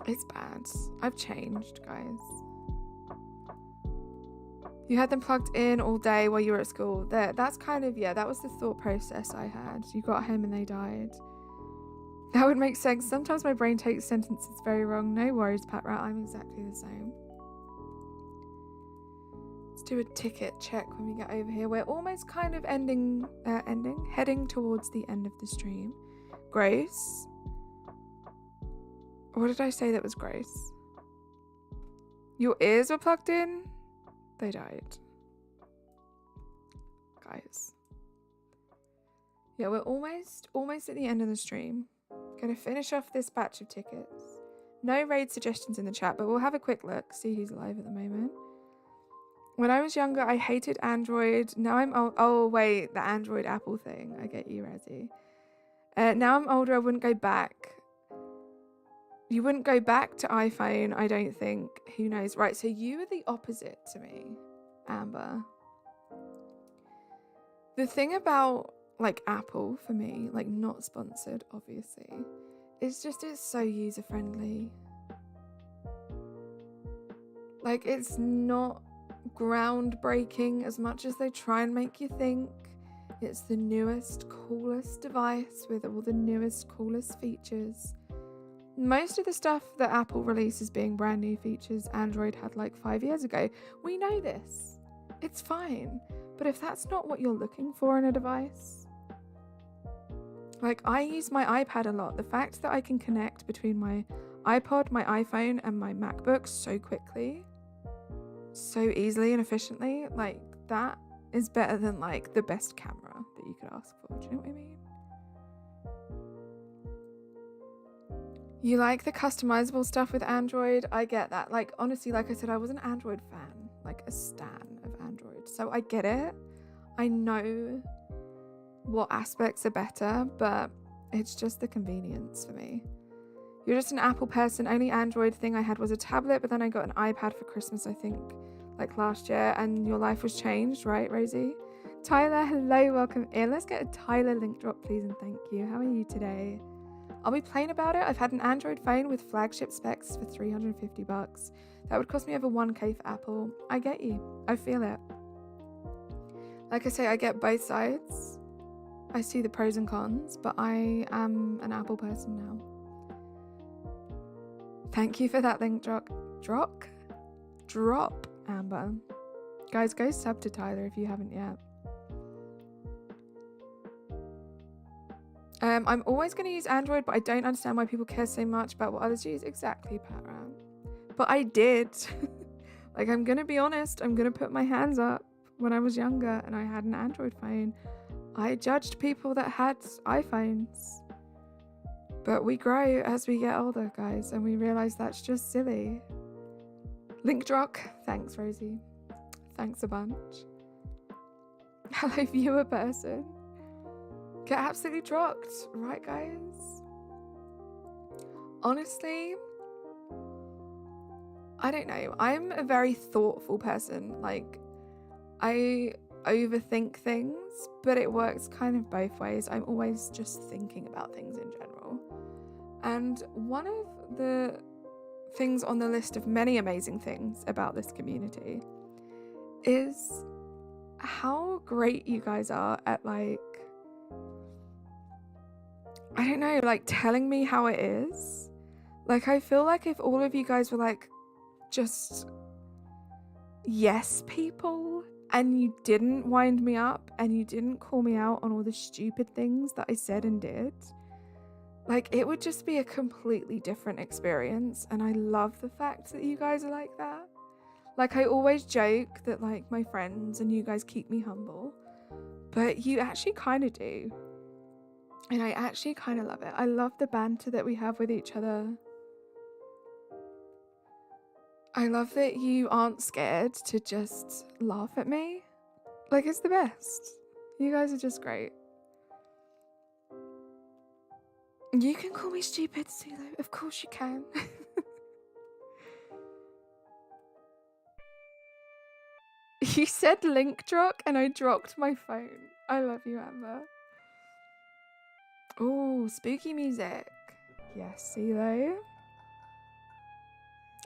It's bad. I've changed, guys. You had them plugged in all day while you were at school. That's kind of, yeah, that was the thought process I had. You got home and they died. That would make sense. Sometimes my brain takes sentences very wrong. No worries, Pat Rat. I'm exactly the same. Let's do a ticket check when we get over here. We're almost kind of heading towards the end of the stream. Grace. What did I say that was Grace? Your ears were plugged in? They died. Guys. Yeah, we're almost at the end of the stream. Gonna finish off this batch of tickets. No raid suggestions in the chat, but we'll have a quick look, see who's live at the moment. When I was younger, I hated Android. Now I'm old. Oh, wait, the Android Apple thing. I get you, Rezzy. Now I'm older, I wouldn't go back. You wouldn't go back to iPhone, I don't think. Who knows? Right, so you are the opposite to me, Amber. The thing about, like, Apple, for me, like, not sponsored, obviously, is just it's so user-friendly. Like, it's not groundbreaking as much as they try and make you think. It's the newest, coolest device with all the newest, coolest features. Most of the stuff that Apple releases being brand new features, Android had like 5 years ago. We know this. It's fine. But if that's not what you're looking for in a device, like I use my iPad a lot. The fact that I can connect between my iPod, my iPhone, and my MacBook so quickly, so easily and efficiently, like that is better than like the best camera that you could ask for. Do you know what I mean? You like the customizable stuff with Android? I get that. Like, honestly, like I said, I was an Android fan, like a stan of Android. So I get it. I know what aspects are better, but it's just the convenience for me. You're just an Apple person. Only Android thing I had was a tablet, but then I got an iPad for Christmas, I think, like last year, and your life was changed, right, Rosie? Tyler, hello, welcome in. Let's get a Tyler link drop, please, and thank you. How are you today? I'll be plain about it. I've had an Android phone with flagship specs for $350. That would cost me over 1K for Apple. I get you. I feel it. Like I say, I get both sides. I see the pros and cons, but I am an Apple person now. Thank you for that link drop. Drop, Amber. Guys, go sub to Tyler if you haven't yet. I'm always going to use Android, but I don't understand why people care so much about what others use. Exactly, Para. But I did. Like, I'm going to be honest. I'm going to put my hands up. When I was younger and I had an Android phone, I judged people that had iPhones. But we grow as we get older, guys, and we realize that's just silly. Link drop. Thanks, Rosie. Thanks a bunch. Hello, viewer person. Get absolutely dropped, right, guys? Honestly, I don't know. I'm a very thoughtful person. Like, I overthink things, but it works kind of both ways. I'm always just thinking about things in general. And one of the things on the list of many amazing things about this community is how great you guys are at, like, I don't know, like telling me how it is. Like, I feel like if all of you guys were like just yes people and you didn't wind me up and you didn't call me out on all the stupid things that I said and did, like, it would just be a completely different experience. And I love the fact that you guys are like that. Like, I always joke that, like, my friends and you guys keep me humble, but you actually kind of do. And I actually kind of love it. I love the banter that we have with each other. I love that you aren't scared to just laugh at me. Like, it's the best. You guys are just great. You can call me stupid, Sulu. Of course you can. You said link drop and I dropped my phone. I love you, Amber. Oh, spooky music. Yes, Sulu.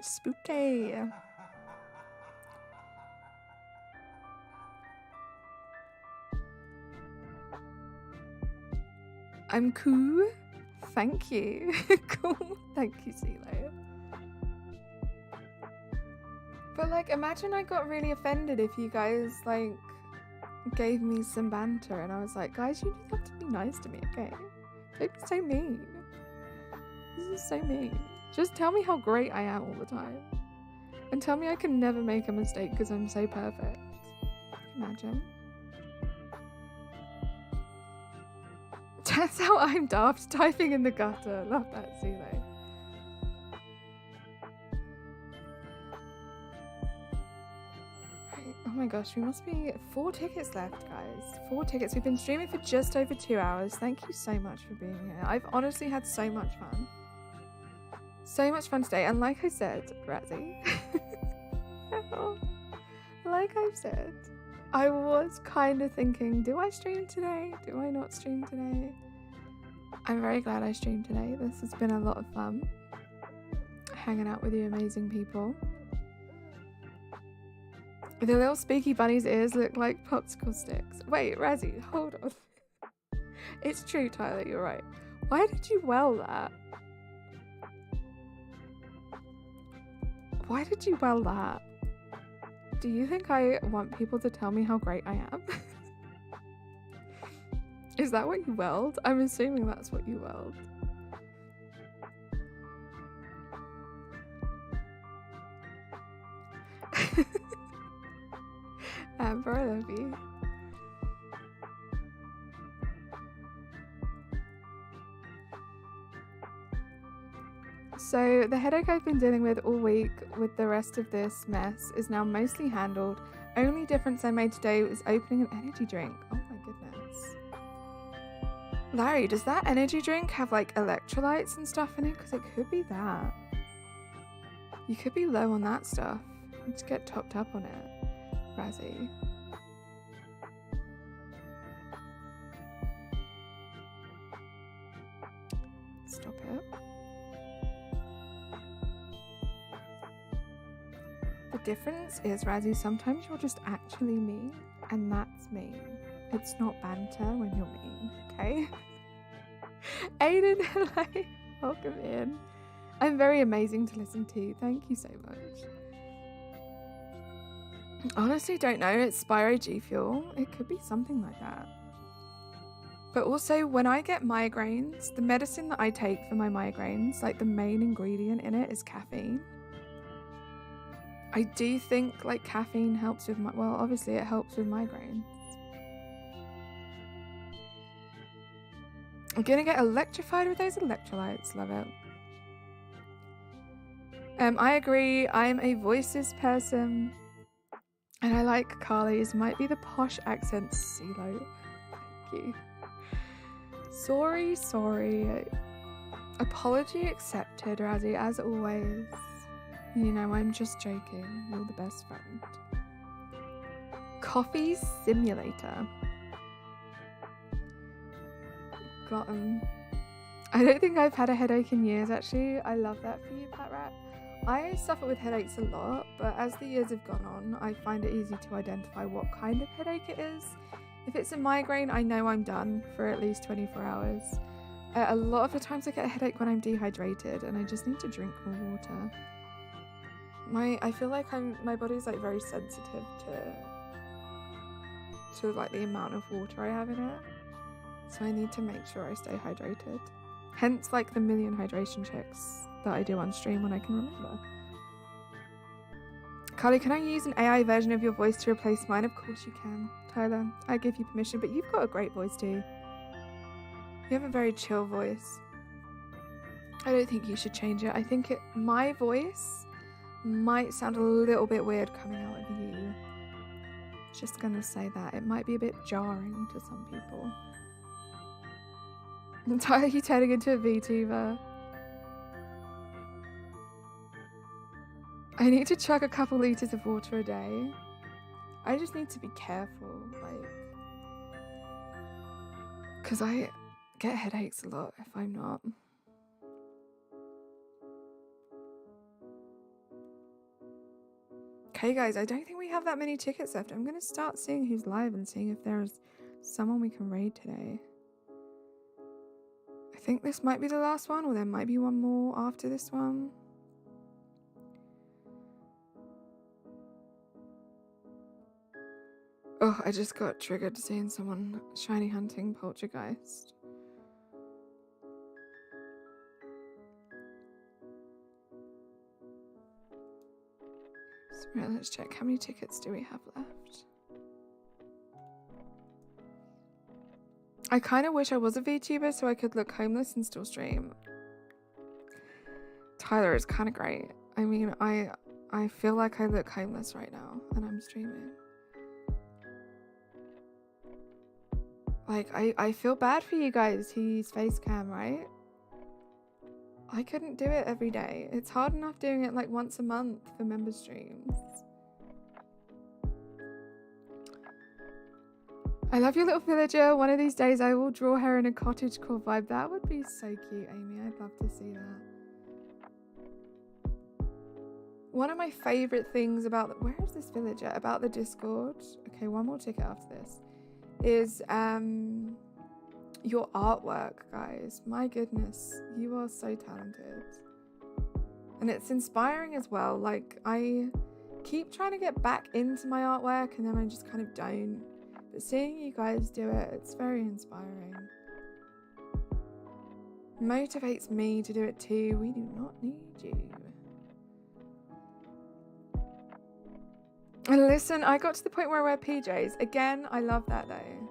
Spooky. I'm cool. Thank you. Cool. Thank you, CeeLo. But, like, imagine I got really offended if you guys, like, gave me some banter and I was like, guys, you just have to be nice to me, okay? Don't be so mean. This is so mean. Just tell me how great I am all the time. And tell me I can never make a mistake because I'm so perfect. Imagine. That's how I'm daft, typing in the gutter. Love that, CeeLo. Oh my gosh, we must be 4 tickets left, guys. 4 tickets. We've been streaming for just over 2 hours. Thank you so much for being here. I've honestly had so much fun. So much fun today. And like I said, Razzie, like I've said, I was kind of thinking, do I stream today? Do I not stream today? I'm very glad I streamed today. This has been a lot of fun. Hanging out with you amazing people. The little spooky bunny's ears look like popsicle sticks. Wait, Razzie, hold on. It's true, Tyler, you're right. Why did you well that? Why did you well that? Do you think I want people to tell me how great I am? Is that what you welled? I'm assuming that's what you welled. Amber, I love you. So the headache I've been dealing with all week with the rest of this mess is now mostly handled. Only difference I made today was opening an energy drink. Oh my goodness. Larry, does that energy drink have like electrolytes and stuff in it? Because it could be that. You could be low on that stuff. Let's get topped up on it, Razzie. Stop it. The difference is, Razzie, sometimes you're just actually mean, and that's mean. It's not banter when you're mean, okay? Aiden, hello. Welcome in. I'm very amazing to listen to. Thank you so much. Honestly, don't know. It's Spyro G Fuel. It could be something like that. But also, when I get migraines, the medicine that I take for my migraines, like the main ingredient in it is caffeine. I do think like caffeine helps with well, obviously it helps with migraines. I'm gonna get electrified with those electrolytes. Love it. I agree. I'm a voices person, and I like Carly's. Might be the posh accent, CeeLo. Thank you. Sorry. Apology accepted, Razzie, as always. You know, I'm just joking. You're the best friend. Coffee simulator. Got 'em. I don't think I've had a headache in years, actually. I love that for you, Pat Rat. I suffer with headaches a lot, but as the years have gone on, I find it easy to identify what kind of headache it is. If it's a migraine, I know I'm done for at least 24 hours. A lot of the times I get a headache when I'm dehydrated, and I just need to drink more water. I feel like my body's like very sensitive to like the amount of water I have in it. So I need to make sure I stay hydrated. Hence like the million hydration checks that I do on stream when I can remember. Carly, can I use an AI version of your voice to replace mine? Of course you can. Tyler, I give you permission, but you've got a great voice too. You have a very chill voice. I don't think you should change it. I think my voice might sound a little bit weird coming out of you. Just gonna say that. It might be a bit jarring to some people. Tyler, you turning into a VTuber. I need to chug a couple litres of water a day. I just need to be careful, like, because I get headaches a lot if I'm not. Okay guys, I don't think we have that many tickets left. I'm going to start seeing who's live and seeing if there's someone we can raid today. I think this might be the last one, or there might be one more after this one. Oh, I just got triggered seeing someone shiny hunting Poltergeist. Right, let's check. How many tickets do we have left? I kind of wish I was a VTuber so I could look homeless and still stream. Tyler is kind of great. I mean, I feel like I look homeless right now and I'm streaming. Like, I feel bad for you guys who use face cam, right? I couldn't do it every day. It's hard enough doing it like once a month for member streams. I love your little villager. One of these days I will draw her in a cottagecore vibe. That would be so cute, Amy. I'd love to see that. One of my favorite things about where is this villager? About the Discord. Okay, one more ticket after this. Is your artwork, guys. My goodness, you are so talented. And it's inspiring as well. Like, I keep trying to get back into my artwork and then I just kind of don't. But seeing you guys do it, it's very inspiring. Motivates me to do it too. We do not need you. And listen, I got to the point where I wear PJs. Again, I love that though.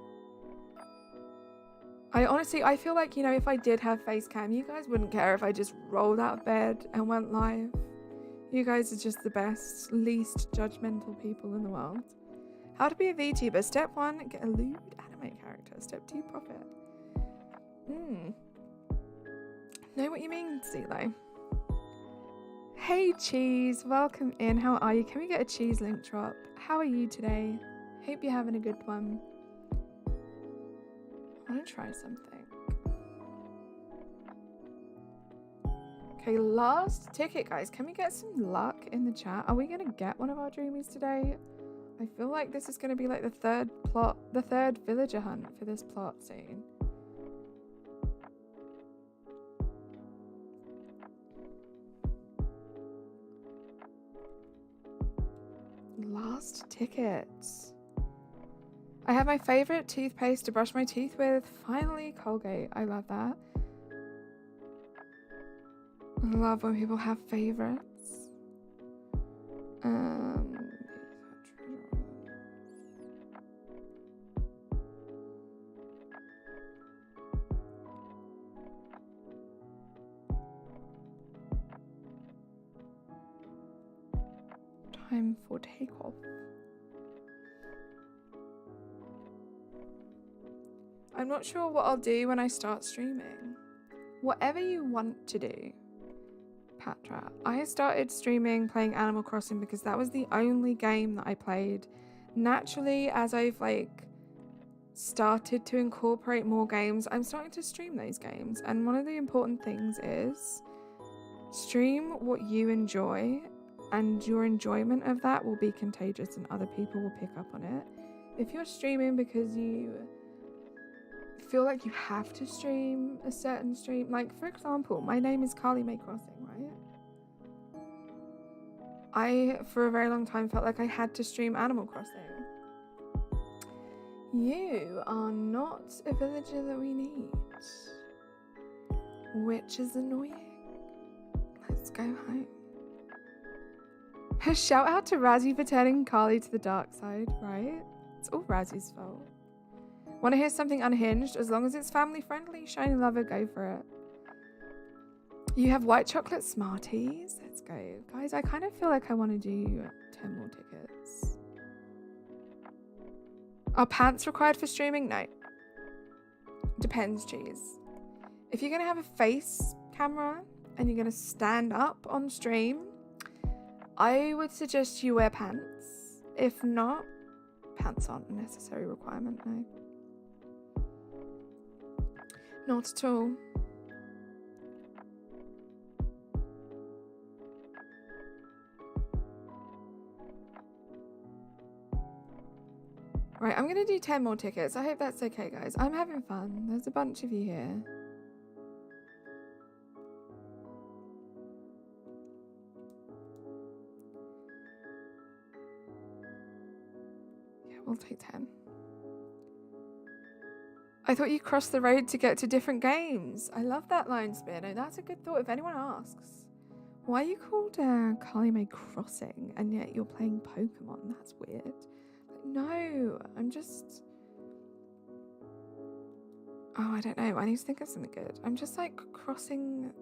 I feel like, you know, if I did have face cam, you guys wouldn't care if I just rolled out of bed and went live. You guys are just the best, least judgmental people in the world. How to be a VTuber. Step 1, get a lewd anime character. Step 2, profit. Know what you mean, Zelo. Hey Cheese, welcome in. How are you? Can we get a cheese link drop? How are you today? Hope you're having a good one. I want to try something. Okay, last ticket, guys. Can we get some luck in the chat? Are we going to get one of our dreamies today? I feel like this is going to be like the third villager hunt for this plot soon. Last tickets. I have my favorite toothpaste to brush my teeth with. Finally, Colgate. I love that. I love when people have favorites. Time for takeoff. I'm not sure what I'll do when I start streaming. Whatever you want to do, Patra. I started streaming playing Animal Crossing because that was the only game that I played. Naturally, as I've started to incorporate more games, I'm starting to stream those games. And one of the important things is stream what you enjoy, and your enjoyment of that will be contagious and other people will pick up on it. If you're streaming because you feel like you have to stream a certain stream, like for example, my name is Carly May Crossing, right? I for a very long time felt like I had to stream Animal Crossing. You are not a villager that we need, which is annoying. Let's go home. Shout out to Razzie for turning Carly to the dark side, right? It's all Razzie's fault. Want to hear something unhinged? As long as it's family friendly, Shiny Lover, go for it. You have white chocolate Smarties. Let's go. Guys, I kind of feel like I want to do 10 more tickets. Are pants required for streaming? No. Depends, cheese. If you're going to have a face camera and you're going to stand up on stream, I would suggest you wear pants. If not, pants aren't a necessary requirement, no. Not at all. Right, I'm going to do 10 more tickets. I hope that's okay, guys. I'm having fun. There's a bunch of you here. We'll take 10. I thought you crossed the road to get to different games. I love that line, Spearno. That's a good thought if anyone asks. Why are you called Carly May Crossing and yet you're playing Pokemon? That's weird. Like, no, I'm just... Oh, I don't know. I need to think of something good. I'm just crossing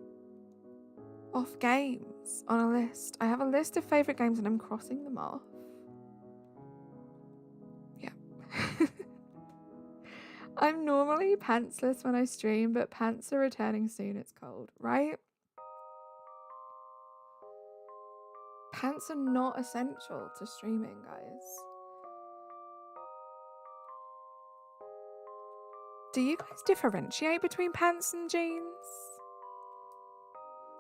off games on a list. I have a list of favourite games and I'm crossing them off. I'm normally pantsless when I stream, but pants are returning soon. It's cold, right? Pants are not essential to streaming, guys. Do you guys differentiate between pants and jeans?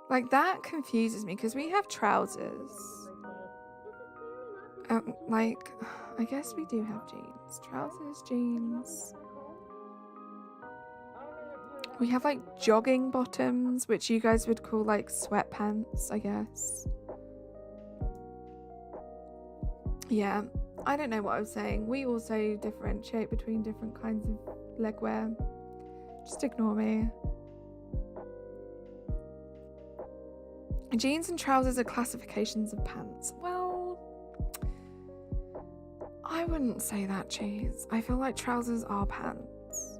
Like, that confuses me because we have trousers. I guess we do have jeans. Trousers, jeans. We have jogging bottoms, which you guys would call sweatpants, I guess. Yeah, I don't know what I was saying. We also differentiate between different kinds of legwear. Just ignore me. Jeans and trousers are classifications of pants. Well, I wouldn't say that, Cheese. I feel like trousers are pants.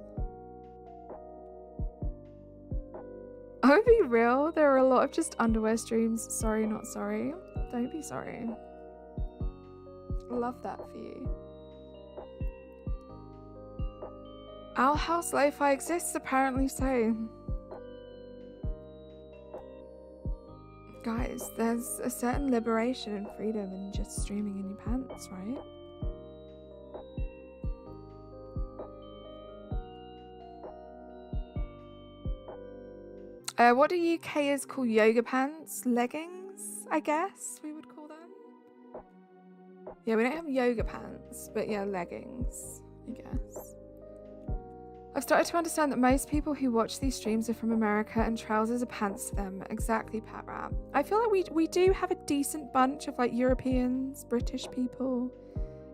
I would be real. There are a lot of just underwear streams. Sorry, not sorry. Don't be sorry. Love that for you. Our house lo-fi exists, apparently so. Guys, there's a certain liberation and freedom in just streaming in your pants, right? What do UKers call yoga pants? Leggings, I guess we would call them. Yeah, we don't have yoga pants, but yeah, leggings, I guess. I've started to understand that most people who watch these streams are from America and trousers are pants to them. Exactly, Pat Rat. I feel like we do have a decent bunch of like Europeans, British people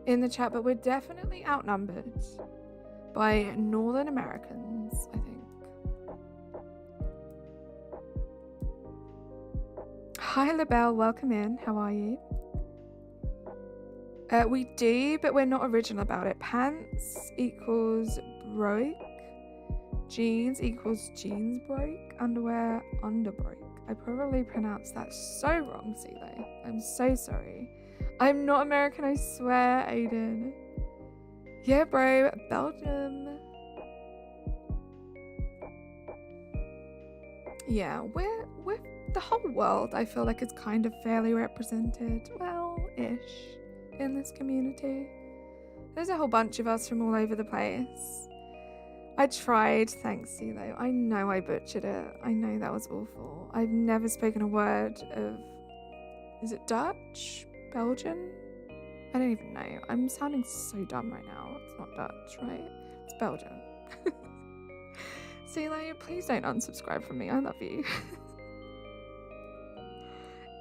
in the chat, but we're definitely outnumbered by Northern Americans, I think. Hi, LaBelle. Welcome in. How are you? We do, but we're not original about it. Pants equals broke. Jeans equals jeans broke. Underwear, underbroke. I probably pronounced that so wrong, CeeLo. I'm so sorry. I'm not American, I swear, Aiden. Yeah, bro. Belgium. Yeah, we're the whole world, I feel like, is kind of fairly represented. Well-ish. In this community. There's a whole bunch of us from all over the place. I tried, thanks CeeLo. I know I butchered it. I know that was awful. I've never spoken a word of... Is it Dutch? Belgian? I don't even know. I'm sounding so dumb right now. It's not Dutch, right? It's Belgian. CeeLo, please don't unsubscribe from me. I love you.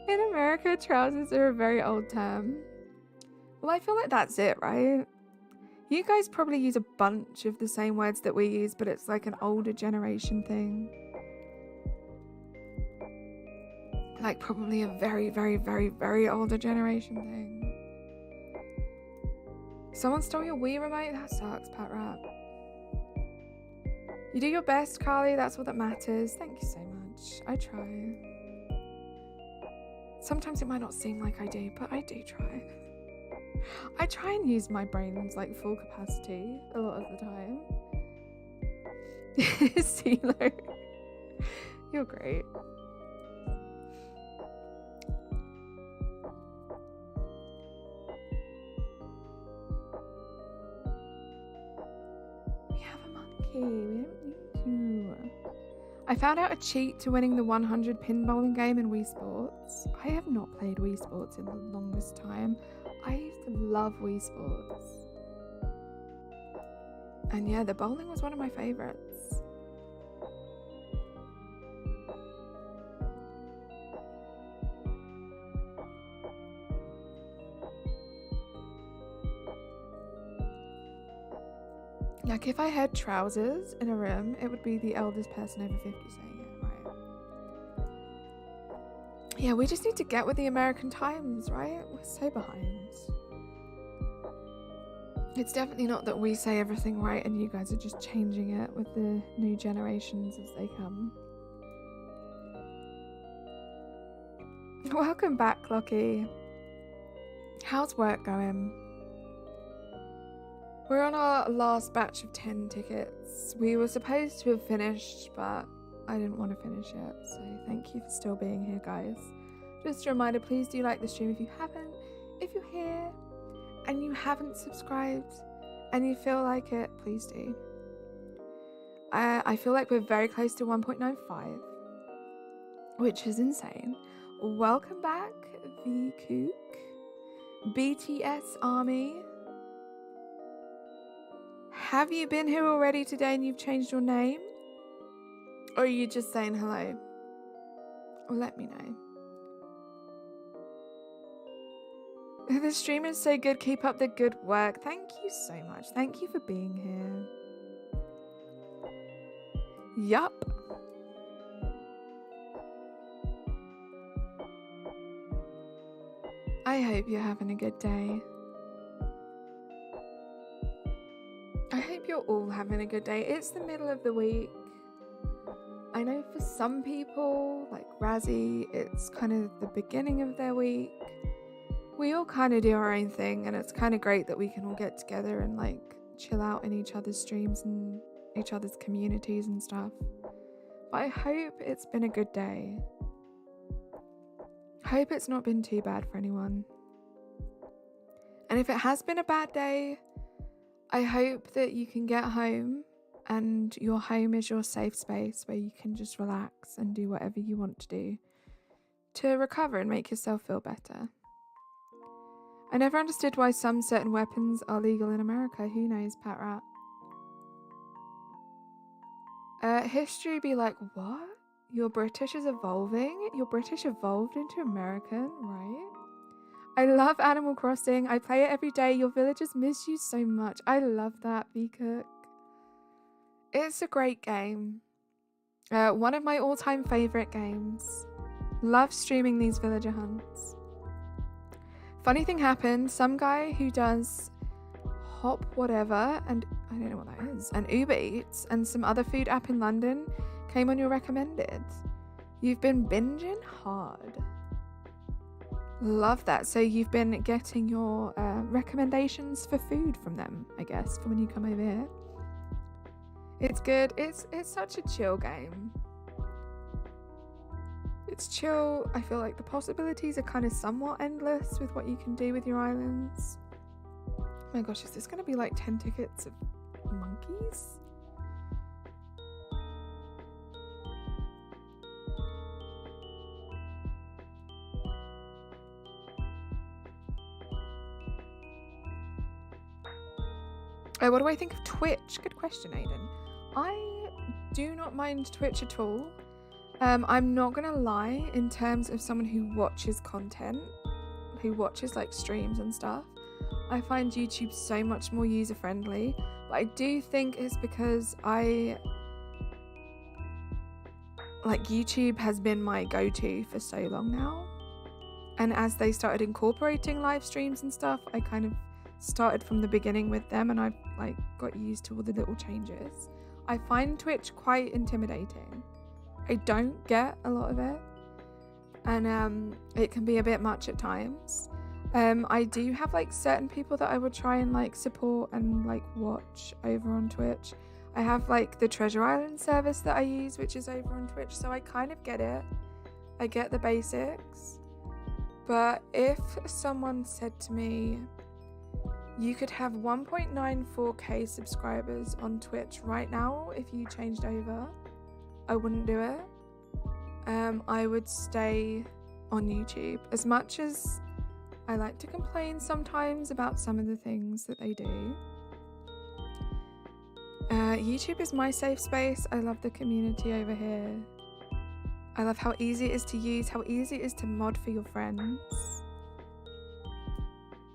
In America, trousers are a very old term. Well, I feel like that's it, right? You guys probably use a bunch of the same words that we use, but it's like an older generation thing. Like probably a very, very, very, very older generation thing. Someone stole your Wii remote? That sucks, Pat Rat. You do your best, Carly. That's all that matters. Thank you so much. I try. Sometimes it might not seem like I do, but I do try. I try and use my brain's like full capacity a lot of the time. CeeLo, you're great. We have a monkey. We don't need to. I found out a cheat to winning the 100 pin bowling game in Wii Sports. I have not played Wii Sports in the longest time. I used to love Wii Sports. And yeah, the bowling was one of my favorites. Like if I had trousers in a room, it would be the eldest person over 50 saying it, right? Yeah, we just need to get with the American times, right? We're so behind. It's definitely not that we say everything right and you guys are just changing it with the new generations as they come. Welcome back, Lockie. How's work going? We're on our last batch of 10 tickets. We were supposed to have finished, but I didn't want to finish it, so thank you for still being here, guys. Just a reminder, please do like the stream if you haven't. If you're here and you haven't subscribed and you feel like it, please do. I feel like we're very close to 1.95, which is insane. Welcome back, V Kook, BTS Army. Have you been here already today and you've changed your name? Or are you just saying hello? Or let me know. The stream is so good. Keep up the good work. Thank you so much. Thank you for being here. Yup. I hope you're having a good day. I hope you're all having a good day. It's the middle of the week. I I know for some people, like Razzie, it's kind of the beginning of their week. We all kind of do our own thing, and it's kind of great that we can all get together and like chill out in each other's streams and each other's communities and stuff. But I hope it's been a good day. I hope it's not been too bad for anyone. And if it has been a bad day, I hope that you can get home and your home is your safe space where you can just relax and do whatever you want to do to recover and make yourself feel better. I never understood why some certain weapons are legal in America. Who knows, Pat Rat? History be like, what? Your British is evolving? Your British evolved into American, right? I love Animal Crossing. I play it every day. Your villagers miss you so much. I love that, V-Cook. It's a great game. One of my all-time favourite games. Love streaming these villager hunts. Funny thing happened. Some guy who does Hop whatever, and I don't know what that is, and Uber Eats, and some other food app in London came on your recommended. You've been binging hard. Love that. So you've been getting your recommendations for food from them, I guess, for when you come over here. It's good. It's such a chill game. It's chill. I feel like the possibilities are kind of somewhat endless with what you can do with your islands. Oh my gosh, is this going to be like 10 tickets of monkeys? What do I think of Twitch? Good question, Aiden. I do not mind Twitch at all. I'm not gonna lie, in terms of someone who watches content, who watches like streams and stuff, I find YouTube so much more user-friendly. But I do think it's because YouTube has been my go-to for so long now. And as they started incorporating live streams and stuff, I kind of started from the beginning with them, and I've like got used to all the little changes. I find Twitch quite intimidating. I don't get a lot of it, and it can be a bit much at times. I do have like certain people that I would try and like support and like watch over on Twitch. I have like the Treasure Island service that I use, which is over on Twitch, so I kind of get it. I get the basics. But if someone said to me, you could have 1.94k subscribers on Twitch right now if you changed over, I wouldn't do it. I would stay on YouTube. As much as I like to complain sometimes about some of the things that they do, YouTube is my safe space. I love the community over here. I love how easy it is to use, how easy it is to mod for your friends.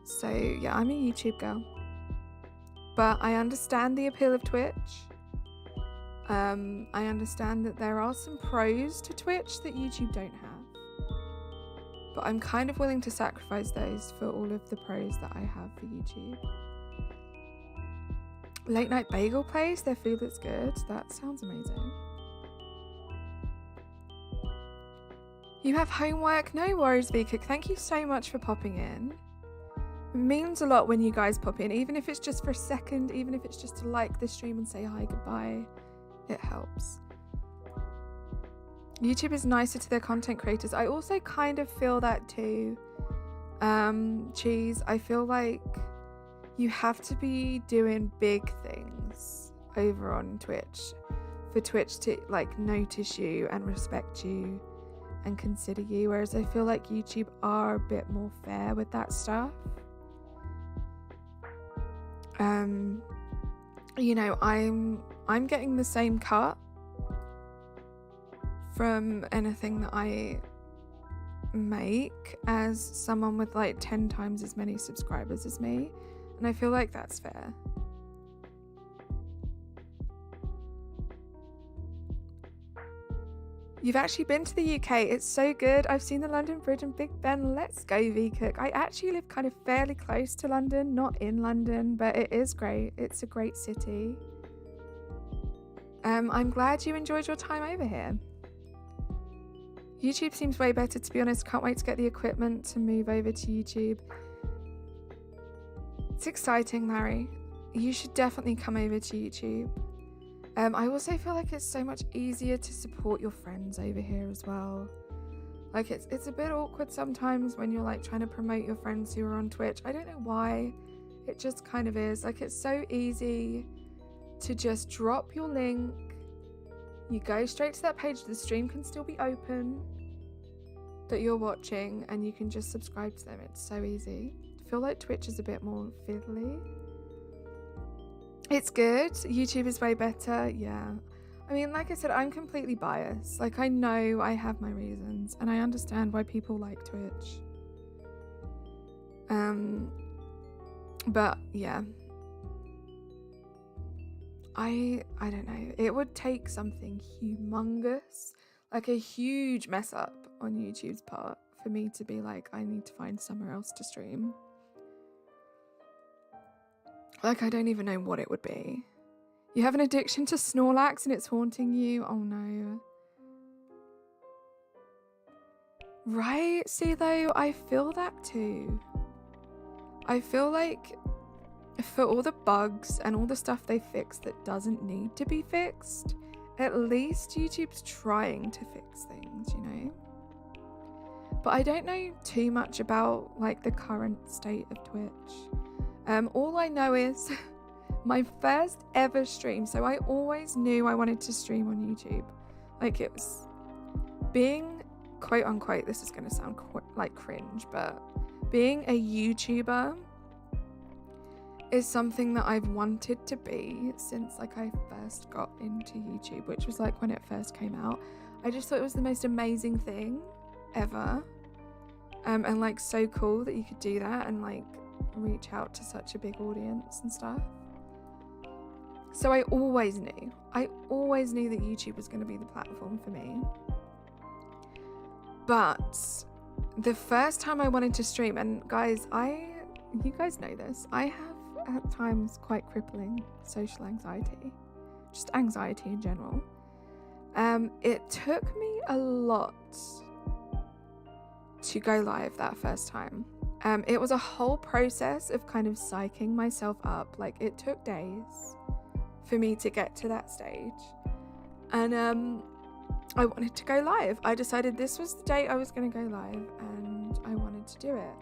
So yeah, I'm a YouTube girl, but I understand the appeal of Twitch. I understand that there are some pros to Twitch that YouTube don't have, but I'm kind of willing to sacrifice those for all of the pros that I have for YouTube. Late Night Bagel Place, their food looks good. That sounds amazing. You have homework? No worries, V-Cook. Thank you so much for popping in. It means a lot when you guys pop in, even if it's just for a second, even if it's just to like the stream and say hi, goodbye. It helps. YouTube is nicer to their content creators. I also kind of feel that too. Cheese, I feel like you have to be doing big things over on Twitch for Twitch to like notice you and respect you and consider you, whereas I feel like YouTube are a bit more fair with that stuff. You know, I'm getting the same cut from anything that I make as someone with like 10 times as many subscribers as me, and I feel like that's fair. You've actually been to the UK. It's so good. I've seen the London Bridge and Big Ben. Let's go, V-Cook. I actually live kind of fairly close to London, not in London, but it is great. It's a great city. I'm glad you enjoyed your time over here. YouTube seems way better, to be honest. Can't wait to get the equipment to move over to YouTube. It's exciting, Larry. You should definitely come over to YouTube. I also feel like it's so much easier to support your friends over here as well. Like it's a bit awkward sometimes when you're like trying to promote your friends who are on Twitch. I don't know why. It just kind of is. Like, it's so easy to just drop your link. You go straight to that page. The stream can still be open that you're watching, and you can just subscribe to them. It's so easy. I feel like Twitch is a bit more fiddly. It's good. YouTube is way better. Yeah. I mean, like I said, I'm completely biased. Like, I know I have my reasons, and I understand why people like Twitch. But yeah, I don't know. It would take something humongous, like a huge mess up on YouTube's part, for me to be like, I need to find somewhere else to stream. Like, I don't even know what it would be. You have an addiction to Snorlax and it's haunting you? Oh no. Right? See though, I feel that too. I feel like for all the bugs and all the stuff they fixed that doesn't need to be fixed, at least YouTube's trying to fix things, you know? But I don't know too much about like the current state of Twitch. All I know is my first ever stream. So I always knew I wanted to stream on YouTube. Like, it was being quote unquote, this is going to sound like cringe, but being a YouTuber is something that I've wanted to be since like I first got into YouTube, which was like when it first came out. I just thought it was the most amazing thing ever. And like so cool that you could do that and like reach out to such a big audience and stuff. So I always knew that YouTube was going to be the platform for me. But the first time I wanted to stream, and guys, you guys know this, I have at times quite crippling social anxiety, just anxiety in general. It took me a lot to go live that first time. It was a whole process of kind of psyching myself up. Like, it took days for me to get to that stage. And I wanted to go live. I decided this was the date I was going to go live, and I wanted to do it.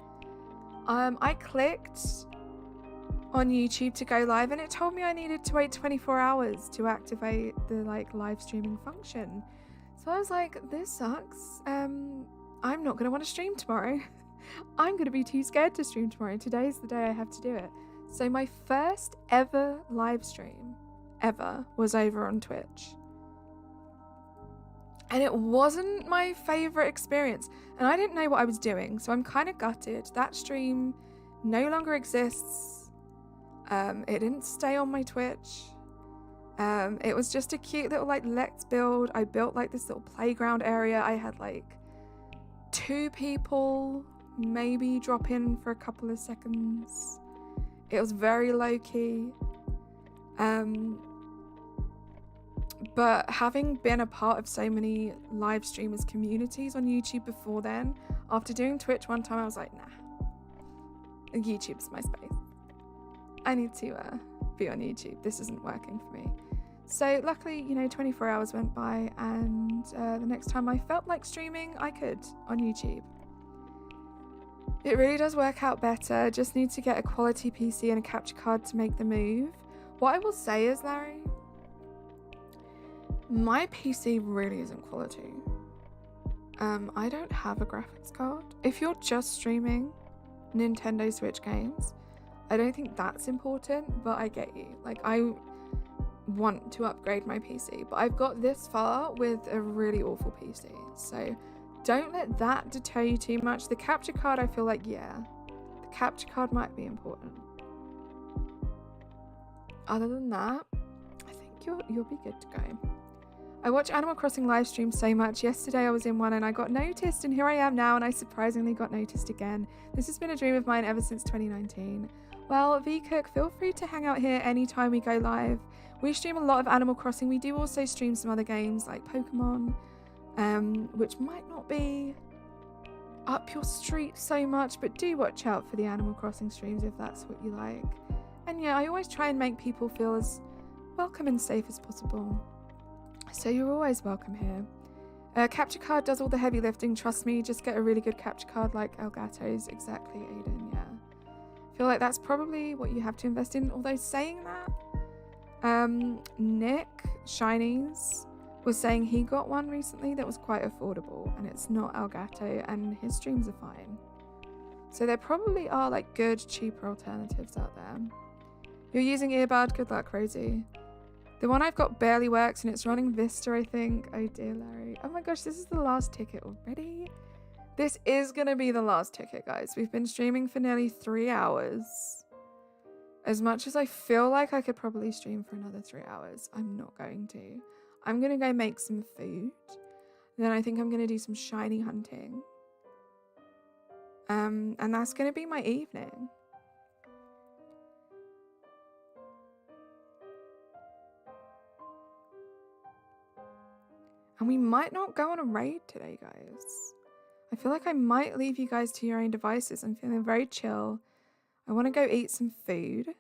I clicked on YouTube to go live, and it told me I needed to wait 24 hours to activate the like live streaming function. So I was like, this sucks. I'm not going to want to stream tomorrow. I'm going to be too scared to stream tomorrow. Today's the day I have to do it. So my first ever live stream ever was over on Twitch. And it wasn't my favorite experience. And I didn't know what I was doing. So I'm kind of gutted. That stream no longer exists. It didn't stay on my Twitch. It was just a cute little like let's build. I built like this little playground area. I had like 2 people maybe drop in for a couple of seconds. It was very low key. But having been a part of so many live streamers communities on YouTube before then, after doing Twitch one time, I was like, nah, YouTube's my space. I need to be on YouTube. This isn't working for me. So luckily, 24 hours went by, and the next time I felt like streaming, I could on YouTube. It really does work out better. Just need to get a quality PC and a capture card to make the move. What I will say is, Larry, my PC really isn't quality. I don't have a graphics card. If you're just streaming Nintendo Switch games, I don't think that's important, but I get you. Like, I want to upgrade my PC, but I've got this far with a really awful PC. So don't let that deter you too much. The capture card, I feel like, yeah, the capture card might be important. Other than that, I think you'll be good to go. I watch Animal Crossing live streams so much. Yesterday I was in one and I got noticed, and here I am now, and I surprisingly got noticed again. This has been a dream of mine ever since 2019. Well, VCook, feel free to hang out here anytime we go live. We stream a lot of Animal Crossing. We do also stream some other games like Pokemon, which might not be up your street so much, but do watch out for the Animal Crossing streams if that's what you like. And yeah, I always try and make people feel as welcome and safe as possible. So you're always welcome here. Capture card does all the heavy lifting, trust me. Just get a really good capture card like Elgato's. Exactly, Aiden, yeah. I feel like that's probably what you have to invest in. Although saying that, Nick Shinies was saying he got one recently that was quite affordable, and it's not Elgato, and his streams are fine. So there probably are like good, cheaper alternatives out there. You're using earbud? Good luck, Rosie. The one I've got barely works, and it's running Vista, I think. Oh dear, Larry. Oh my gosh, this is the last ticket already. This is gonna be the last ticket, guys. We've been streaming for nearly 3 hours. As much as I feel like I could probably stream for another 3 hours, I'm not going to. I'm gonna go make some food. Then I think I'm gonna do some shiny hunting. And that's gonna be my evening. And we might not go on a raid today, guys. I feel like I might leave you guys to your own devices. I'm feeling very chill. I want to go eat some food.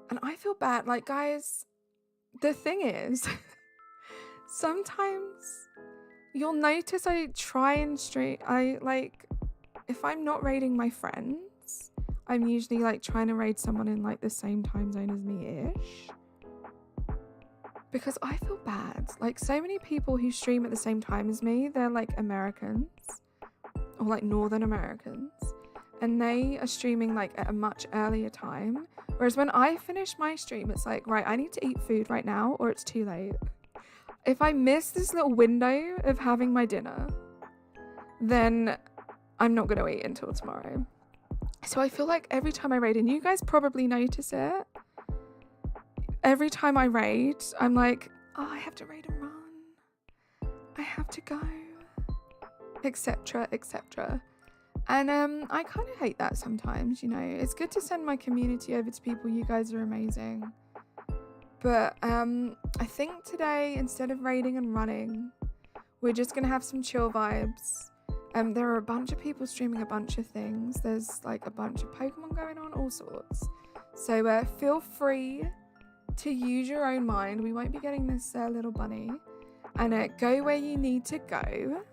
And I feel bad. Like, guys, the thing is, sometimes you'll notice I try and stream. If I'm not raiding my friends, I'm usually like trying to raid someone in like the same time zone as me-ish. Because I feel bad. Like, so many people who stream at the same time as me, they're like Americans or like Northern Americans, and they are streaming like at a much earlier time. Whereas when I finish my stream, it's like, right, I need to eat food right now or it's too late. If I miss this little window of having my dinner, then I'm not going to eat until tomorrow. So I feel like every time I raid, and you guys probably notice it, every time I raid, I'm like, oh, I have to raid and run. I have to go, etc., etc. And I kind of hate that sometimes, you know. It's good to send my community over to people. You guys are amazing. But I think today, instead of raiding and running, we're just going to have some chill vibes. There are a bunch of people streaming a bunch of things. There's like a bunch of Pokemon going on, all sorts. So feel free to use your own mind. We won't be getting this little bunny. And go where you need to go.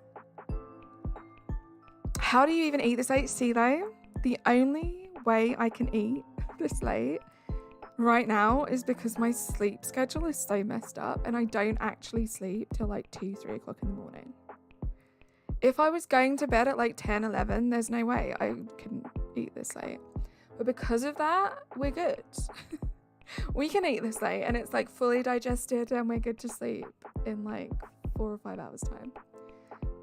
How do you even eat this late? See though, the only way I can eat this late right now is because my sleep schedule is so messed up and I don't actually sleep till like 2-3 o'clock in the morning. If I was going to bed at like 10, 11, there's no way I can eat this late. But because of that, we're good. We can eat this late and it's like fully digested and we're good to sleep in like 4 or 5 hours time.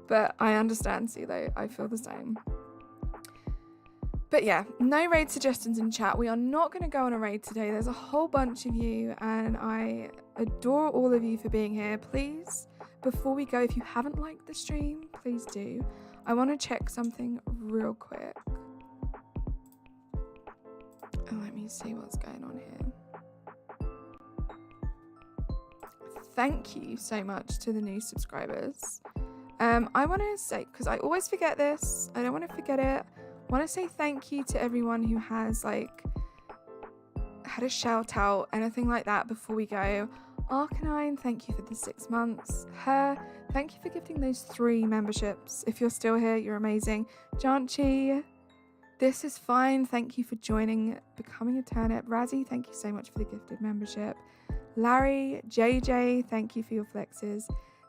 But I understand, see though, I feel the same. But yeah, no raid suggestions in chat. We are not going to go on a raid today. There's a whole bunch of you and I adore all of you for being here. Please, before we go, if you haven't liked the stream, please do. I want to check something real quick. And let me see what's going on here. Thank you so much to the new subscribers. I want to say, because I always forget this, I don't want to forget it. I want to say thank you to everyone who has like had a shout out, anything like that before we go. Arcanine, thank you for the 6 months. Her, thank you for gifting those 3 memberships. If you're still here, you're amazing. Janchi, this is fine. Thank you for joining, becoming a turnip. Razzie, thank you so much for the gifted membership. Larry, JJ, thank you for your flexes.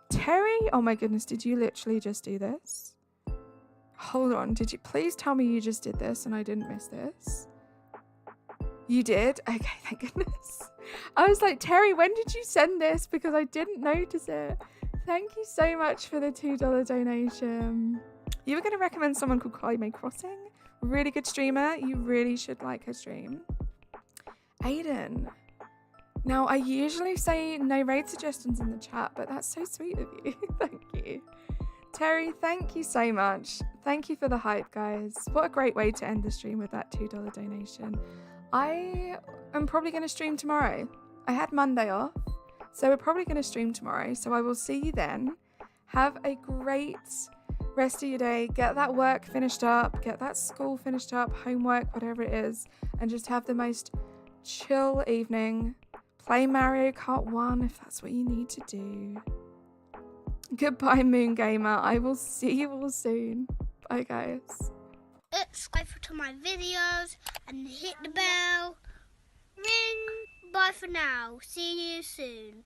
Terry, oh my goodness, did you literally just do this? Hold on, did you please tell me you just did this and I didn't miss this? You did? Okay, thank goodness. I was like, Terry, when did you send this? Because I didn't notice it. Thank you so much for the $2 donation. You were going to recommend someone called Carly Mae Crossing? Really good streamer. You really should like her stream. Aiden. Now, I usually say no raid suggestions in the chat, but that's so sweet of you. Thank you. Terry, thank you so much. Thank you for the hype, guys. What a great way to end the stream with that $2 donation. I am probably going to stream tomorrow. I had Monday off, so we're probably going to stream tomorrow. So I will see you then. Have a great rest of your day. Get that work finished up. Get that school finished up. Homework, whatever it is. And just have the most chill evening. Play Mario Kart 1 if that's what you need to do. Goodbye, Moon Gamer. I will see you all soon. Bye, guys. Subscribe to my videos and hit the bell. Ring. Bye for now. See you soon.